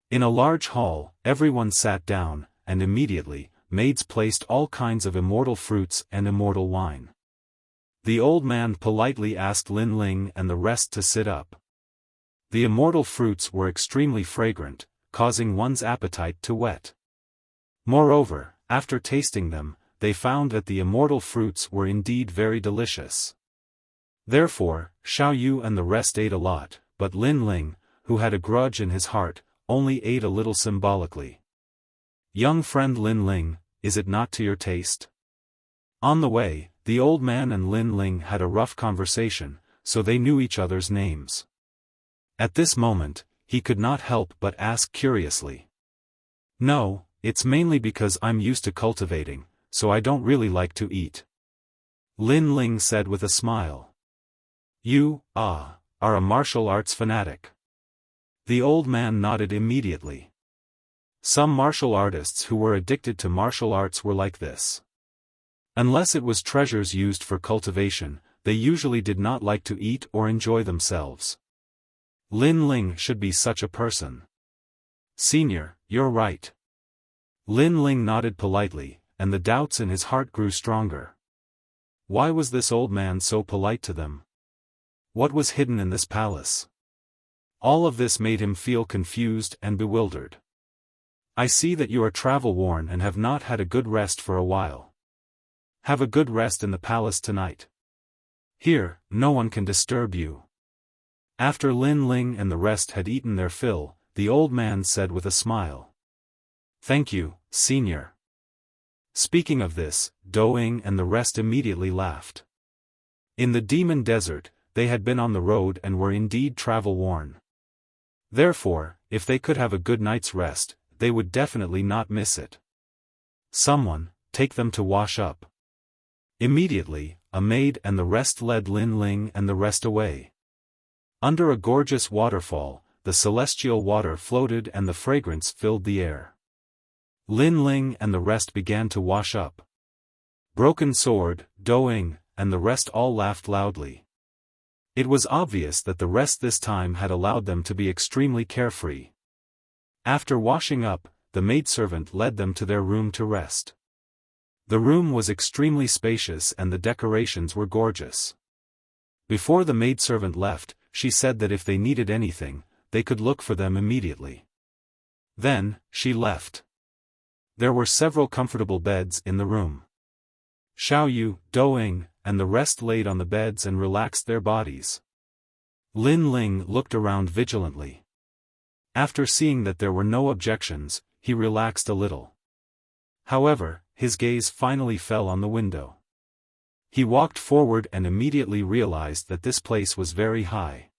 In a large hall, everyone sat down, and immediately, maids placed all kinds of immortal fruits and immortal wine. The old man politely asked Lin Ling and the rest to sit up. The immortal fruits were extremely fragrant, causing one's appetite to whet. Moreover, after tasting them, they found that the immortal fruits were indeed very delicious. Therefore, Xiao Yu and the rest ate a lot, but Lin Ling, who had a grudge in his heart, only ate a little symbolically. "Young friend Lin Ling, is it not to your taste?" On the way, the old man and Lin Ling had a rough conversation, so they knew each other's names. At this moment, he could not help but ask curiously. No, it's mainly because I'm used to cultivating, so I don't really like to eat. Lin Ling said with a smile. You, are a martial arts fanatic. The old man nodded immediately. Some martial artists who were addicted to martial arts were like this. Unless it was treasures used for cultivation, they usually did not like to eat or enjoy themselves. Lin Ling should be such a person. Senior, you're right. Lin Ling nodded politely, and the doubts in his heart grew stronger. Why was this old man so polite to them? What was hidden in this palace? All of this made him feel confused and bewildered. I see that you are travel-worn and have not had a good rest for a while. Have a good rest in the palace tonight. Here, no one can disturb you. After Lin Ling and the rest had eaten their fill, the old man said with a smile. Thank you, senior. Speaking of this, Doing and the rest immediately laughed. In the demon desert, they had been on the road and were indeed travel-worn. Therefore, if they could have a good night's rest, they would definitely not miss it. Someone, take them to wash up. Immediately, a maid and the rest led Lin Ling and the rest away. Under a gorgeous waterfall, the celestial water floated and the fragrance filled the air. Lin Ling and the rest began to wash up. Broken Sword, Doing, and the rest all laughed loudly. It was obvious that the rest this time had allowed them to be extremely carefree. After washing up, the maidservant led them to their room to rest. The room was extremely spacious and the decorations were gorgeous. Before the maidservant left, she said that if they needed anything, they could look for them immediately. Then, she left. There were several comfortable beds in the room. Xiaoyu, Doing, and the rest laid on the beds and relaxed their bodies. Lin Ling looked around vigilantly. After seeing that there were no objections, he relaxed a little. However, his gaze finally fell on the window. He walked forward and immediately realized that this place was very high.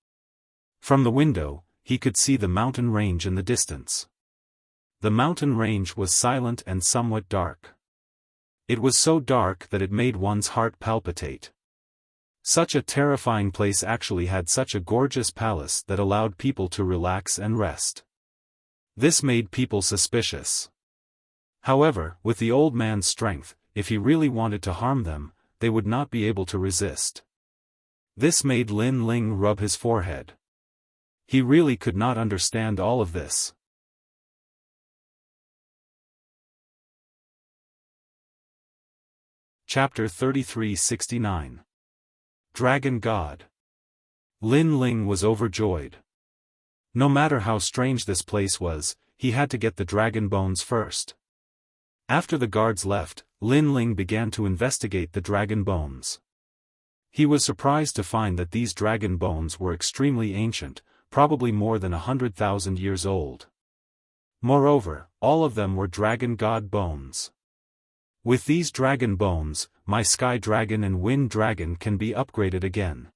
From the window, he could see the mountain range in the distance. The mountain range was silent and somewhat dark. It was so dark that it made one's heart palpitate. Such a terrifying place actually had such a gorgeous palace that allowed people to relax and rest. This made people suspicious. However, with the old man's strength, if he really wanted to harm them, they would not be able to resist. This made Lin Ling rub his forehead. He really could not understand all of this. Chapter 3369. Dragon God. Lin Ling was overjoyed. No matter how strange this place was, he had to get the dragon bones first. After the guards left, Lin Ling began to investigate the dragon bones. He was surprised to find that these dragon bones were extremely ancient, probably more than 100,000 years old. Moreover, all of them were dragon god bones. With these dragon bones, my sky dragon and wind dragon can be upgraded again.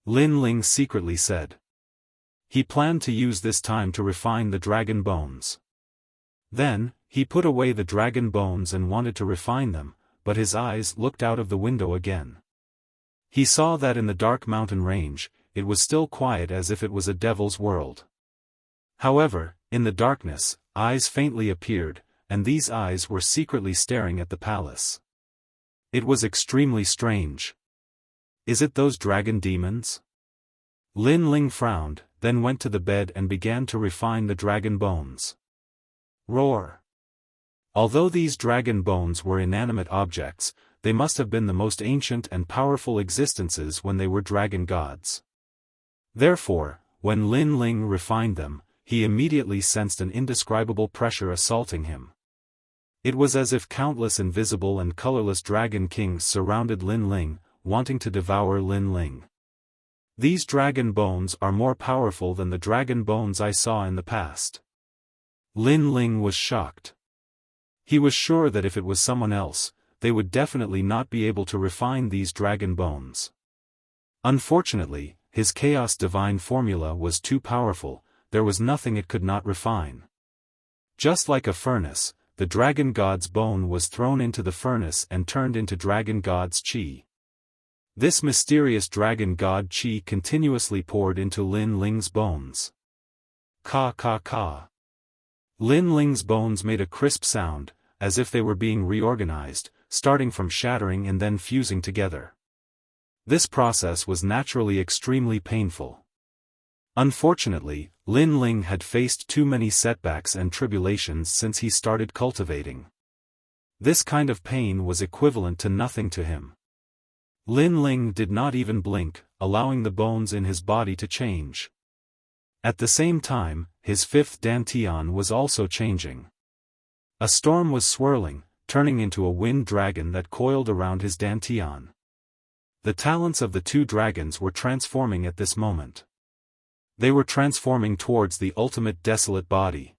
Lin Ling secretly said. He planned to use this time to refine the dragon bones. Then, he put away the dragon bones and wanted to refine them, but his eyes looked out of the window again. He saw that in the dark mountain range, it was still quiet as if it was a devil's world. However, in the darkness, eyes faintly appeared, and these eyes were secretly staring at the palace. It was extremely strange. Is it those dragon demons? Lin Ling frowned, then went to the bed and began to refine the dragon bones. Roar! Although these dragon bones were inanimate objects, they must have been the most ancient and powerful existences when they were dragon gods. Therefore, when Lin Ling refined them, he immediately sensed an indescribable pressure assaulting him. It was as if countless invisible and colorless dragon kings surrounded Lin Ling, wanting to devour Lin Ling. These dragon bones are more powerful than the dragon bones I saw in the past. Lin Ling was shocked. He was sure that if it was someone else, they would definitely not be able to refine these dragon bones. Unfortunately, his Chaos Divine formula was too powerful, there was nothing it could not refine. Just like a furnace, the dragon god's bone was thrown into the furnace and turned into dragon god's qi. This mysterious dragon god qi continuously poured into Lin Ling's bones. Ka ka ka. Lin Ling's bones made a crisp sound, as if they were being reorganized, starting from shattering and then fusing together. This process was naturally extremely painful. Unfortunately, Lin Ling had faced too many setbacks and tribulations since he started cultivating. This kind of pain was equivalent to nothing to him. Lin Ling did not even blink, allowing the bones in his body to change. At the same time, his fifth dantian was also changing. A storm was swirling, turning into a wind dragon that coiled around his dantian. The talents of the two dragons were transforming at this moment. They were transforming towards the ultimate desolate body.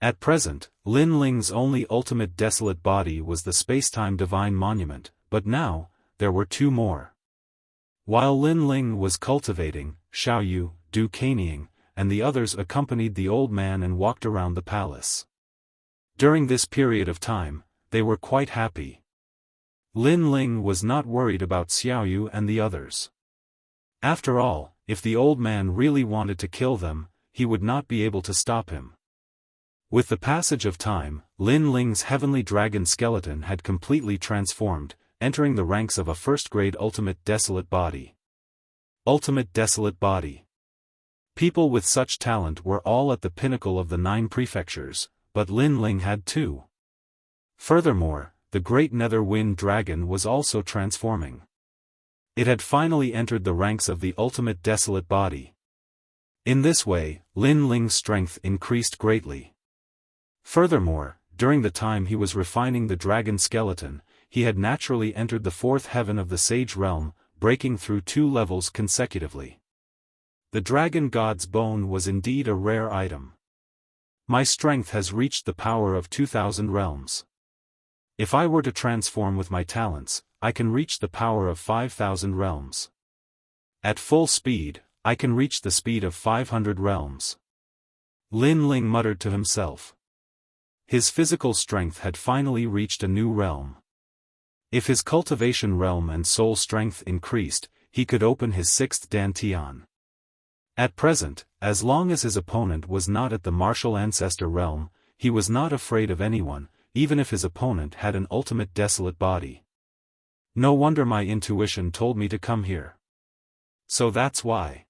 At present, Lin Ling's only ultimate desolate body was the spacetime divine monument, but now, there were two more. While Lin Ling was cultivating, Xiaoyu, Du Caneying, and the others accompanied the old man and walked around the palace. During this period of time, they were quite happy. Lin Ling was not worried about Xiaoyu and the others. After all, if the old man really wanted to kill them, he would not be able to stop him. With the passage of time, Lin Ling's heavenly dragon skeleton had completely transformed, entering the ranks of a first-grade ultimate desolate body. Ultimate desolate body. People with such talent were all at the pinnacle of the 9 prefectures, but Lin Ling had 2. Furthermore, the great nether wind dragon was also transforming. It had finally entered the ranks of the ultimate desolate body. In this way, Lin Ling's strength increased greatly. Furthermore, during the time he was refining the dragon skeleton, he had naturally entered the 4th heaven of the Sage Realm, breaking through 2 levels consecutively. The dragon god's bone was indeed a rare item. My strength has reached the power of 2,000 realms. If I were to transform with my talents, I can reach the power of 5,000 realms. At full speed, I can reach the speed of 500 realms. Lin Ling muttered to himself. His physical strength had finally reached a new realm. If his cultivation realm and soul strength increased, he could open his 6th dantian. At present, as long as his opponent was not at the martial ancestor realm, he was not afraid of anyone, even if his opponent had an ultimate desolate body. No wonder my intuition told me to come here. So that's why.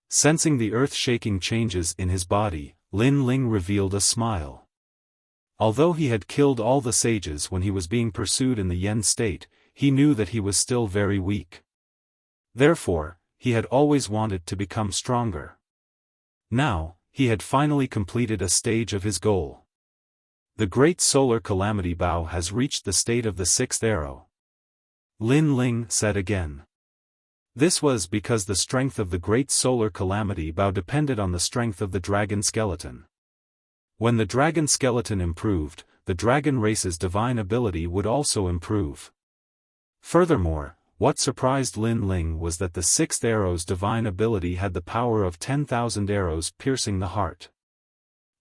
Sensing the earth-shaking changes in his body, Lin Ling revealed a smile. Although he had killed all the sages when he was being pursued in the Yen state, he knew that he was still very weak. Therefore, he had always wanted to become stronger. Now, he had finally completed a stage of his goal. The great solar calamity bow has reached the state of the 6th arrow. Lin Ling said again. This was because the strength of the great solar calamity bow depended on the strength of the dragon skeleton. When the dragon skeleton improved, the dragon race's divine ability would also improve. Furthermore, what surprised Lin Ling was that the 6th arrow's divine ability had the power of 10,000 arrows piercing the heart.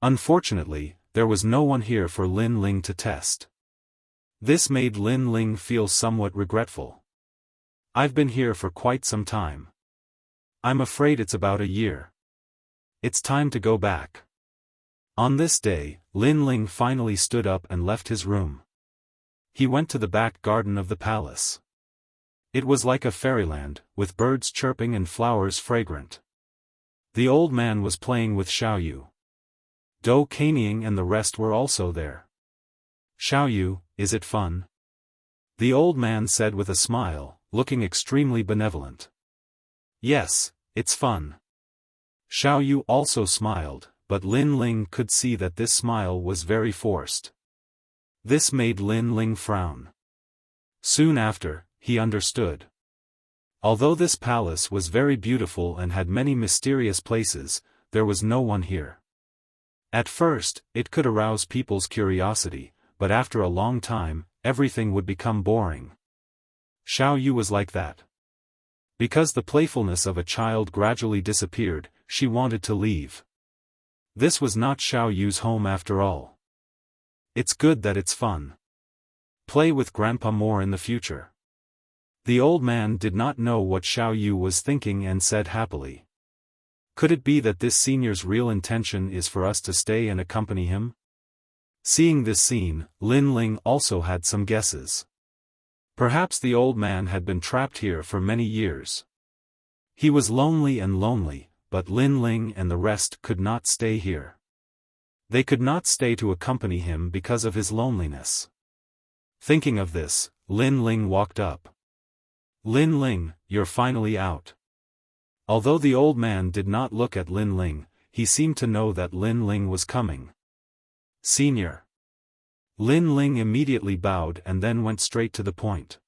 Unfortunately, there was no one here for Lin Ling to test. This made Lin Ling feel somewhat regretful. I've been here for quite some time. I'm afraid it's about a year. It's time to go back. On this day, Lin Ling finally stood up and left his room. He went to the back garden of the palace. It was like a fairyland, with birds chirping and flowers fragrant. The old man was playing with Xiaoyu. Du Caneying and the rest were also there. Xiaoyu, is it fun? The old man said with a smile, looking extremely benevolent. Yes, it's fun. Xiaoyu also smiled, but Lin Ling could see that this smile was very forced. This made Lin Ling frown. Soon after, he understood. Although this palace was very beautiful and had many mysterious places, there was no one here. At first, it could arouse people's curiosity, but after a long time, everything would become boring. Xiaoyu was like that. Because the playfulness of a child gradually disappeared, she wanted to leave. This was not Xiao Yu's home after all. It's good that it's fun. Play with Grandpa more in the future. The old man did not know what Xiao Yu was thinking and said happily. Could it be that this senior's real intention is for us to stay and accompany him? Seeing this scene, Lin Ling also had some guesses. Perhaps the old man had been trapped here for many years. He was lonely, but Lin Ling and the rest could not stay here. They could not stay to accompany him because of his loneliness. Thinking of this, Lin Ling walked up. Lin Ling, you're finally out. Although the old man did not look at Lin Ling, he seemed to know that Lin Ling was coming. Senior. Lin Ling immediately bowed and then went straight to the point.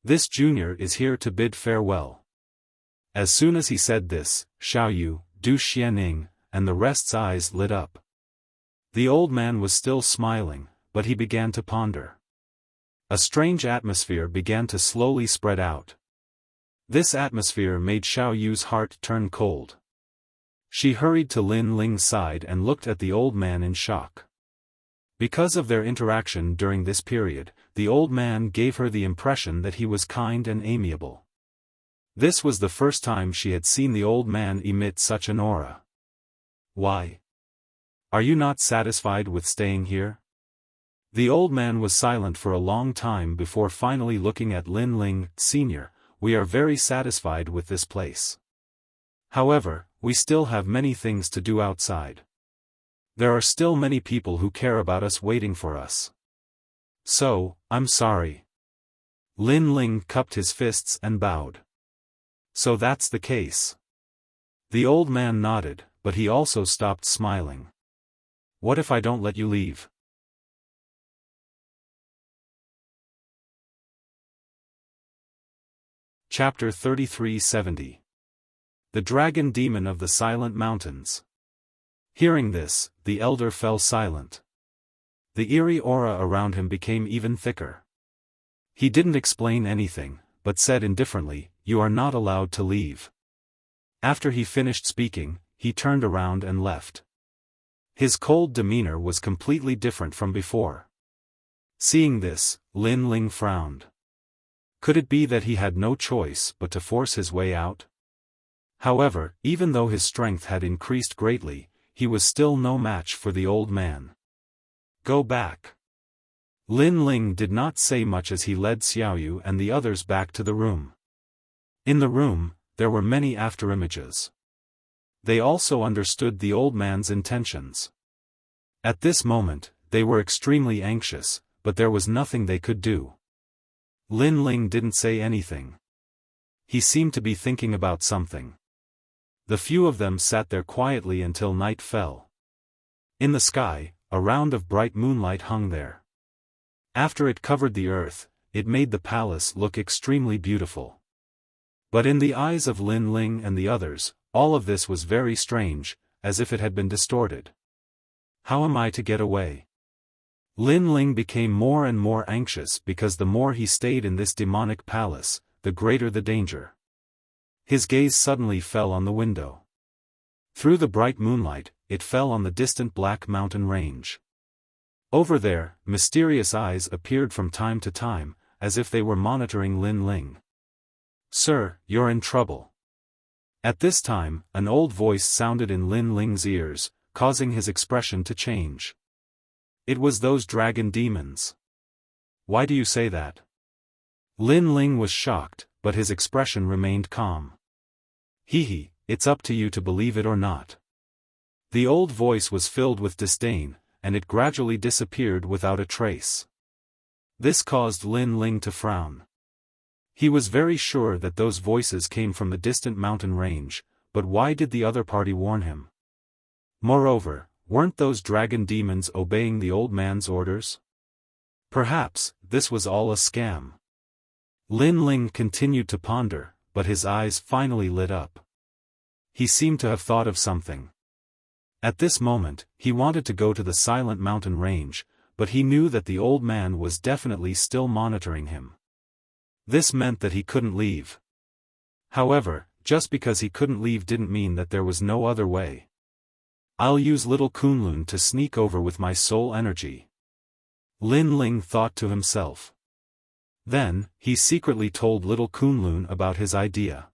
This junior is here to bid farewell. As soon as he said this, Xiao Yu, Du Xianing, and the rest's eyes lit up. The old man was still smiling, but he began to ponder. A strange atmosphere began to slowly spread out. This atmosphere made Xiao Yu's heart turn cold. She hurried to Lin Ling's side and looked at the old man in shock. Because of their interaction during this period, the old man gave her the impression that he was kind and amiable. This was the first time she had seen the old man emit such an aura. Why? Are you not satisfied with staying here? The old man was silent for a long time before finally looking at Lin Ling. Senior, we are very satisfied with this place. However, we still have many things to do outside. There are still many people who care about us waiting for us. So, I'm sorry. Lin Ling cupped his fists and bowed. So that's the case. The old man nodded, but he also stopped smiling. What if I don't let you leave? Chapter 3370. The Dragon Demon of the Silent Mountains. Hearing this, the elder fell silent. The eerie aura around him became even thicker. He didn't explain anything, but said indifferently, "You are not allowed to leave." After he finished speaking, he turned around and left. His cold demeanor was completely different from before. Seeing this, Lin Ling frowned. Could it be that he had no choice but to force his way out? However, even though his strength had increased greatly, he was still no match for the old man. Go back. Lin Ling did not say much as he led Xiao Yu and the others back to the room. In the room, there were many afterimages. They also understood the old man's intentions. At this moment, they were extremely anxious, but there was nothing they could do. Lin Ling didn't say anything. He seemed to be thinking about something. The few of them sat there quietly until night fell. In the sky, a round of bright moonlight hung there. After it covered the earth, it made the palace look extremely beautiful. But in the eyes of Lin Ling and the others, all of this was very strange, as if it had been distorted. How am I to get away? Lin Ling became more and more anxious because the more he stayed in this demonic palace, the greater the danger. His gaze suddenly fell on the window. Through the bright moonlight, it fell on the distant black mountain range. Over there, mysterious eyes appeared from time to time, as if they were monitoring Lin Ling. "Sir, you're in trouble." At this time, an old voice sounded in Lin Ling's ears, causing his expression to change. It was those dragon demons. Why do you say that? Lin Ling was shocked, but his expression remained calm. Hee, it's up to you to believe it or not. The old voice was filled with disdain, and it gradually disappeared without a trace. This caused Lin Ling to frown. He was very sure that those voices came from the distant mountain range, but why did the other party warn him? Moreover, weren't those dragon demons obeying the old man's orders? Perhaps, this was all a scam. Lin Ling continued to ponder, but his eyes finally lit up. He seemed to have thought of something. At this moment, he wanted to go to the silent mountain range, but he knew that the old man was definitely still monitoring him. This meant that he couldn't leave. However, just because he couldn't leave didn't mean that there was no other way. I'll use little Kunlun to sneak over with my soul energy. Lin Ling thought to himself. Then, he secretly told little Kunlun about his idea.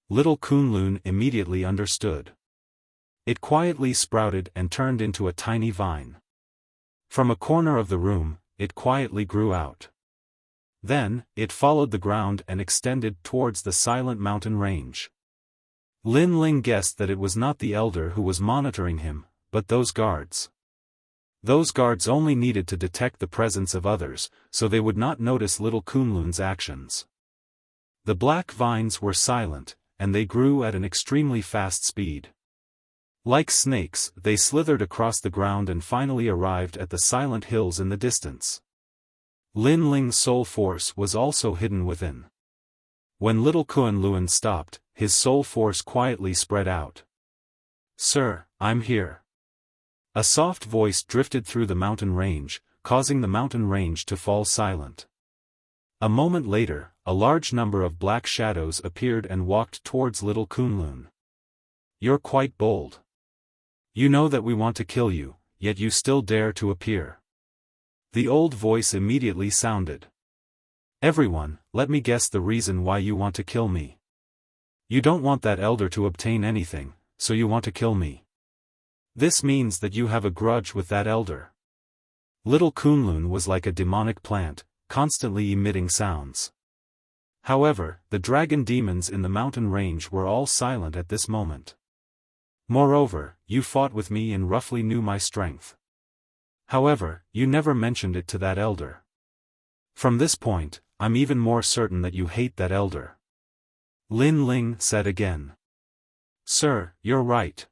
Little Kunlun immediately understood. It quietly sprouted and turned into a tiny vine. From a corner of the room, it quietly grew out. Then, it followed the ground and extended towards the silent mountain range. Lin Ling guessed that it was not the elder who was monitoring him, but those guards. Those guards only needed to detect the presence of others, so they would not notice little Kunlun's actions. The black vines were silent, and they grew at an extremely fast speed. Like snakes, they slithered across the ground and finally arrived at the silent hills in the distance. Lin Ling's soul force was also hidden within. When little Kunlun stopped, his soul force quietly spread out. "Sir, I'm here." A soft voice drifted through the mountain range, causing the mountain range to fall silent. A moment later, a large number of black shadows appeared and walked towards little Kunlun. "You're quite bold. You know that we want to kill you, yet you still dare to appear." The old voice immediately sounded. "Everyone, let me guess the reason why you want to kill me. You don't want that elder to obtain anything, so you want to kill me. This means that you have a grudge with that elder." Little Kunlun was like a demonic plant, constantly emitting sounds. However, the dragon demons in the mountain range were all silent at this moment. "Moreover, you fought with me and roughly knew my strength. However, you never mentioned it to that elder. From this point, I'm even more certain that you hate that elder." Lin Ling said again. "Sir, you're right."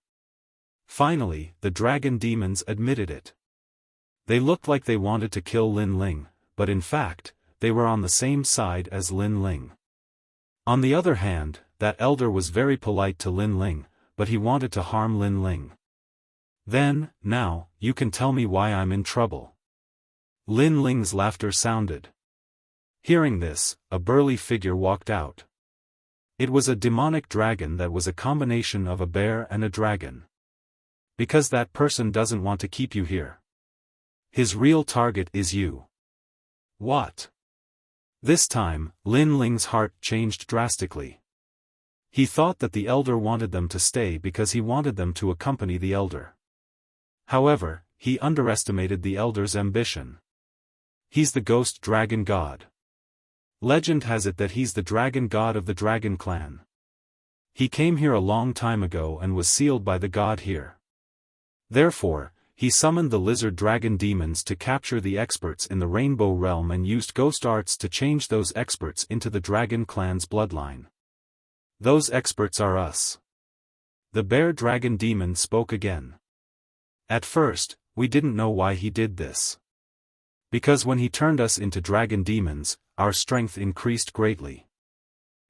Finally, the dragon demons admitted it. They looked like they wanted to kill Lin Ling, but in fact, they were on the same side as Lin Ling. On the other hand, that elder was very polite to Lin Ling, but he wanted to harm Lin Ling. "Then, now, you can tell me why I'm in trouble." Lin Ling's laughter sounded. Hearing this, a burly figure walked out. It was a demonic dragon that was a combination of a bear and a dragon. "Because that person doesn't want to keep you here. His real target is you." "What?" This time, Lin Ling's heart changed drastically. He thought that the elder wanted them to stay because he wanted them to accompany the elder. However, he underestimated the elder's ambition. He's the ghost dragon god. Legend has it that he's the dragon god of the dragon clan. He came here a long time ago and was sealed by the god here. Therefore, he summoned the lizard dragon demons to capture the experts in the Rainbow Realm and used ghost arts to change those experts into the dragon clan's bloodline. "Those experts are us." The bear dragon demon spoke again. "At first, we didn't know why he did this. Because when he turned us into dragon demons, our strength increased greatly.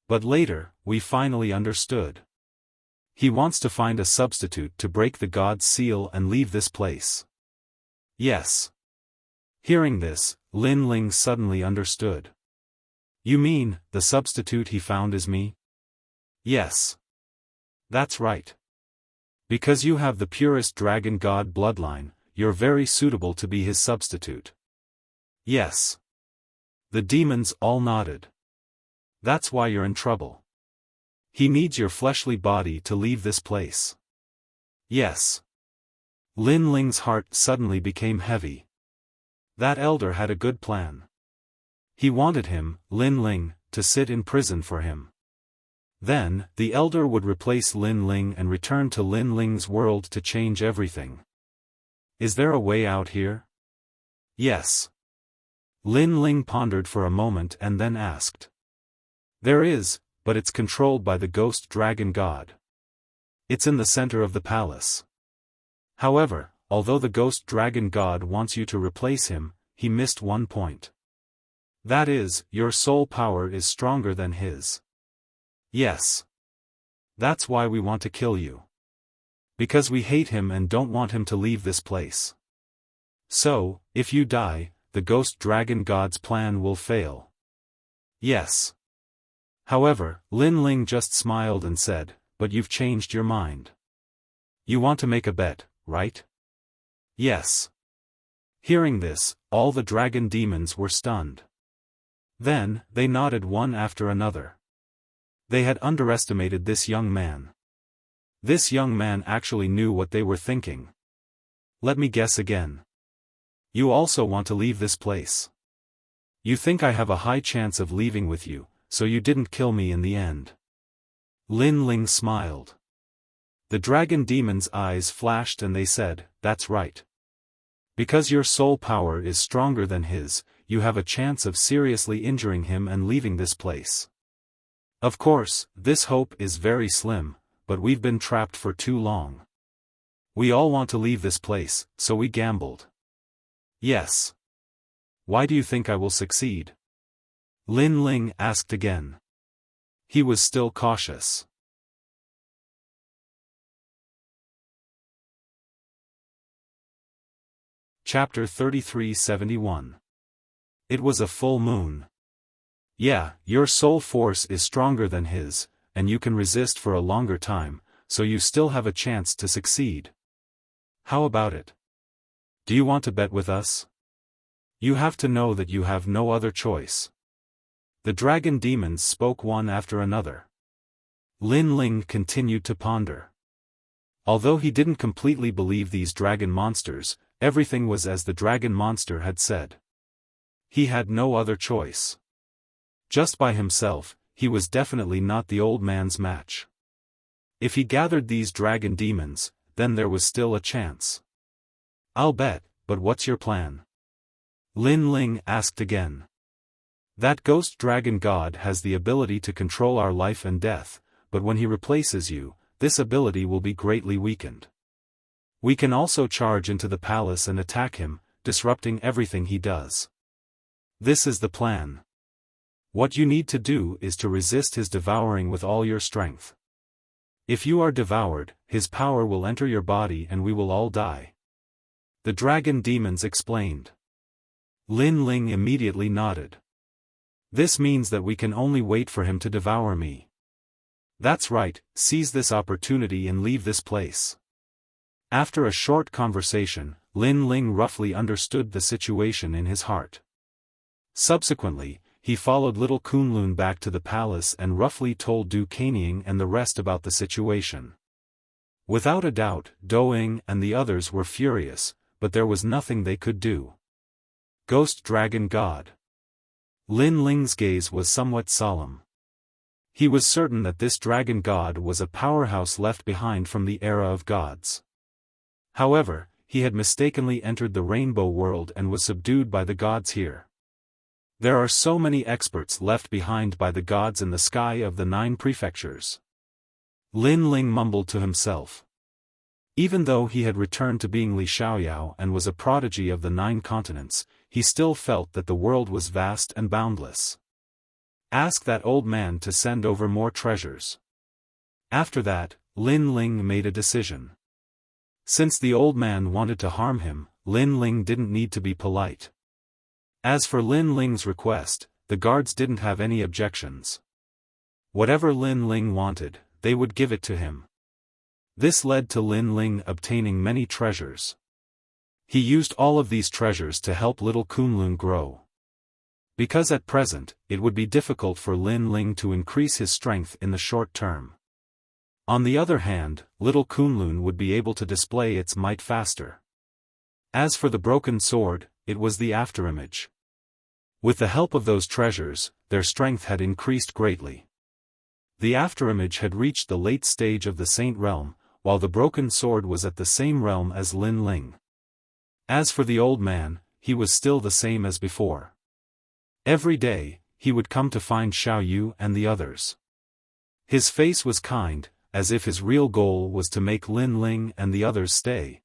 But later, we finally understood. He wants to find a substitute to break the god's seal and leave this place." "Yes." Hearing this, Lin Ling suddenly understood. "You mean, the substitute he found is me?" "Yes. That's right. Because you have the purest dragon god bloodline, you're very suitable to be his substitute." "Yes." The demons all nodded. "That's why you're in trouble. He needs your fleshly body to leave this place." "Yes." Lin Ling's heart suddenly became heavy. That elder had a good plan. He wanted him, Lin Ling, to sit in prison for him. Then, the elder would replace Lin Ling and return to Lin Ling's world to change everything. "Is there a way out here?" "Yes." Lin Ling pondered for a moment and then asked. "There is, but it's controlled by the ghost dragon god. It's in the center of the palace. However, although the ghost dragon god wants you to replace him, he missed one point. That is, your soul power is stronger than his." "Yes. That's why we want to kill you. Because we hate him and don't want him to leave this place. So, if you die, the ghost dragon god's plan will fail." "Yes." However, Lin Ling just smiled and said, "But you've changed your mind. You want to make a bet, right? Yes. Hearing this, all the dragon demons were stunned. Then, they nodded one after another. They had underestimated this young man. This young man actually knew what they were thinking. Let me guess again. You also want to leave this place. You think I have a high chance of leaving with you, so you didn't kill me in the end. Lin Ling smiled. The dragon demon's eyes flashed and they said, that's right. Because your soul power is stronger than his, you have a chance of seriously injuring him and leaving this place. Of course, this hope is very slim, but we've been trapped for too long. We all want to leave this place, so we gambled. Yes. Why do you think I will succeed? Lin Ling asked again. He was still cautious. Chapter 3371. It was a full moon. Yeah, your soul force is stronger than his, and you can resist for a longer time, so you still have a chance to succeed. How about it? Do you want to bet with us? You have to know that you have no other choice. The dragon demons spoke one after another. Lin Ling continued to ponder. Although he didn't completely believe these dragon monsters, everything was as the dragon monster had said. He had no other choice. Just by himself, he was definitely not the old man's match. If he gathered these dragon demons, then there was still a chance. I'll bet, but what's your plan? Lin Ling asked again. That ghost dragon god has the ability to control our life and death, but when he replaces you, this ability will be greatly weakened. We can also charge into the palace and attack him, disrupting everything he does. This is the plan. What you need to do is to resist his devouring with all your strength. If you are devoured, his power will enter your body and we will all die. The dragon demons explained. Lin Ling immediately nodded. This means that we can only wait for him to devour me. That's right, seize this opportunity and leave this place. After a short conversation, Lin Ling roughly understood the situation in his heart. Subsequently, he followed little Kunlun back to the palace and roughly told Du Kanying and the rest about the situation. Without a doubt, Doing and the others were furious, but there was nothing they could do. Ghost Dragon God. Lin Ling's gaze was somewhat solemn. He was certain that this dragon god was a powerhouse left behind from the era of gods. However, he had mistakenly entered the rainbow world and was subdued by the gods here. There are so many experts left behind by the gods in the sky of the 9 prefectures. Lin Ling mumbled to himself. Even though he had returned to being Li Xiaoyao and was a prodigy of the 9 continents, he still felt that the world was vast and boundless. Ask that old man to send over more treasures. After that, Lin Ling made a decision. Since the old man wanted to harm him, Lin Ling didn't need to be polite. As for Lin Ling's request, the guards didn't have any objections. Whatever Lin Ling wanted, they would give it to him. This led to Lin Ling obtaining many treasures. He used all of these treasures to help little Kunlun grow. Because at present, it would be difficult for Lin Ling to increase his strength in the short term. On the other hand, little Kunlun would be able to display its might faster. As for the broken sword, it was the afterimage. With the help of those treasures, their strength had increased greatly. The afterimage had reached the late stage of the Saint Realm, while the broken sword was at the same realm as Lin Ling. As for the old man, he was still the same as before. Every day, he would come to find Xiao Yu and the others. His face was kind, as if his real goal was to make Lin Ling and the others stay.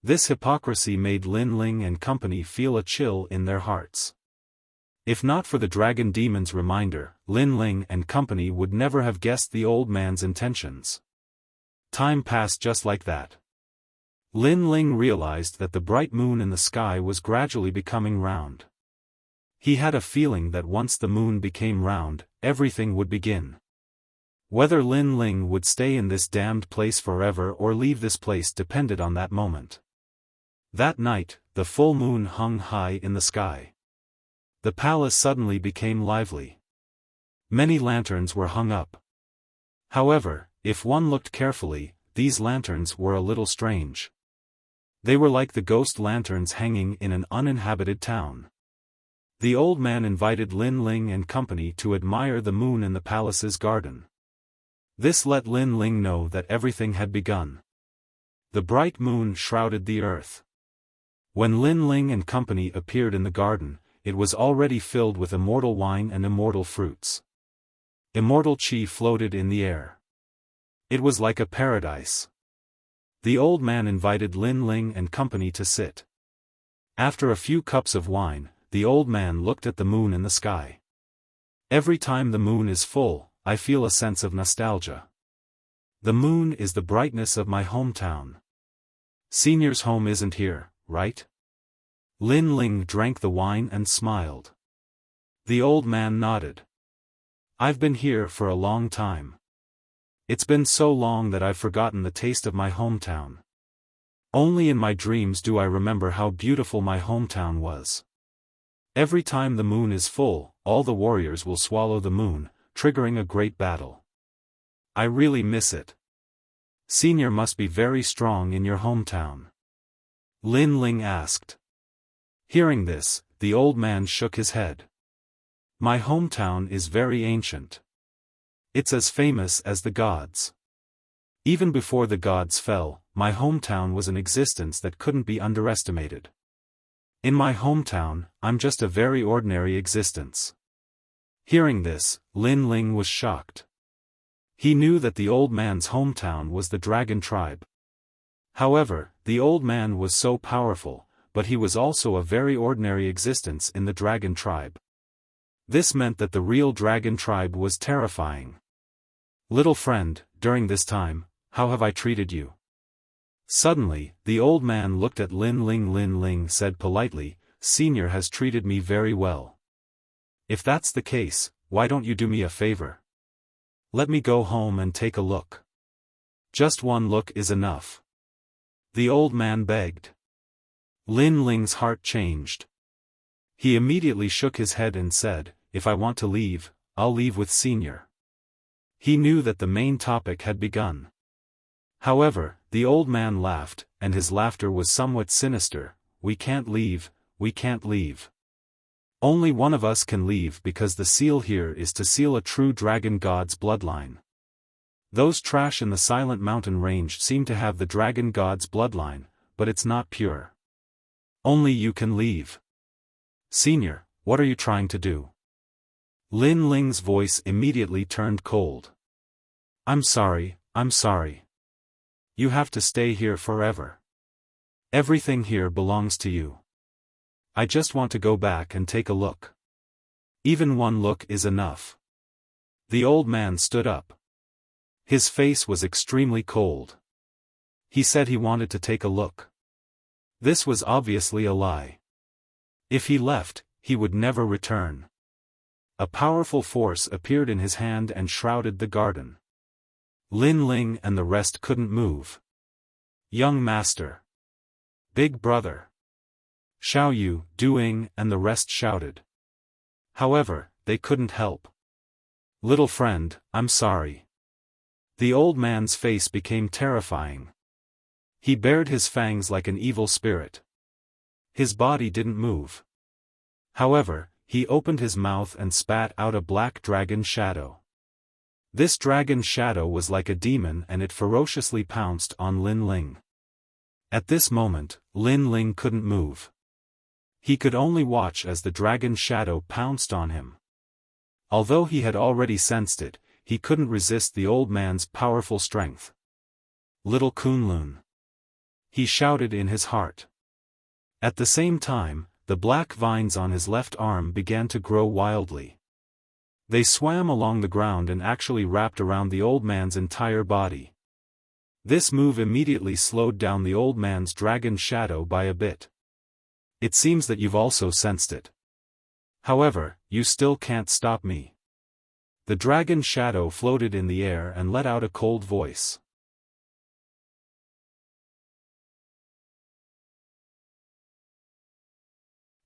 This hypocrisy made Lin Ling and company feel a chill in their hearts. If not for the dragon demon's reminder, Lin Ling and company would never have guessed the old man's intentions. Time passed just like that. Lin Ling realized that the bright moon in the sky was gradually becoming round. He had a feeling that once the moon became round, everything would begin. Whether Lin Ling would stay in this damned place forever or leave this place depended on that moment. That night, the full moon hung high in the sky. The palace suddenly became lively. Many lanterns were hung up. However, if one looked carefully, these lanterns were a little strange. They were like the ghost lanterns hanging in an uninhabited town. The old man invited Lin Ling and company to admire the moon in the palace's garden. This let Lin Ling know that everything had begun. The bright moon shrouded the earth. When Lin Ling and company appeared in the garden, it was already filled with immortal wine and immortal fruits. Immortal qi floated in the air. It was like a paradise. The old man invited Lin Ling and company to sit. After a few cups of wine, the old man looked at the moon in the sky. Every time the moon is full, I feel a sense of nostalgia. The moon is the brightness of my hometown. Senior's home isn't here, right? Lin Ling drank the wine and smiled. The old man nodded. I've been here for a long time. It's been so long that I've forgotten the taste of my hometown. Only in my dreams do I remember how beautiful my hometown was. Every time the moon is full, all the warriors will swallow the moon, triggering a great battle. I really miss it. Senior must be very strong in your hometown. Lin Ling asked. Hearing this, the old man shook his head. My hometown is very ancient. It's as famous as the gods. Even before the gods fell, my hometown was an existence that couldn't be underestimated. In my hometown, I'm just a very ordinary existence. Hearing this, Lin Ling was shocked. He knew that the old man's hometown was the dragon tribe. However, the old man was so powerful, but he was also a very ordinary existence in the dragon tribe. This meant that the real dragon tribe was terrifying. Little friend, during this time, how have I treated you? Suddenly, the old man looked at Lin Ling. Lin Ling said politely, Senior has treated me very well. If that's the case, why don't you do me a favor? Let me go home and take a look. Just one look is enough. The old man begged. Lin Ling's heart changed. He immediately shook his head and said, If I want to leave, I'll leave with Senior. He knew that the main topic had begun. However, the old man laughed, and his laughter was somewhat sinister. We can't leave, we can't leave. Only one of us can leave because the seal here is to seal a true dragon god's bloodline. Those trash in the Silent Mountain range seem to have the dragon god's bloodline, but it's not pure. Only you can leave. Senior, what are you trying to do? Lin Ling's voice immediately turned cold. I'm sorry. You have to stay here forever. Everything here belongs to you. I just want to go back and take a look. Even one look is enough. The old man stood up. His face was extremely cold. He said he wanted to take a look. This was obviously a lie. If he left, he would never return. A powerful force appeared in his hand and shrouded the garden. Lin Ling and the rest couldn't move. Young master. Big brother. Xiao Yu, Duing, and the rest shouted. However, they couldn't help. Little friend, I'm sorry. The old man's face became terrifying. He bared his fangs like an evil spirit. His body didn't move. However, he opened his mouth and spat out a black dragon shadow. This dragon shadow was like a demon and it ferociously pounced on Lin Ling. At this moment, Lin Ling couldn't move. He could only watch as the dragon shadow pounced on him. Although he had already sensed it, he couldn't resist the old man's powerful strength. Little Kunlun. He shouted in his heart. At the same time, the black vines on his left arm began to grow wildly. They swam along the ground and actually wrapped around the old man's entire body. This move immediately slowed down the old man's dragon shadow by a bit. It seems that you've also sensed it. However, you still can't stop me. The dragon's shadow floated in the air and let out a cold voice.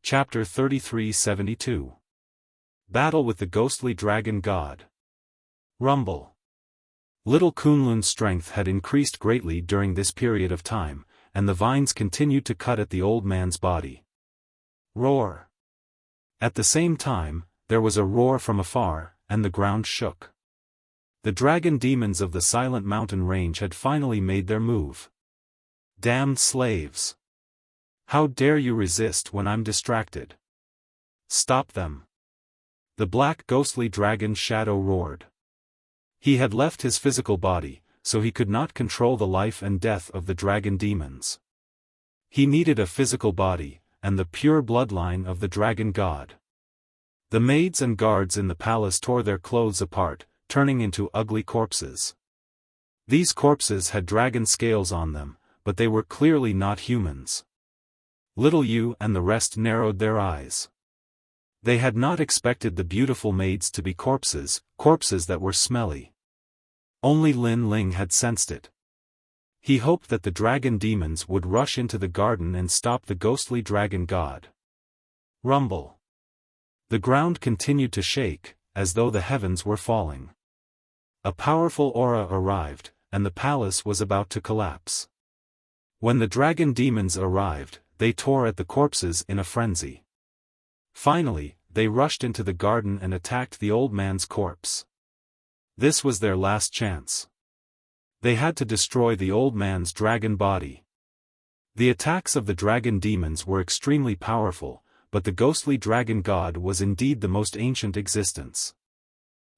Chapter 3372. Battle with the Ghostly Dragon God. Rumble. Little Kunlun's strength had increased greatly during this period of time, and the vines continued to cut at the old man's body. Roar. At the same time, there was a roar from afar, and the ground shook. The dragon demons of the Silent Mountain Range had finally made their move. Damned slaves! How dare you resist when I'm distracted? Stop them! The black ghostly dragon's shadow roared. He had left his physical body, so he could not control the life and death of the dragon demons. He needed a physical body, and the pure bloodline of the dragon god. The maids and guards in the palace tore their clothes apart, turning into ugly corpses. These corpses had dragon scales on them, but they were clearly not humans. Little Yu and the rest narrowed their eyes. They had not expected the beautiful maids to be corpses that were smelly. Only Lin Ling had sensed it. He hoped that the dragon demons would rush into the garden and stop the ghostly dragon god. Rumble. The ground continued to shake, as though the heavens were falling. A powerful aura arrived, and the palace was about to collapse. When the dragon demons arrived, they tore at the corpses in a frenzy. Finally, they rushed into the garden and attacked the old man's corpse. This was their last chance. They had to destroy the old man's dragon body. The attacks of the dragon demons were extremely powerful, but the ghostly dragon god was indeed the most ancient existence.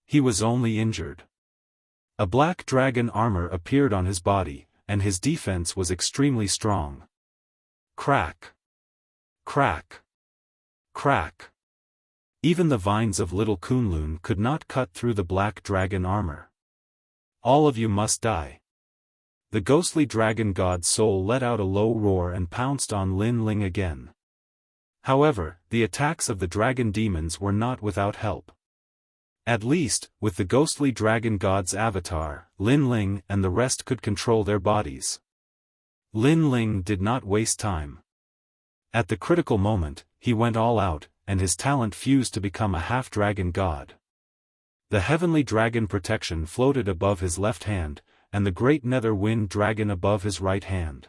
He was only injured. A black dragon armor appeared on his body, and his defense was extremely strong. Crack! Crack! Crack! Even the vines of little Kunlun could not cut through the black dragon armor. All of you must die. The ghostly dragon god's soul let out a low roar and pounced on Lin Ling again. However, the attacks of the dragon demons were not without help. At least, with the ghostly dragon god's avatar, Lin Ling and the rest could control their bodies. Lin Ling did not waste time. At the critical moment, he went all out, and his talent fused to become a half-dragon god. The heavenly dragon protection floated above his left hand, and the great nether wind dragon above his right hand.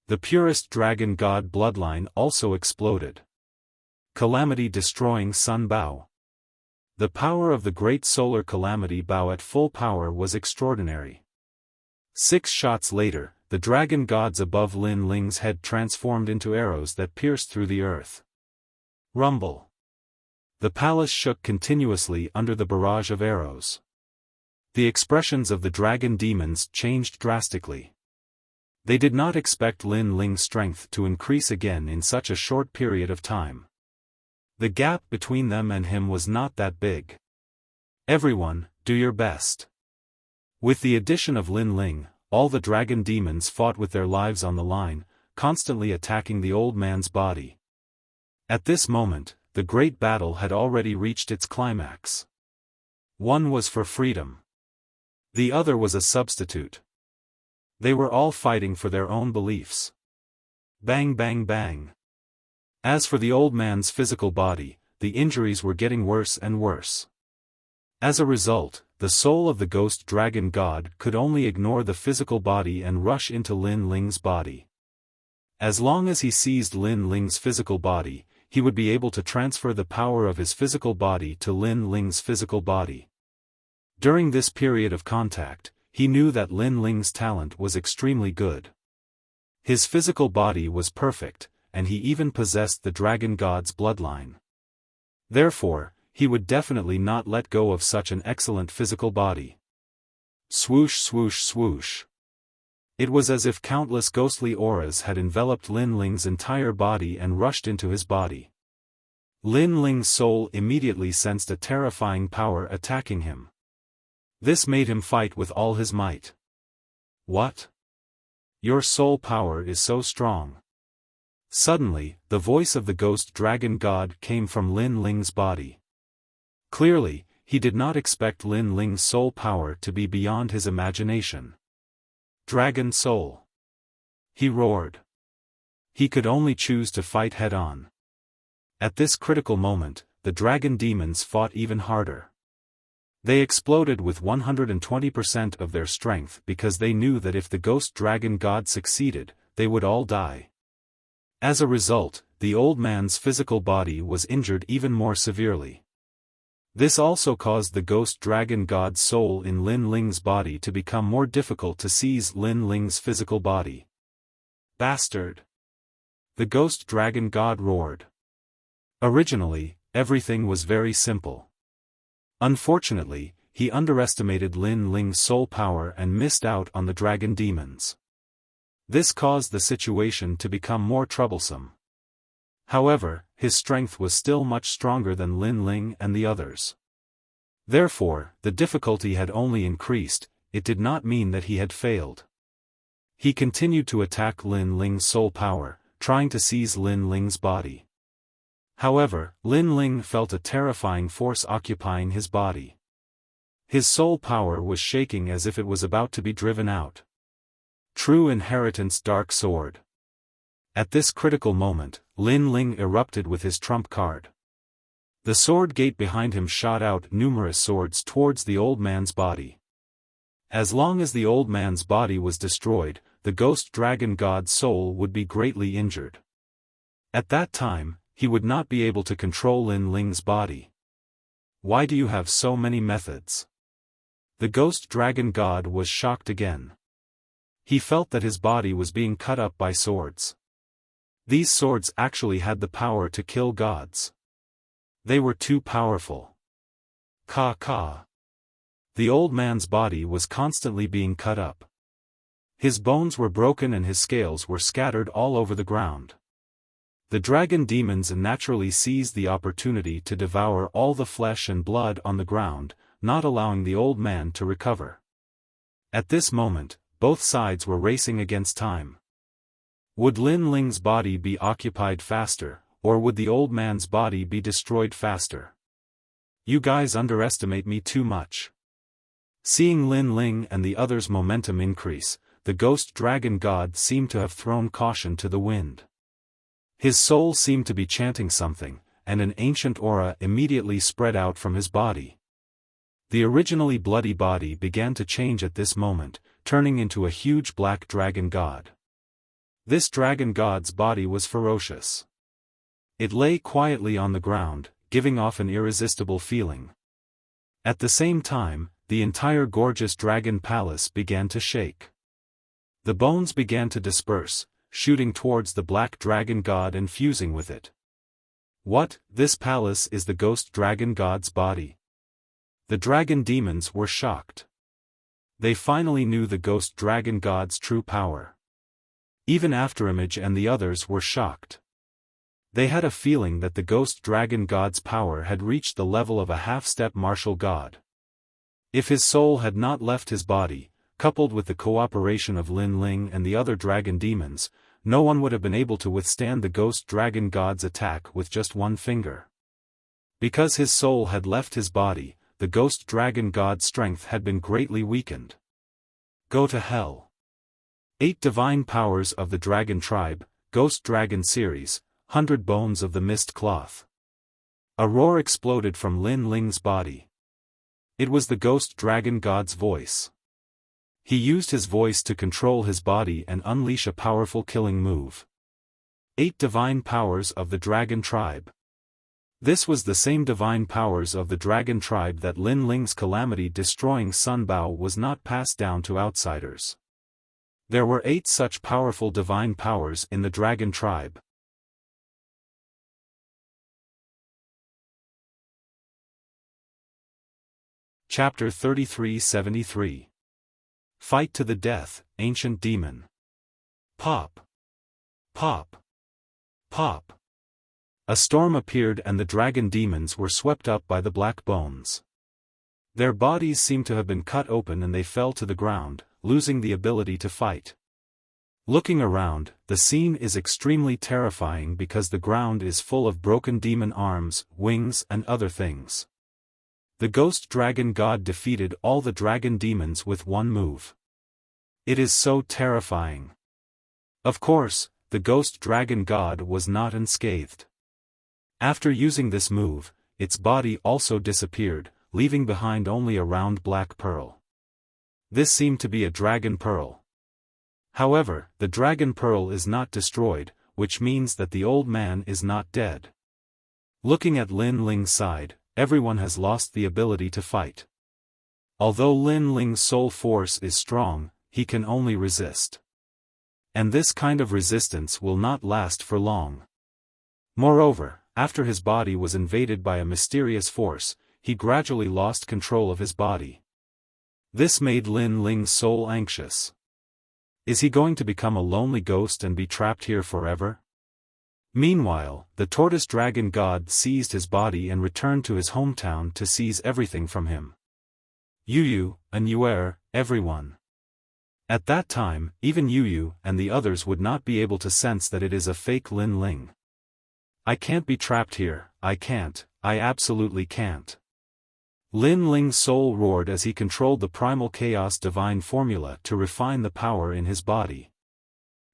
The purest dragon god bloodline also exploded. Calamity destroying Sun Bao. The power of the great solar calamity Bao at full power was extraordinary. 6 shots later, the dragon gods above Lin Ling's head transformed into arrows that pierced through the earth. Rumble. The palace shook continuously under the barrage of arrows. The expressions of the dragon demons changed drastically. They did not expect Lin Ling's strength to increase again in such a short period of time. The gap between them and him was not that big. Everyone, do your best. With the addition of Lin Ling, all the dragon demons fought with their lives on the line, constantly attacking the old man's body. At this moment, the great battle had already reached its climax. One was for freedom. The other was a substitute. They were all fighting for their own beliefs. Bang bang bang. As for the old man's physical body, the injuries were getting worse and worse. As a result, the soul of the ghost dragon god could only ignore the physical body and rush into Lin Ling's body. As long as he seized Lin Ling's physical body, he would be able to transfer the power of his physical body to Lin Ling's physical body. During this period of contact, he knew that Lin Ling's talent was extremely good. His physical body was perfect, and he even possessed the dragon god's bloodline. Therefore, he would definitely not let go of such an excellent physical body. Swoosh swoosh swoosh. It was as if countless ghostly auras had enveloped Lin Ling's entire body and rushed into his body. Lin Ling's soul immediately sensed a terrifying power attacking him. This made him fight with all his might. What? Your soul power is so strong. Suddenly, the voice of the ghost dragon god came from Lin Ling's body. Clearly, he did not expect Lin Ling's soul power to be beyond his imagination. Dragon Soul! He roared. He could only choose to fight head-on. At this critical moment, the dragon demons fought even harder. They exploded with 120% of their strength because they knew that if the ghost dragon god succeeded, they would all die. As a result, the old man's physical body was injured even more severely. This also caused the ghost dragon god's soul in Lin Ling's body to become more difficult to seize Lin Ling's physical body. Bastard! The ghost dragon god roared. Originally, everything was very simple. Unfortunately, he underestimated Lin Ling's soul power and missed out on the dragon demons. This caused the situation to become more troublesome. However, his strength was still much stronger than Lin Ling and the others. Therefore, the difficulty had only increased. It did not mean that he had failed. He continued to attack Lin Ling's soul power, trying to seize Lin Ling's body. However, Lin Ling felt a terrifying force occupying his body. His soul power was shaking as if it was about to be driven out. True Inheritance Dark Sword. At this critical moment, Lin Ling erupted with his trump card. The sword gate behind him shot out numerous swords towards the old man's body. As long as the old man's body was destroyed, the ghost dragon god's soul would be greatly injured. At that time, he would not be able to control Lin Ling's body. Why do you have so many methods? The ghost dragon god was shocked again. He felt that his body was being cut up by swords. These swords actually had the power to kill gods. They were too powerful. Ka. The old man's body was constantly being cut up. His bones were broken and his scales were scattered all over the ground. The dragon demons naturally seized the opportunity to devour all the flesh and blood on the ground, not allowing the old man to recover. At this moment, both sides were racing against time. Would Lin Ling's body be occupied faster, or would the old man's body be destroyed faster? You guys underestimate me too much. Seeing Lin Ling and the others' momentum increase, the ghost dragon god seemed to have thrown caution to the wind. His soul seemed to be chanting something, and an ancient aura immediately spread out from his body. The originally bloody body began to change at this moment, turning into a huge black dragon god. This dragon god's body was ferocious. It lay quietly on the ground, giving off an irresistible feeling. At the same time, the entire gorgeous dragon palace began to shake. The bones began to disperse, shooting towards the black dragon god and fusing with it. What? This palace is the ghost dragon god's body? The dragon demons were shocked. They finally knew the ghost dragon god's true power. Even Afterimage and the others were shocked. They had a feeling that the ghost dragon god's power had reached the level of a half-step martial god. If his soul had not left his body, coupled with the cooperation of Lin Ling and the other dragon demons, no one would have been able to withstand the ghost dragon god's attack with just one finger. Because his soul had left his body, the ghost dragon god's strength had been greatly weakened. Go to hell. 8 Divine Powers of the Dragon Tribe, Ghost Dragon Series, 100 Bones of the Mist Cloth. A roar exploded from Lin Ling's body. It was the ghost dragon god's voice. He used his voice to control his body and unleash a powerful killing move. 8 Divine Powers of the Dragon Tribe. This was the same divine powers of the Dragon Tribe that Lin Ling's calamity-destroying Sunbao was not passed down to outsiders. There were 8 such powerful divine powers in the Dragon Tribe. Chapter 3373. Fight to the death, Ancient Demon. Pop. Pop. Pop. A storm appeared and the dragon demons were swept up by the black bones. Their bodies seemed to have been cut open and they fell to the ground, losing the ability to fight. Looking around, the scene is extremely terrifying because the ground is full of broken demon arms, wings and other things. The ghost dragon god defeated all the dragon demons with one move. It is so terrifying. Of course, the ghost dragon god was not unscathed. After using this move, its body also disappeared, leaving behind only a round black pearl. This seemed to be a dragon pearl. However, the dragon pearl is not destroyed, which means that the old man is not dead. Looking at Lin Ling's side, everyone has lost the ability to fight. Although Lin Ling's soul force is strong, he can only resist. And this kind of resistance will not last for long. Moreover, after his body was invaded by a mysterious force, he gradually lost control of his body. This made Lin Ling's soul anxious. Is he going to become a lonely ghost and be trapped here forever? Meanwhile, the tortoise dragon god seized his body and returned to his hometown to seize everything from him. Yu, and Yuer, everyone. At that time, even Yu and the others would not be able to sense that it is a fake Lin Ling. I can't be trapped here, I absolutely can't. Lin Ling's soul roared as he controlled the primal chaos divine formula to refine the power in his body.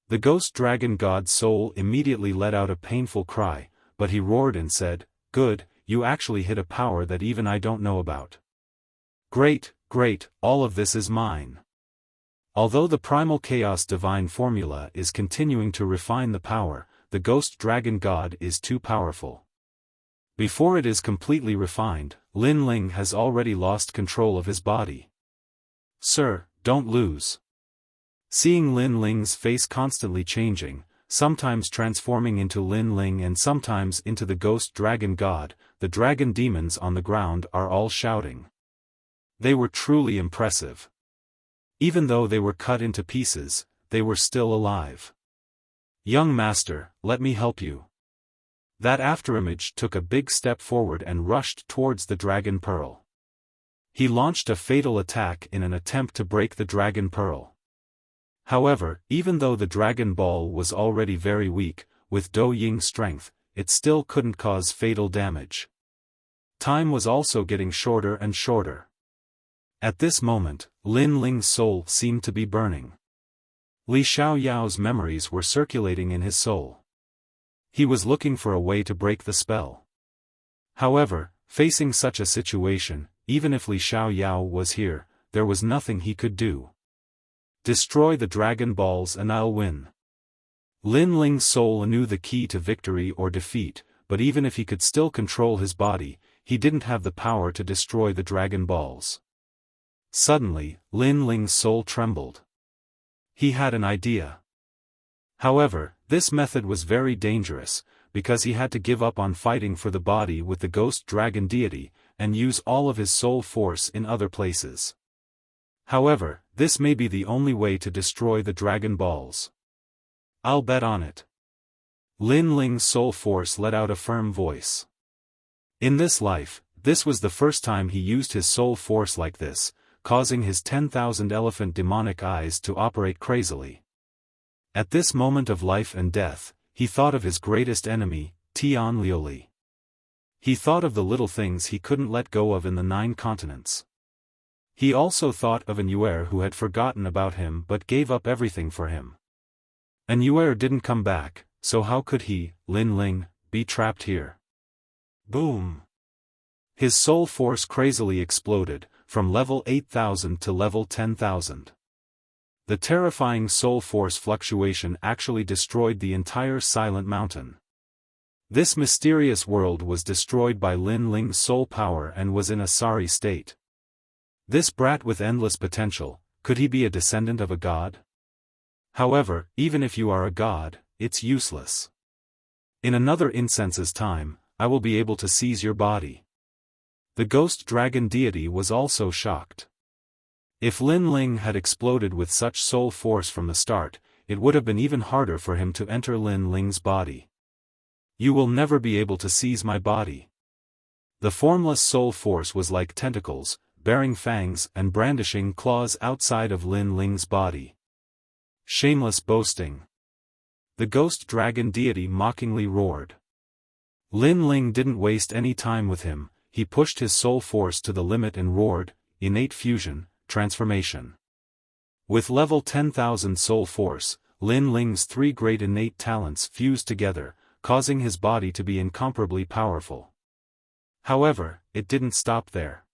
The ghost dragon god's soul immediately let out a painful cry, but he roared and said, "Good, you actually hit a power that even I don't know about. Great, all of this is mine." Although the primal chaos divine formula is continuing to refine the power, the ghost dragon god is too powerful. Before it is completely refined, Lin Ling has already lost control of his body. "Sir, don't lose." Seeing Lin Ling's face constantly changing, sometimes transforming into Lin Ling and sometimes into the ghost dragon god, the dragon demons on the ground are all shouting. They were truly impressive. Even though they were cut into pieces, they were still alive. "Young master, let me help you." That afterimage took a big step forward and rushed towards the dragon pearl. He launched a fatal attack in an attempt to break the dragon pearl. However, even though the dragon ball was already very weak, with Do Ying's strength, it still couldn't cause fatal damage. Time was also getting shorter and shorter. At this moment, Lin Ling's soul seemed to be burning. Li Xiaoyao's memories were circulating in his soul. He was looking for a way to break the spell. However, facing such a situation, even if Li Xiaoyao was here, there was nothing he could do. Destroy the dragon balls and I'll win. Lin Ling's soul knew the key to victory or defeat, but even if he could still control his body, he didn't have the power to destroy the dragon balls. Suddenly, Lin Ling's soul trembled. He had an idea. However, this method was very dangerous, because he had to give up on fighting for the body with the ghost dragon deity, and use all of his soul force in other places. However, this may be the only way to destroy the dragon balls. I'll bet on it. Lin Ling's soul force let out a firm voice. In this life, this was the first time he used his soul force like this, causing his 10,000 elephant demonic eyes to operate crazily. At this moment of life and death, he thought of his greatest enemy, Tian Liuli. He thought of the little things he couldn't let go of in the 9 continents. He also thought of an Yuer who had forgotten about him but gave up everything for him. An Yuer didn't come back, so how could he, Lin Ling, be trapped here? Boom! His soul force crazily exploded, from level 8,000 to level 10,000. The terrifying soul force fluctuation actually destroyed the entire Silent Mountain. This mysterious world was destroyed by Lin Ling's soul power and was in a sorry state. This brat with endless potential, could he be a descendant of a god? However, even if you are a god, it's useless. In another incense's time, I will be able to seize your body. The ghost dragon deity was also shocked. If Lin Ling had exploded with such soul force from the start, it would have been even harder for him to enter Lin Ling's body. You will never be able to seize my body. The formless soul force was like tentacles, bearing fangs and brandishing claws outside of Lin Ling's body. Shameless boasting. The ghost dragon deity mockingly roared. Lin Ling didn't waste any time with him, he pushed his soul force to the limit and roared, innate fusion, transformation. With level 10,000 soul force, Lin Ling's three great innate talents fused together, causing his body to be incomparably powerful. However, it didn't stop there.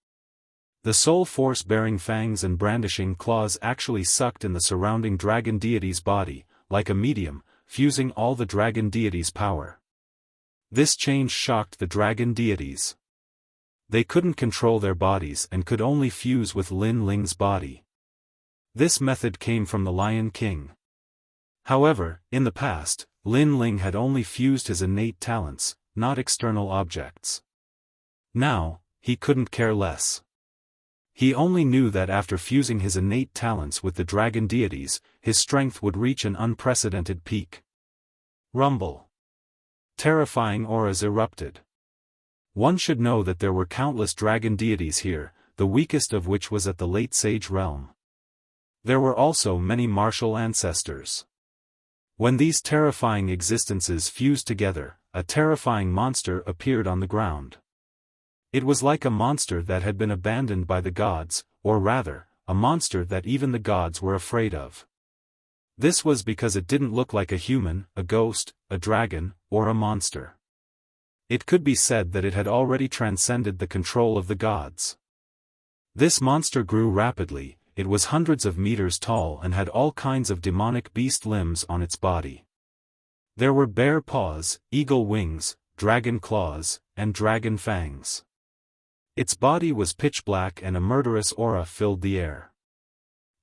The soul force-bearing fangs and brandishing claws actually sucked in the surrounding dragon deity's body, like a medium, fusing all the dragon deity's power. This change shocked the dragon deities. They couldn't control their bodies and could only fuse with Lin Ling's body. This method came from the Lion King. However, in the past, Lin Ling had only fused his innate talents, not external objects. Now, he couldn't care less. He only knew that after fusing his innate talents with the dragon deities, his strength would reach an unprecedented peak. Rumble. Terrifying auras erupted. One should know that there were countless dragon deities here, the weakest of which was at the late sage realm. There were also many martial ancestors. When these terrifying existences fused together, a terrifying monster appeared on the ground. It was like a monster that had been abandoned by the gods, or rather, a monster that even the gods were afraid of. This was because it didn't look like a human, a ghost, a dragon, or a monster. It could be said that it had already transcended the control of the gods. This monster grew rapidly, it was hundreds of meters tall and had all kinds of demonic beast limbs on its body. There were bear paws, eagle wings, dragon claws, and dragon fangs. Its body was pitch black and a murderous aura filled the air.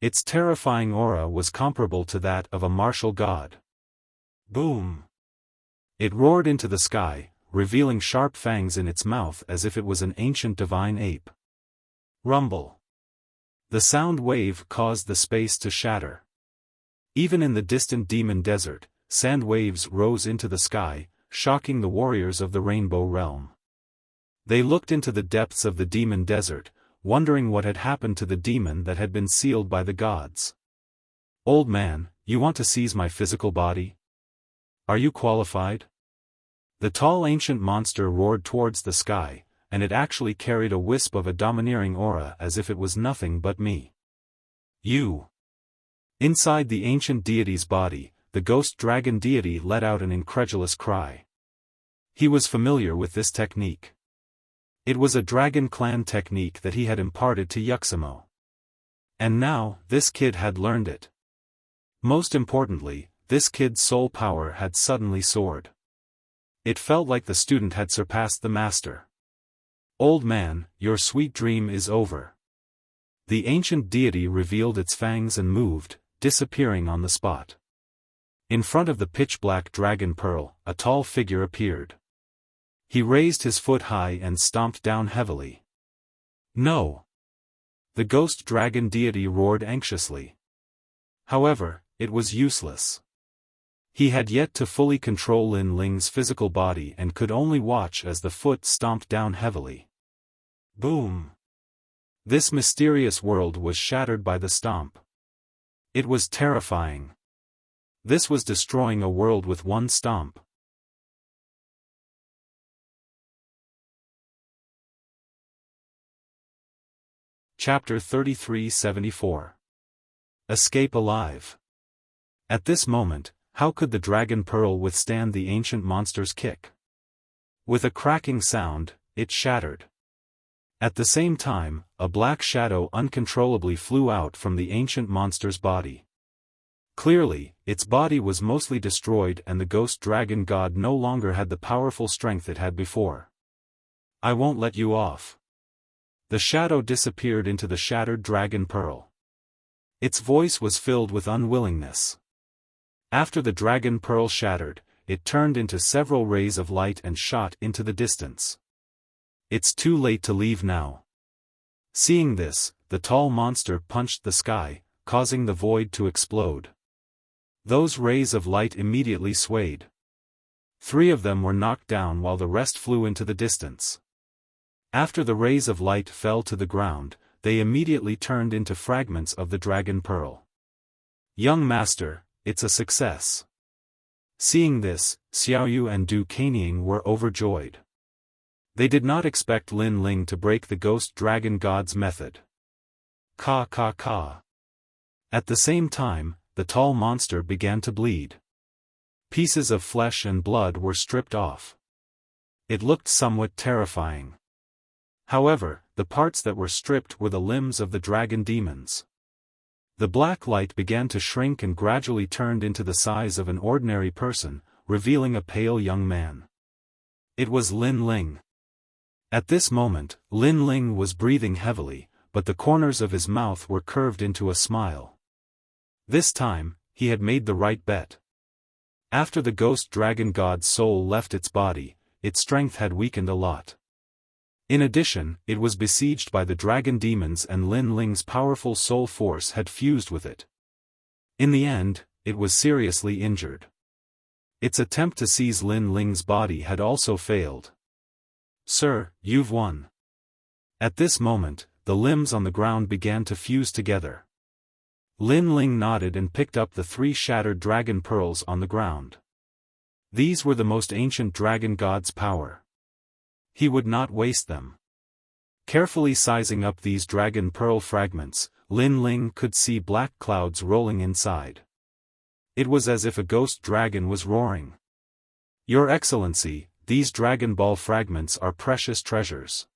Its terrifying aura was comparable to that of a martial god. Boom! It roared into the sky, revealing sharp fangs in its mouth as if it was an ancient divine ape. Rumble. The sound wave caused the space to shatter. Even in the distant demon desert, sand waves rose into the sky, shocking the warriors of the Rainbow Realm. They looked into the depths of the demon desert, wondering what had happened to the demon that had been sealed by the gods. Old man, you want to seize my physical body? Are you qualified? The tall ancient monster roared towards the sky, and it actually carried a wisp of a domineering aura as if it was nothing but me. You. Inside the ancient deity's body, the ghost dragon deity let out an incredulous cry. He was familiar with this technique. It was a dragon clan technique that he had imparted to Yuximo. And now, this kid had learned it. Most importantly, this kid's soul power had suddenly soared. It felt like the student had surpassed the master. Old man, your sweet dream is over. The ancient deity revealed its fangs and moved, disappearing on the spot. In front of the pitch-black dragon pearl, a tall figure appeared. He raised his foot high and stomped down heavily. No! The ghost dragon deity roared anxiously. However, it was useless. He had yet to fully control Lin Ling's physical body and could only watch as the foot stomped down heavily. Boom! This mysterious world was shattered by the stomp. It was terrifying. This was destroying a world with one stomp. Chapter 3374. Escape alive. At this moment, how could the dragon pearl withstand the ancient monster's kick? With a cracking sound, it shattered. At the same time, a black shadow uncontrollably flew out from the ancient monster's body. Clearly, its body was mostly destroyed and the ghost dragon god no longer had the powerful strength it had before. I won't let you off. The shadow disappeared into the shattered dragon pearl. Its voice was filled with unwillingness. After the dragon pearl shattered, it turned into several rays of light and shot into the distance. It's too late to leave now. Seeing this, the tall monster punched the sky, causing the void to explode. Those rays of light immediately swayed. 3 of them were knocked down while the rest flew into the distance. After the rays of light fell to the ground, they immediately turned into fragments of the dragon pearl. Young master, it's a success. Seeing this, Xiaoyu and Du Kanying were overjoyed. They did not expect Lin Ling to break the ghost dragon god's method. Ka ka ka. At the same time, the tall monster began to bleed. Pieces of flesh and blood were stripped off. It looked somewhat terrifying. However, the parts that were stripped were the limbs of the dragon demons. The black light began to shrink and gradually turned into the size of an ordinary person, revealing a pale young man. It was Lin Ling. At this moment, Lin Ling was breathing heavily, but the corners of his mouth were curved into a smile. This time, he had made the right bet. After the ghost dragon god's soul left its body, its strength had weakened a lot. In addition, it was besieged by the dragon demons and Lin Ling's powerful soul force had fused with it. In the end, it was seriously injured. Its attempt to seize Lin Ling's body had also failed. "Sir, you've won." At this moment, the limbs on the ground began to fuse together. Lin Ling nodded and picked up the 3 shattered dragon pearls on the ground. These were the most ancient dragon god's power. He would not waste them. Carefully sizing up these dragon pearl fragments, Lin Ling could see black clouds rolling inside. It was as if a ghost dragon was roaring. "Your Excellency, these dragon ball fragments are precious treasures.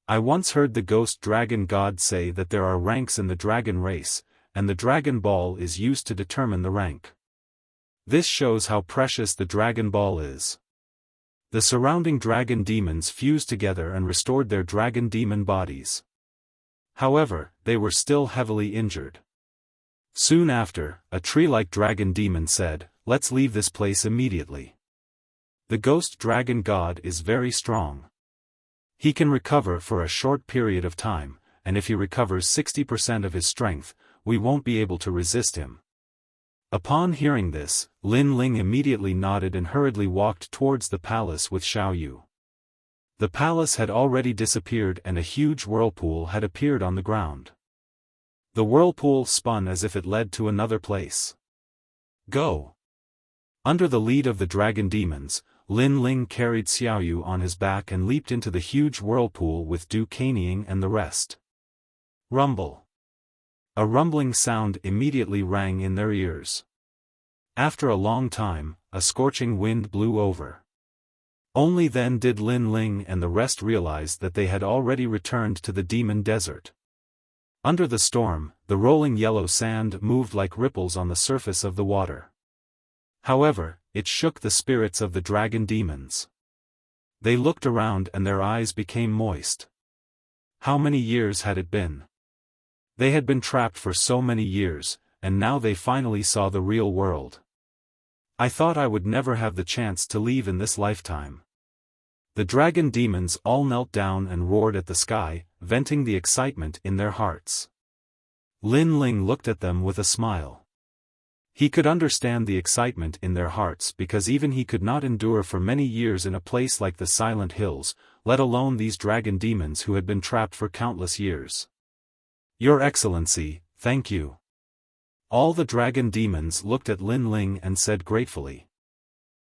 I once heard the ghost dragon god say that there are ranks in the dragon race, and the dragon ball is used to determine the rank. This shows how precious the dragon ball is." The surrounding dragon demons fused together and restored their dragon demon bodies. However, they were still heavily injured. Soon after, a tree-like dragon demon said, "Let's leave this place immediately. The ghost dragon god is very strong. He can recover for a short period of time, and if he recovers 60% of his strength, we won't be able to resist him." Upon hearing this, Lin Ling immediately nodded and hurriedly walked towards the palace with Xiaoyu. The palace had already disappeared and a huge whirlpool had appeared on the ground. The whirlpool spun as if it led to another place. "Go!" Under the lead of the dragon demons, Lin Ling carried Xiaoyu on his back and leaped into the huge whirlpool with Du Kanying and the rest. Rumble. A rumbling sound immediately rang in their ears. After a long time, a scorching wind blew over. Only then did Lin Ling and the rest realize that they had already returned to the demon desert. Under the storm, the rolling yellow sand moved like ripples on the surface of the water. However, it shook the spirits of the dragon demons. They looked around and their eyes became moist. How many years had it been? They had been trapped for so many years, and now they finally saw the real world. "I thought I would never have the chance to leave in this lifetime." The dragon demons all knelt down and roared at the sky, venting the excitement in their hearts. Lin Ling looked at them with a smile. He could understand the excitement in their hearts because even he could not endure for many years in a place like the Silent Hills, let alone these dragon demons who had been trapped for countless years. "Your Excellency, thank you." All the dragon demons looked at Lin Ling and said gratefully.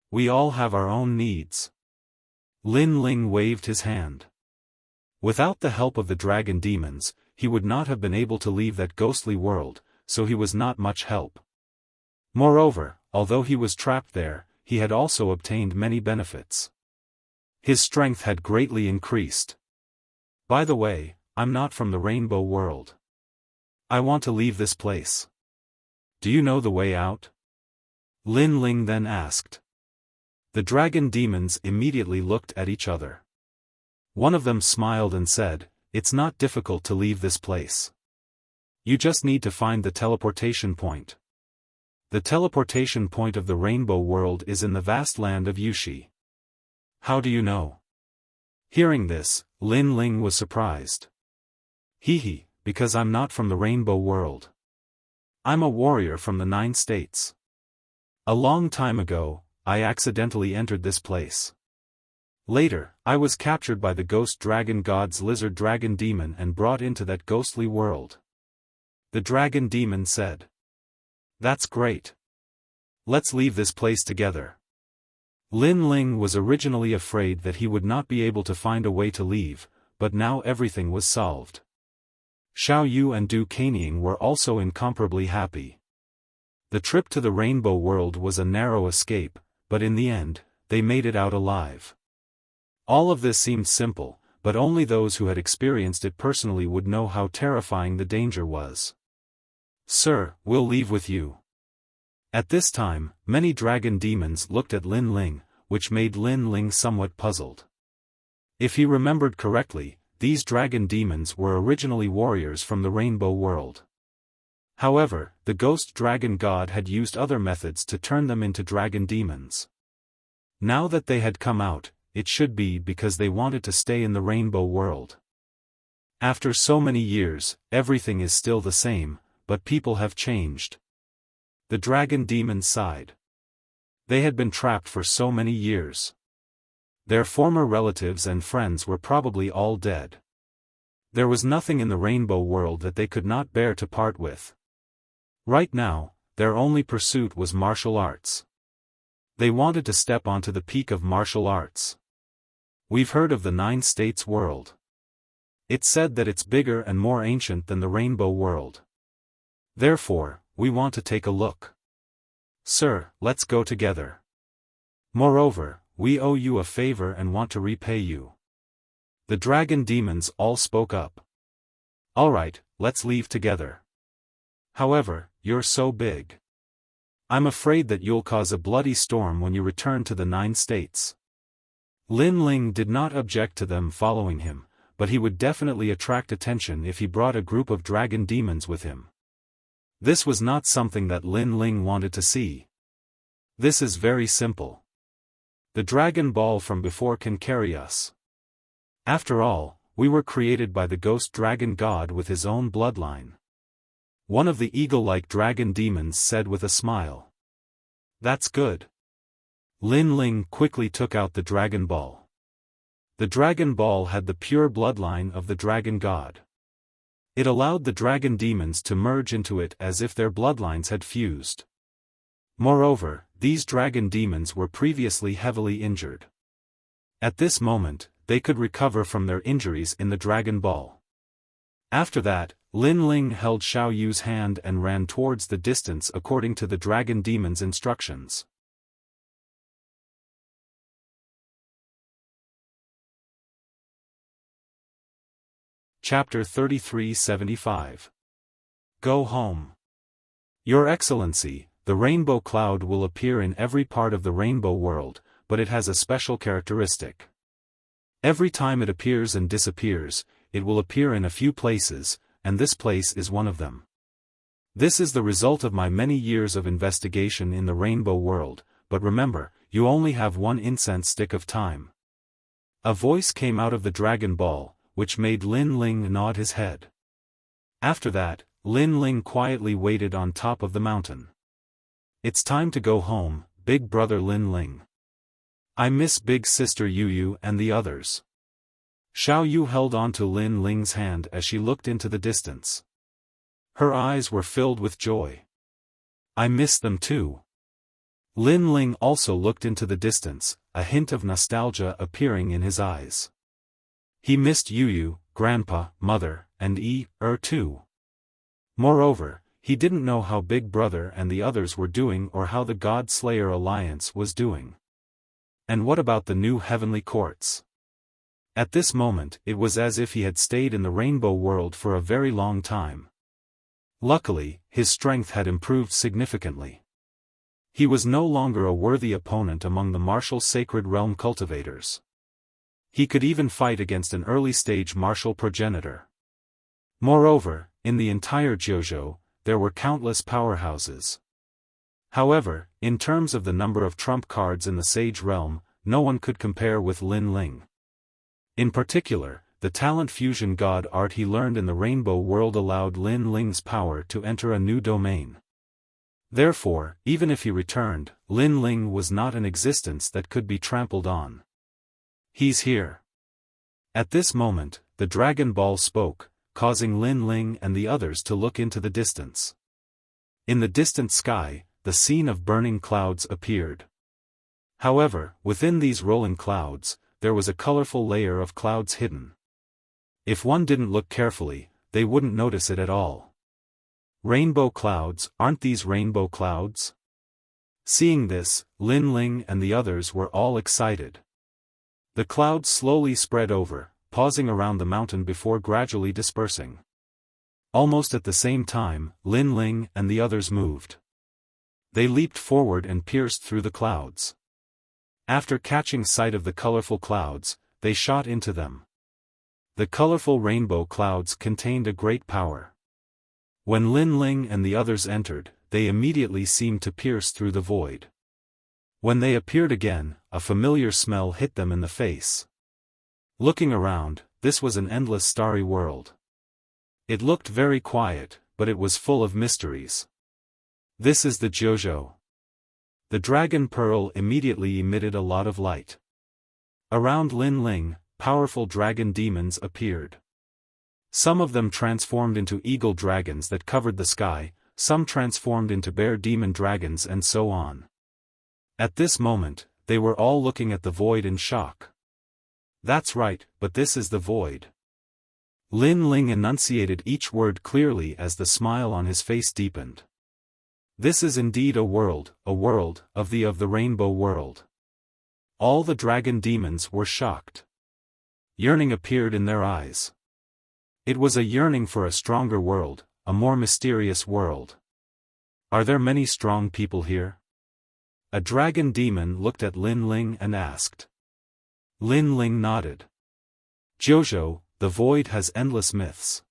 "We all have our own needs." Lin Ling waved his hand. Without the help of the dragon demons, he would not have been able to leave that ghostly world, so he was not much help. Moreover, although he was trapped there, he had also obtained many benefits. His strength had greatly increased. "By the way, I'm not from the Rainbow World. I want to leave this place. Do you know the way out?" Lin Ling then asked. The dragon demons immediately looked at each other. One of them smiled and said, "It's not difficult to leave this place. You just need to find the teleportation point. The teleportation point of the Rainbow World is in the vast land of Yushi." "How do you know?" Hearing this, Lin Ling was surprised. "Hee, because I'm not from the Rainbow World. I'm a warrior from the 9 states. A long time ago, I accidentally entered this place. Later, I was captured by the ghost dragon god's lizard dragon demon and brought into that ghostly world." The dragon demon said. "That's great. Let's leave this place together." Lin Ling was originally afraid that he would not be able to find a way to leave, but now everything was solved. Xiao Yu and Du Kanying were also incomparably happy. The trip to the Rainbow World was a narrow escape, but in the end, they made it out alive. All of this seemed simple, but only those who had experienced it personally would know how terrifying the danger was. "Sir, we'll leave with you." At this time, many dragon demons looked at Lin Ling, which made Lin Ling somewhat puzzled. If he remembered correctly, these dragon demons were originally warriors from the Rainbow World. However, the ghost dragon god had used other methods to turn them into dragon demons. Now that they had come out, it should be because they wanted to stay in the Rainbow World. After so many years, everything is still the same, but people have changed. The dragon demons sighed. They had been trapped for so many years. Their former relatives and friends were probably all dead. There was nothing in the Rainbow World that they could not bear to part with. Right now, their only pursuit was martial arts. They wanted to step onto the peak of martial arts. We've heard of the 9 States world. It's said that it's bigger and more ancient than the Rainbow World. Therefore, we want to take a look. Sir, let's go together. Moreover, we owe you a favor and want to repay you. The dragon demons all spoke up. Alright, let's leave together. However, you're so big. I'm afraid that you'll cause a bloody storm when you return to the 9 States. Lin Ling did not object to them following him, but he would definitely attract attention if he brought a group of dragon demons with him. This was not something that Lin Ling wanted to see. This is very simple. The Dragon Ball from before can carry us. After all, we were created by the ghost dragon god with his own bloodline. One of the eagle-like dragon demons said with a smile. That's good. Lin Ling quickly took out the Dragon Ball. The Dragon Ball had the pure bloodline of the dragon god. It allowed the dragon demons to merge into it as if their bloodlines had fused. Moreover, these dragon demons were previously heavily injured. At this moment, they could recover from their injuries in the Dragon Ball. After that, Lin Ling held Xiao Yu's hand and ran towards the distance according to the dragon demon's instructions. Chapter 3375. Go home. Your Excellency, the rainbow cloud will appear in every part of the Rainbow World, but it has a special characteristic. Every time it appears and disappears, it will appear in a few places, and this place is one of them. This is the result of my many years of investigation in the Rainbow World, but remember, you only have one incense stick of time. A voice came out of the Dragon Ball, which made Lin Ling nod his head. After that, Lin Ling quietly waited on top of the mountain. It's time to go home, big brother Lin Ling. I miss big sister Yu Yu and the others. Xiao Yu held on to Lin Ling's hand as she looked into the distance. Her eyes were filled with joy. I miss them too. Lin Ling also looked into the distance, a hint of nostalgia appearing in his eyes. He missed Yu Yu, Grandpa, Mother, and too. Moreover, he didn't know how Big Brother and the others were doing or how the God Slayer Alliance was doing. And what about the new heavenly courts? At this moment, it was as if he had stayed in the Rainbow World for a very long time. Luckily, his strength had improved significantly. He was no longer a worthy opponent among the martial Sacred Realm cultivators. He could even fight against an early-stage martial progenitor. Moreover, in the entire Jiuzhou, there were countless powerhouses. However, in terms of the number of trump cards in the Sage Realm, no one could compare with Lin Ling. In particular, the talent fusion god art he learned in the Rainbow World allowed Lin Ling's power to enter a new domain. Therefore, even if he returned, Lin Ling was not an existence that could be trampled on. He's here. At this moment, the Dragon Ball spoke, causing Lin Ling and the others to look into the distance. In the distant sky, the scene of burning clouds appeared. However, within these rolling clouds, there was a colorful layer of clouds hidden. If one didn't look carefully, they wouldn't notice it at all. Rainbow clouds, aren't these rainbow clouds? Seeing this, Lin Ling and the others were all excited. The clouds slowly spread over, pausing around the mountain before gradually dispersing. Almost at the same time, Lin Ling and the others moved. They leaped forward and pierced through the clouds. After catching sight of the colorful clouds, they shot into them. The colorful rainbow clouds contained a great power. When Lin Ling and the others entered, they immediately seemed to pierce through the void. When they appeared again, a familiar smell hit them in the face. Looking around, this was an endless starry world. It looked very quiet, but it was full of mysteries. This is the Jojo. The dragon pearl immediately emitted a lot of light. Around Lin Ling, powerful dragon demons appeared. Some of them transformed into eagle dragons that covered the sky, some transformed into bear demon dragons and so on. At this moment, they were all looking at the void in shock. That's right, but this is the void. Lin Ling enunciated each word clearly as the smile on his face deepened. This is indeed a world of the rainbow world. All the dragon demons were shocked. Yearning appeared in their eyes. It was a yearning for a stronger world, a more mysterious world. Are there many strong people here? A dragon demon looked at Lin Ling and asked. Lin Ling nodded. Jojo, the void has endless myths.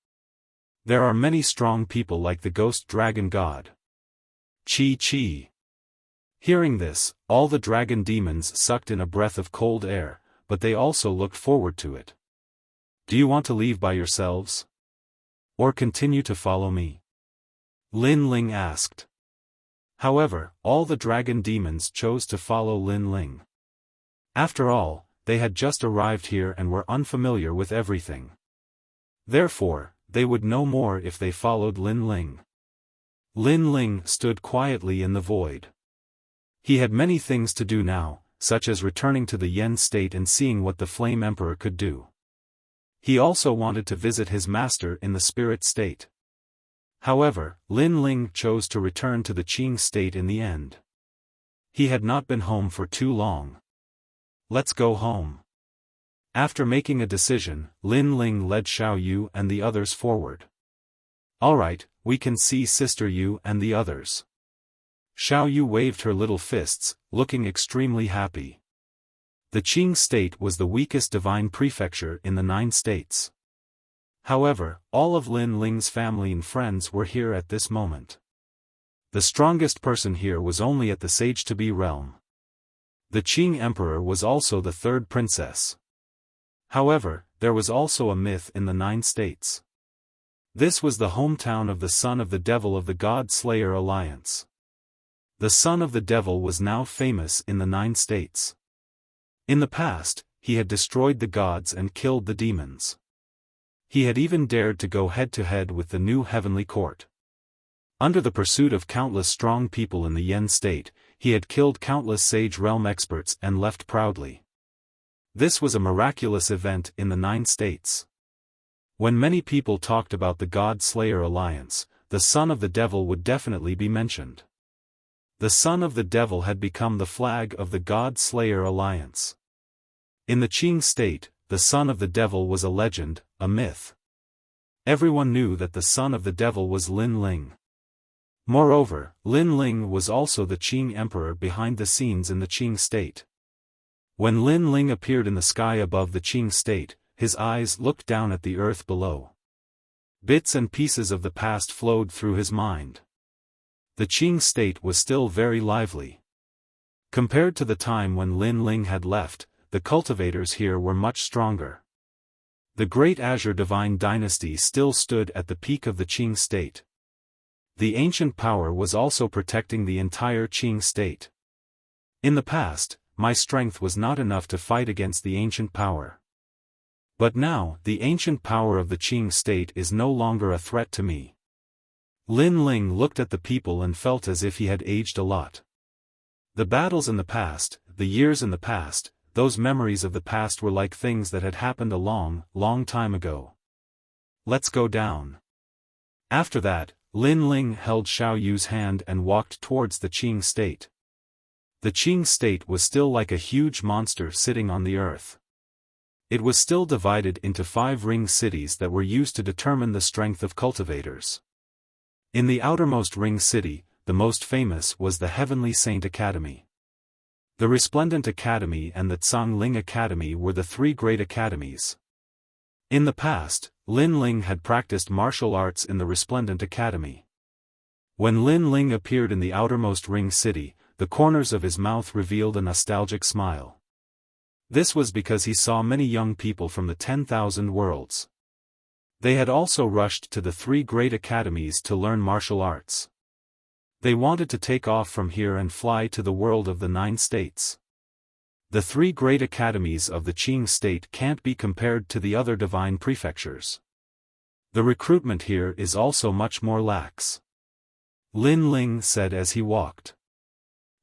There are many strong people like the ghost dragon god. Chi. Hearing this, all the dragon demons sucked in a breath of cold air, but they also looked forward to it. Do you want to leave by yourselves? Or continue to follow me? Lin Ling asked. However, all the dragon demons chose to follow Lin Ling. After all, they had just arrived here and were unfamiliar with everything. Therefore, they would know more if they followed Lin Ling. Lin Ling stood quietly in the void. He had many things to do now, such as returning to the Yen state and seeing what the Flame Emperor could do. He also wanted to visit his master in the spirit state. However, Lin Ling chose to return to the Qing state in the end. He had not been home for too long. Let's go home. After making a decision, Lin Ling led Xiao Yu and the others forward. Alright, we can see Sister Yu and the others. Xiao Yu waved her little fists, looking extremely happy. The Qing state was the weakest divine prefecture in the 9 states. However, all of Lin Ling's family and friends were here at this moment. The strongest person here was only at the Sage-to-be realm. The Qing Emperor was also the 3rd princess. However, there was also a myth in the 9 states. This was the hometown of the son of the devil of the God Slayer Alliance. The son of the devil was now famous in the 9 states. In the past, he had destroyed the gods and killed the demons. He had even dared to go head-to-head with the new heavenly court. Under the pursuit of countless strong people in the Yen state, he had killed countless Sage Realm experts and left proudly. This was a miraculous event in the 9 states. When many people talked about the God Slayer Alliance, the son of the devil would definitely be mentioned. The son of the devil had become the flag of the God Slayer Alliance. In the Qing state, the son of the devil was a legend, a myth. Everyone knew that the son of the devil was Lin Ling. Moreover, Lin Ling was also the Qing emperor behind the scenes in the Qing state. When Lin Ling appeared in the sky above the Qing state, his eyes looked down at the earth below. Bits and pieces of the past flowed through his mind. The Qing state was still very lively. Compared to the time when Lin Ling had left, the cultivators here were much stronger. The Great Azure Divine Dynasty still stood at the peak of the Qing state. The ancient power was also protecting the entire Qing state. In the past, my strength was not enough to fight against the ancient power. But now, the ancient power of the Qing state is no longer a threat to me. Lin Ling looked at the people and felt as if he had aged a lot. The battles in the past, the years in the past, those memories of the past were like things that had happened a long, long time ago. Let's go down. After that, Lin Ling held Xiao Yu's hand and walked towards the Qing state. The Qing state was still like a huge monster sitting on the earth. It was still divided into 5 ring cities that were used to determine the strength of cultivators. In the outermost ring city, the most famous was the Heavenly Saint Academy. The Resplendent Academy and the Tsangling Academy were the 3 great academies. In the past, Lin Ling had practiced martial arts in the Resplendent Academy. When Lin Ling appeared in the outermost ring city, the corners of his mouth revealed a nostalgic smile. This was because he saw many young people from the 10,000 worlds. They had also rushed to the 3 great academies to learn martial arts. They wanted to take off from here and fly to the world of the 9 states. The 3 great academies of the Qing state can't be compared to the other divine prefectures. The recruitment here is also much more lax. Lin Ling said as he walked.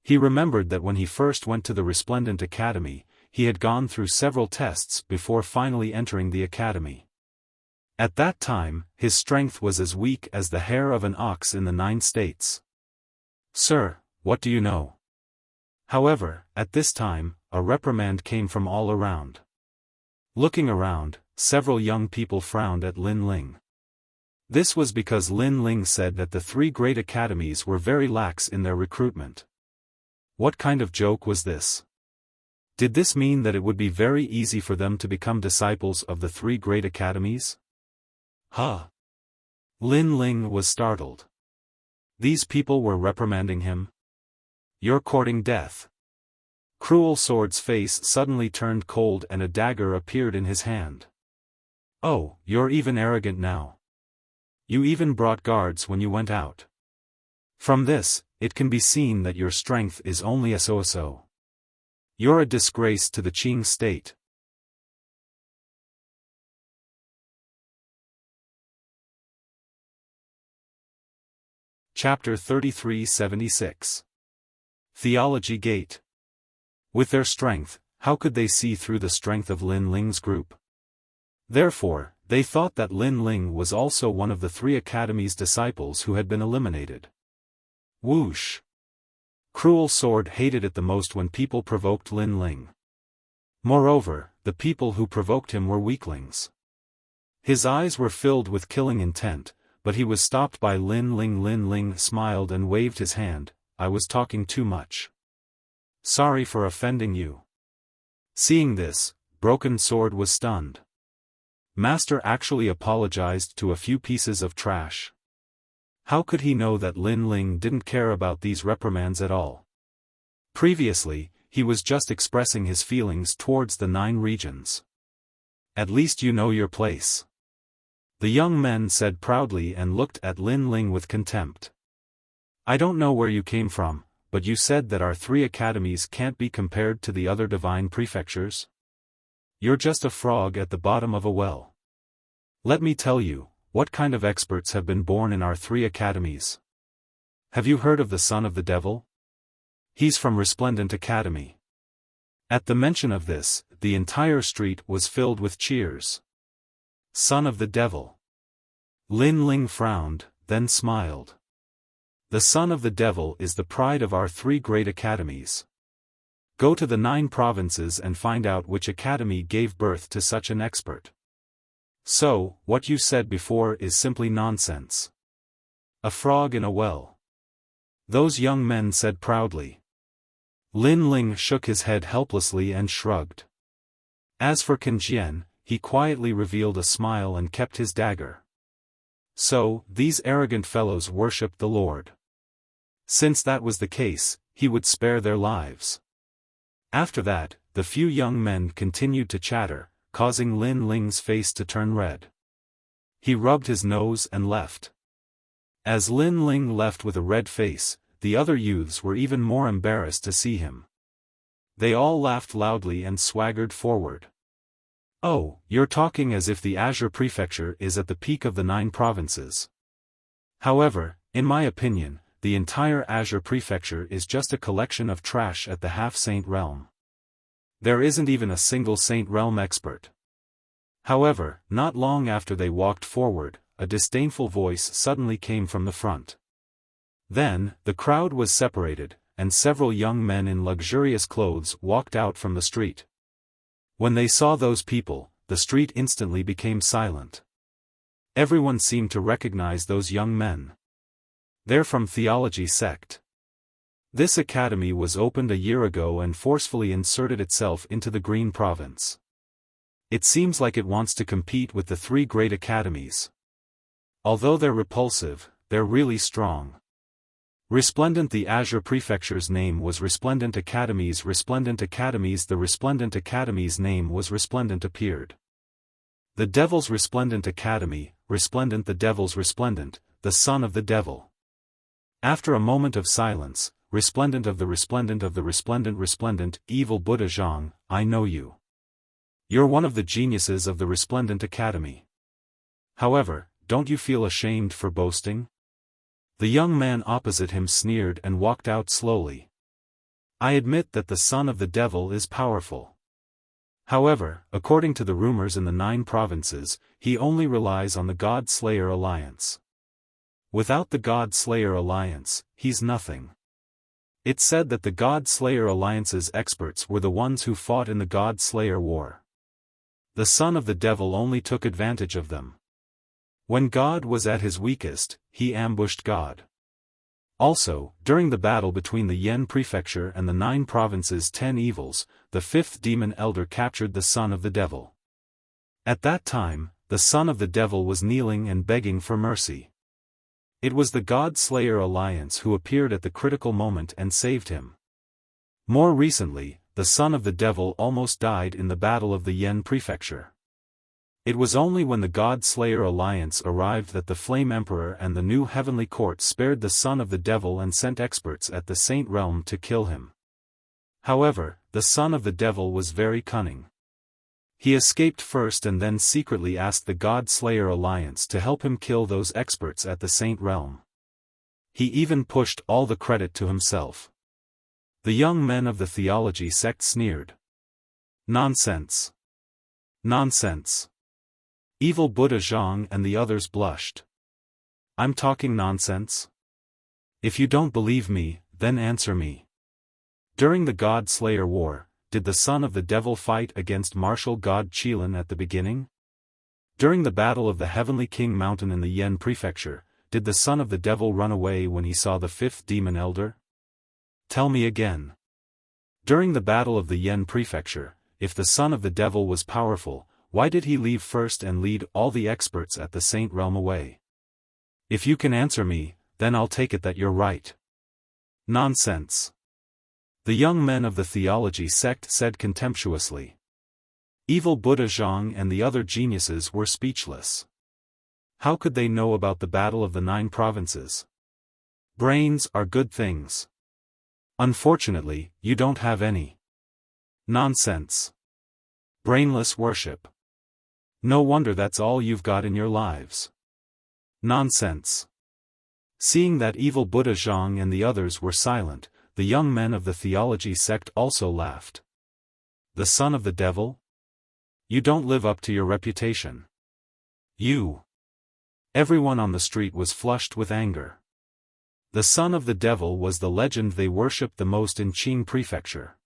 He remembered that when he first went to the Resplendent Academy, he had gone through several tests before finally entering the academy. At that time, his strength was as weak as the hair of an ox in the 9 states. "Sir, what do you know?" However, at this time, a reprimand came from all around. Looking around, several young people frowned at Lin Ling. This was because Lin Ling said that the 3 great academies were very lax in their recruitment. What kind of joke was this? Did this mean that it would be very easy for them to become disciples of the 3 great academies? Huh! Lin Ling was startled. These people were reprimanding him? "You're courting death." Cruel Sword's face suddenly turned cold and a dagger appeared in his hand. "Oh, you're even arrogant now. You even brought guards when you went out. From this, it can be seen that your strength is only a so-so. You're a disgrace to the Qing state." Chapter 3376. Theology Gate. With their strength, how could they see through the strength of Lin Ling's group? Therefore, they thought that Lin Ling was also one of the 3 academies' disciples who had been eliminated. Whoosh! Cruel Sword hated it the most when people provoked Lin Ling. Moreover, the people who provoked him were weaklings. His eyes were filled with killing intent, but he was stopped by Lin Ling. Lin Ling smiled and waved his hand. "I was talking too much. Sorry for offending you." Seeing this, Broken Sword was stunned. Master actually apologized to a few pieces of trash. How could he know that Lin Ling didn't care about these reprimands at all? Previously, he was just expressing his feelings towards the 9 regions. "At least you know your place," the young men said proudly and looked at Lin Ling with contempt. "I don't know where you came from, but you said that our 3 academies can't be compared to the other divine prefectures? You're just a frog at the bottom of a well. Let me tell you, what kind of experts have been born in our 3 academies? Have you heard of the son of the devil? He's from Resplendent Academy." At the mention of this, the entire street was filled with cheers. Son of the devil. Lin Ling frowned, then smiled. The son of the devil is the pride of our 3 great academies. Go to the 9 provinces and find out which academy gave birth to such an expert. So, what you said before is simply nonsense. A frog in a well. Those young men said proudly. Lin Ling shook his head helplessly and shrugged. As for Qin Jian, he quietly revealed a smile and kept his dagger. So, these arrogant fellows worshipped the Lord. Since that was the case, he would spare their lives. After that, the few young men continued to chatter, causing Lin Ling's face to turn red. He rubbed his nose and left. As Lin Ling left with a red face, the other youths were even more embarrassed to see him. They all laughed loudly and swaggered forward. "Oh, you're talking as if the Azure Prefecture is at the peak of the 9 provinces. However, in my opinion, the entire Azure Prefecture is just a collection of trash at the half-saint realm. There isn't even a single saint realm expert. However, not long after they walked forward, a disdainful voice suddenly came from the front. Then, the crowd was separated, and several young men in luxurious clothes walked out from the street. When they saw those people, the street instantly became silent. Everyone seemed to recognize those young men. They're from Theology Sect. This academy was opened a year ago and forcefully inserted itself into the Green Province. It seems like it wants to compete with the three great academies. Although they're repulsive, they're really strong. Resplendent. The Azure Prefecture's name was Resplendent Academies. Resplendent Academies. The Resplendent Academy's name was Resplendent appeared. The Devil's Resplendent Academy, Resplendent. The Devil's Resplendent, the son of the Devil. After a moment of silence, Resplendent of the Resplendent of the Resplendent. Resplendent, evil Buddha Zhang, I know you. You're one of the geniuses of the Resplendent Academy. However, don't you feel ashamed for boasting? The young man opposite him sneered and walked out slowly. I admit that the son of the devil is powerful. However, according to the rumors in the 9 provinces, he only relies on the God Slayer Alliance. Without the God Slayer Alliance, he's nothing. It's said that the God Slayer Alliance's experts were the ones who fought in the God Slayer War. The son of the devil only took advantage of them. When God was at his weakest, he ambushed God. Also, during the battle between the Yen Prefecture and the 9 provinces' 10 evils, the 5th demon elder captured the son of the devil. At that time, the son of the devil was kneeling and begging for mercy. It was the God Slayer Alliance who appeared at the critical moment and saved him. More recently, the son of the devil almost died in the battle of the Yen Prefecture. It was only when the God Slayer Alliance arrived that the Flame Emperor and the new Heavenly Court spared the son of the devil and sent experts at the Saint Realm to kill him. However, the son of the devil was very cunning. He escaped first and then secretly asked the God Slayer Alliance to help him kill those experts at the Saint Realm. He even pushed all the credit to himself. The young men of the Theology Sect sneered. Nonsense. Nonsense. Evil Buddha Zhang and the others blushed. I'm talking nonsense? If you don't believe me, then answer me. During the God Slayer War, did the son of the devil fight against martial god Qilin at the beginning? During the battle of the Heavenly King Mountain in the Yen Prefecture, did the son of the devil run away when he saw the 5th demon elder? Tell me again. During the battle of the Yen Prefecture, if the son of the devil was powerful, why did he leave first and lead all the experts at the Saint Realm away? If you can answer me, then I'll take it that you're right. Nonsense. The young men of the Theology Sect said contemptuously. Evil Buddha Zhang and the other geniuses were speechless. How could they know about the battle of the 9 provinces? Brains are good things. Unfortunately, you don't have any. Nonsense. Brainless worship. No wonder that's all you've got in your lives. Nonsense. Seeing that evil Buddha Zhang and the others were silent, the young men of the Theology Sect also laughed. The son of the devil? You don't live up to your reputation. You. Everyone on the street was flushed with anger. The son of the devil was the legend they worshipped the most in Qing Prefecture.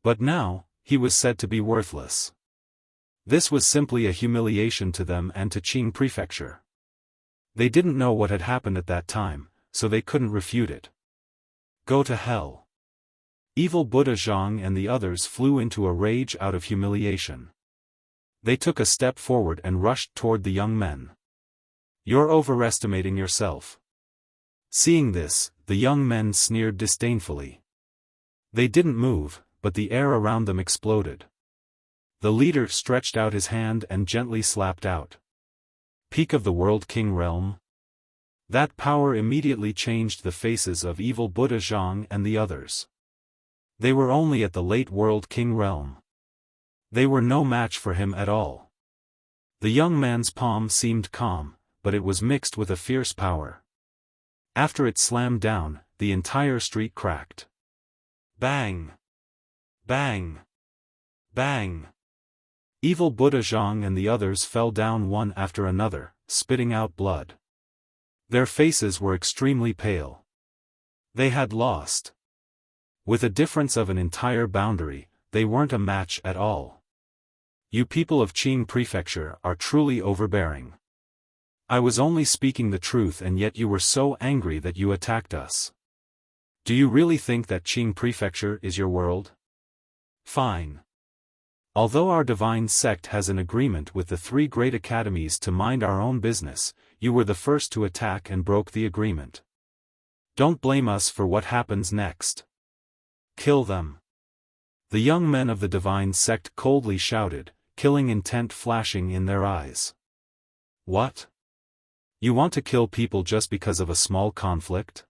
But now, he was said to be worthless. This was simply a humiliation to them and to Qing Prefecture. They didn't know what had happened at that time, so they couldn't refute it. Go to hell. Evil Buddha Zhang and the others flew into a rage out of humiliation. They took a step forward and rushed toward the young men. You're overestimating yourself. Seeing this, the young men sneered disdainfully. They didn't move, but the air around them exploded. The leader stretched out his hand and gently slapped out. Peak of the World King Realm? That power immediately changed the faces of evil Buddha Zhang and the others. They were only at the late World King Realm. They were no match for him at all. The young man's palm seemed calm, but it was mixed with a fierce power. After it slammed down, the entire street cracked. Bang! Bang! Bang! Evil Buddha Zhang and the others fell down one after another, spitting out blood. Their faces were extremely pale. They had lost. With a difference of an entire boundary, they weren't a match at all. You people of Qing Prefecture are truly overbearing. I was only speaking the truth and yet you were so angry that you attacked us. Do you really think that Qing Prefecture is your world? Fine. Although our divine sect has an agreement with the 3 great academies to mind our own business, you were the first to attack and broke the agreement. Don't blame us for what happens next. Kill them. The young men of the divine sect coldly shouted, killing intent flashing in their eyes. What? You want to kill people just because of a small conflict?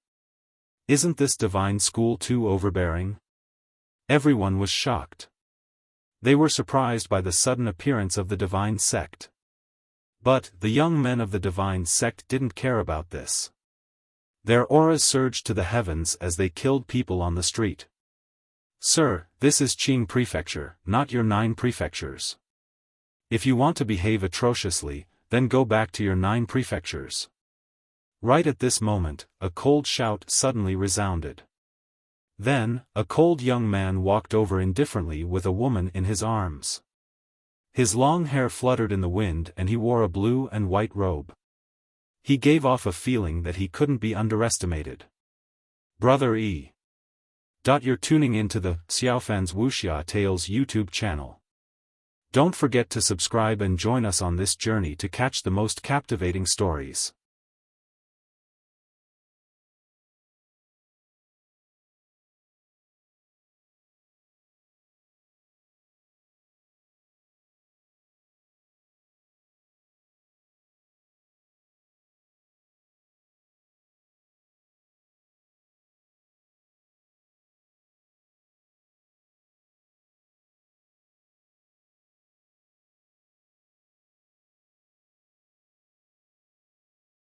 Isn't this divine school too overbearing? Everyone was shocked. They were surprised by the sudden appearance of the divine sect. But, the young men of the divine sect didn't care about this. Their auras surged to the heavens as they killed people on the street. Sir, this is Qing Prefecture, not your 9 prefectures. If you want to behave atrociously, then go back to your 9 prefectures. Right at this moment, a cold shout suddenly resounded. Then, a cold young man walked over indifferently with a woman in his arms. His long hair fluttered in the wind and he wore a blue and white robe. He gave off a feeling that he couldn't be underestimated. Brother E. You're tuning into the Xiaofan's Wuxia Tales YouTube channel. Don't forget to subscribe and join us on this journey to catch the most captivating stories.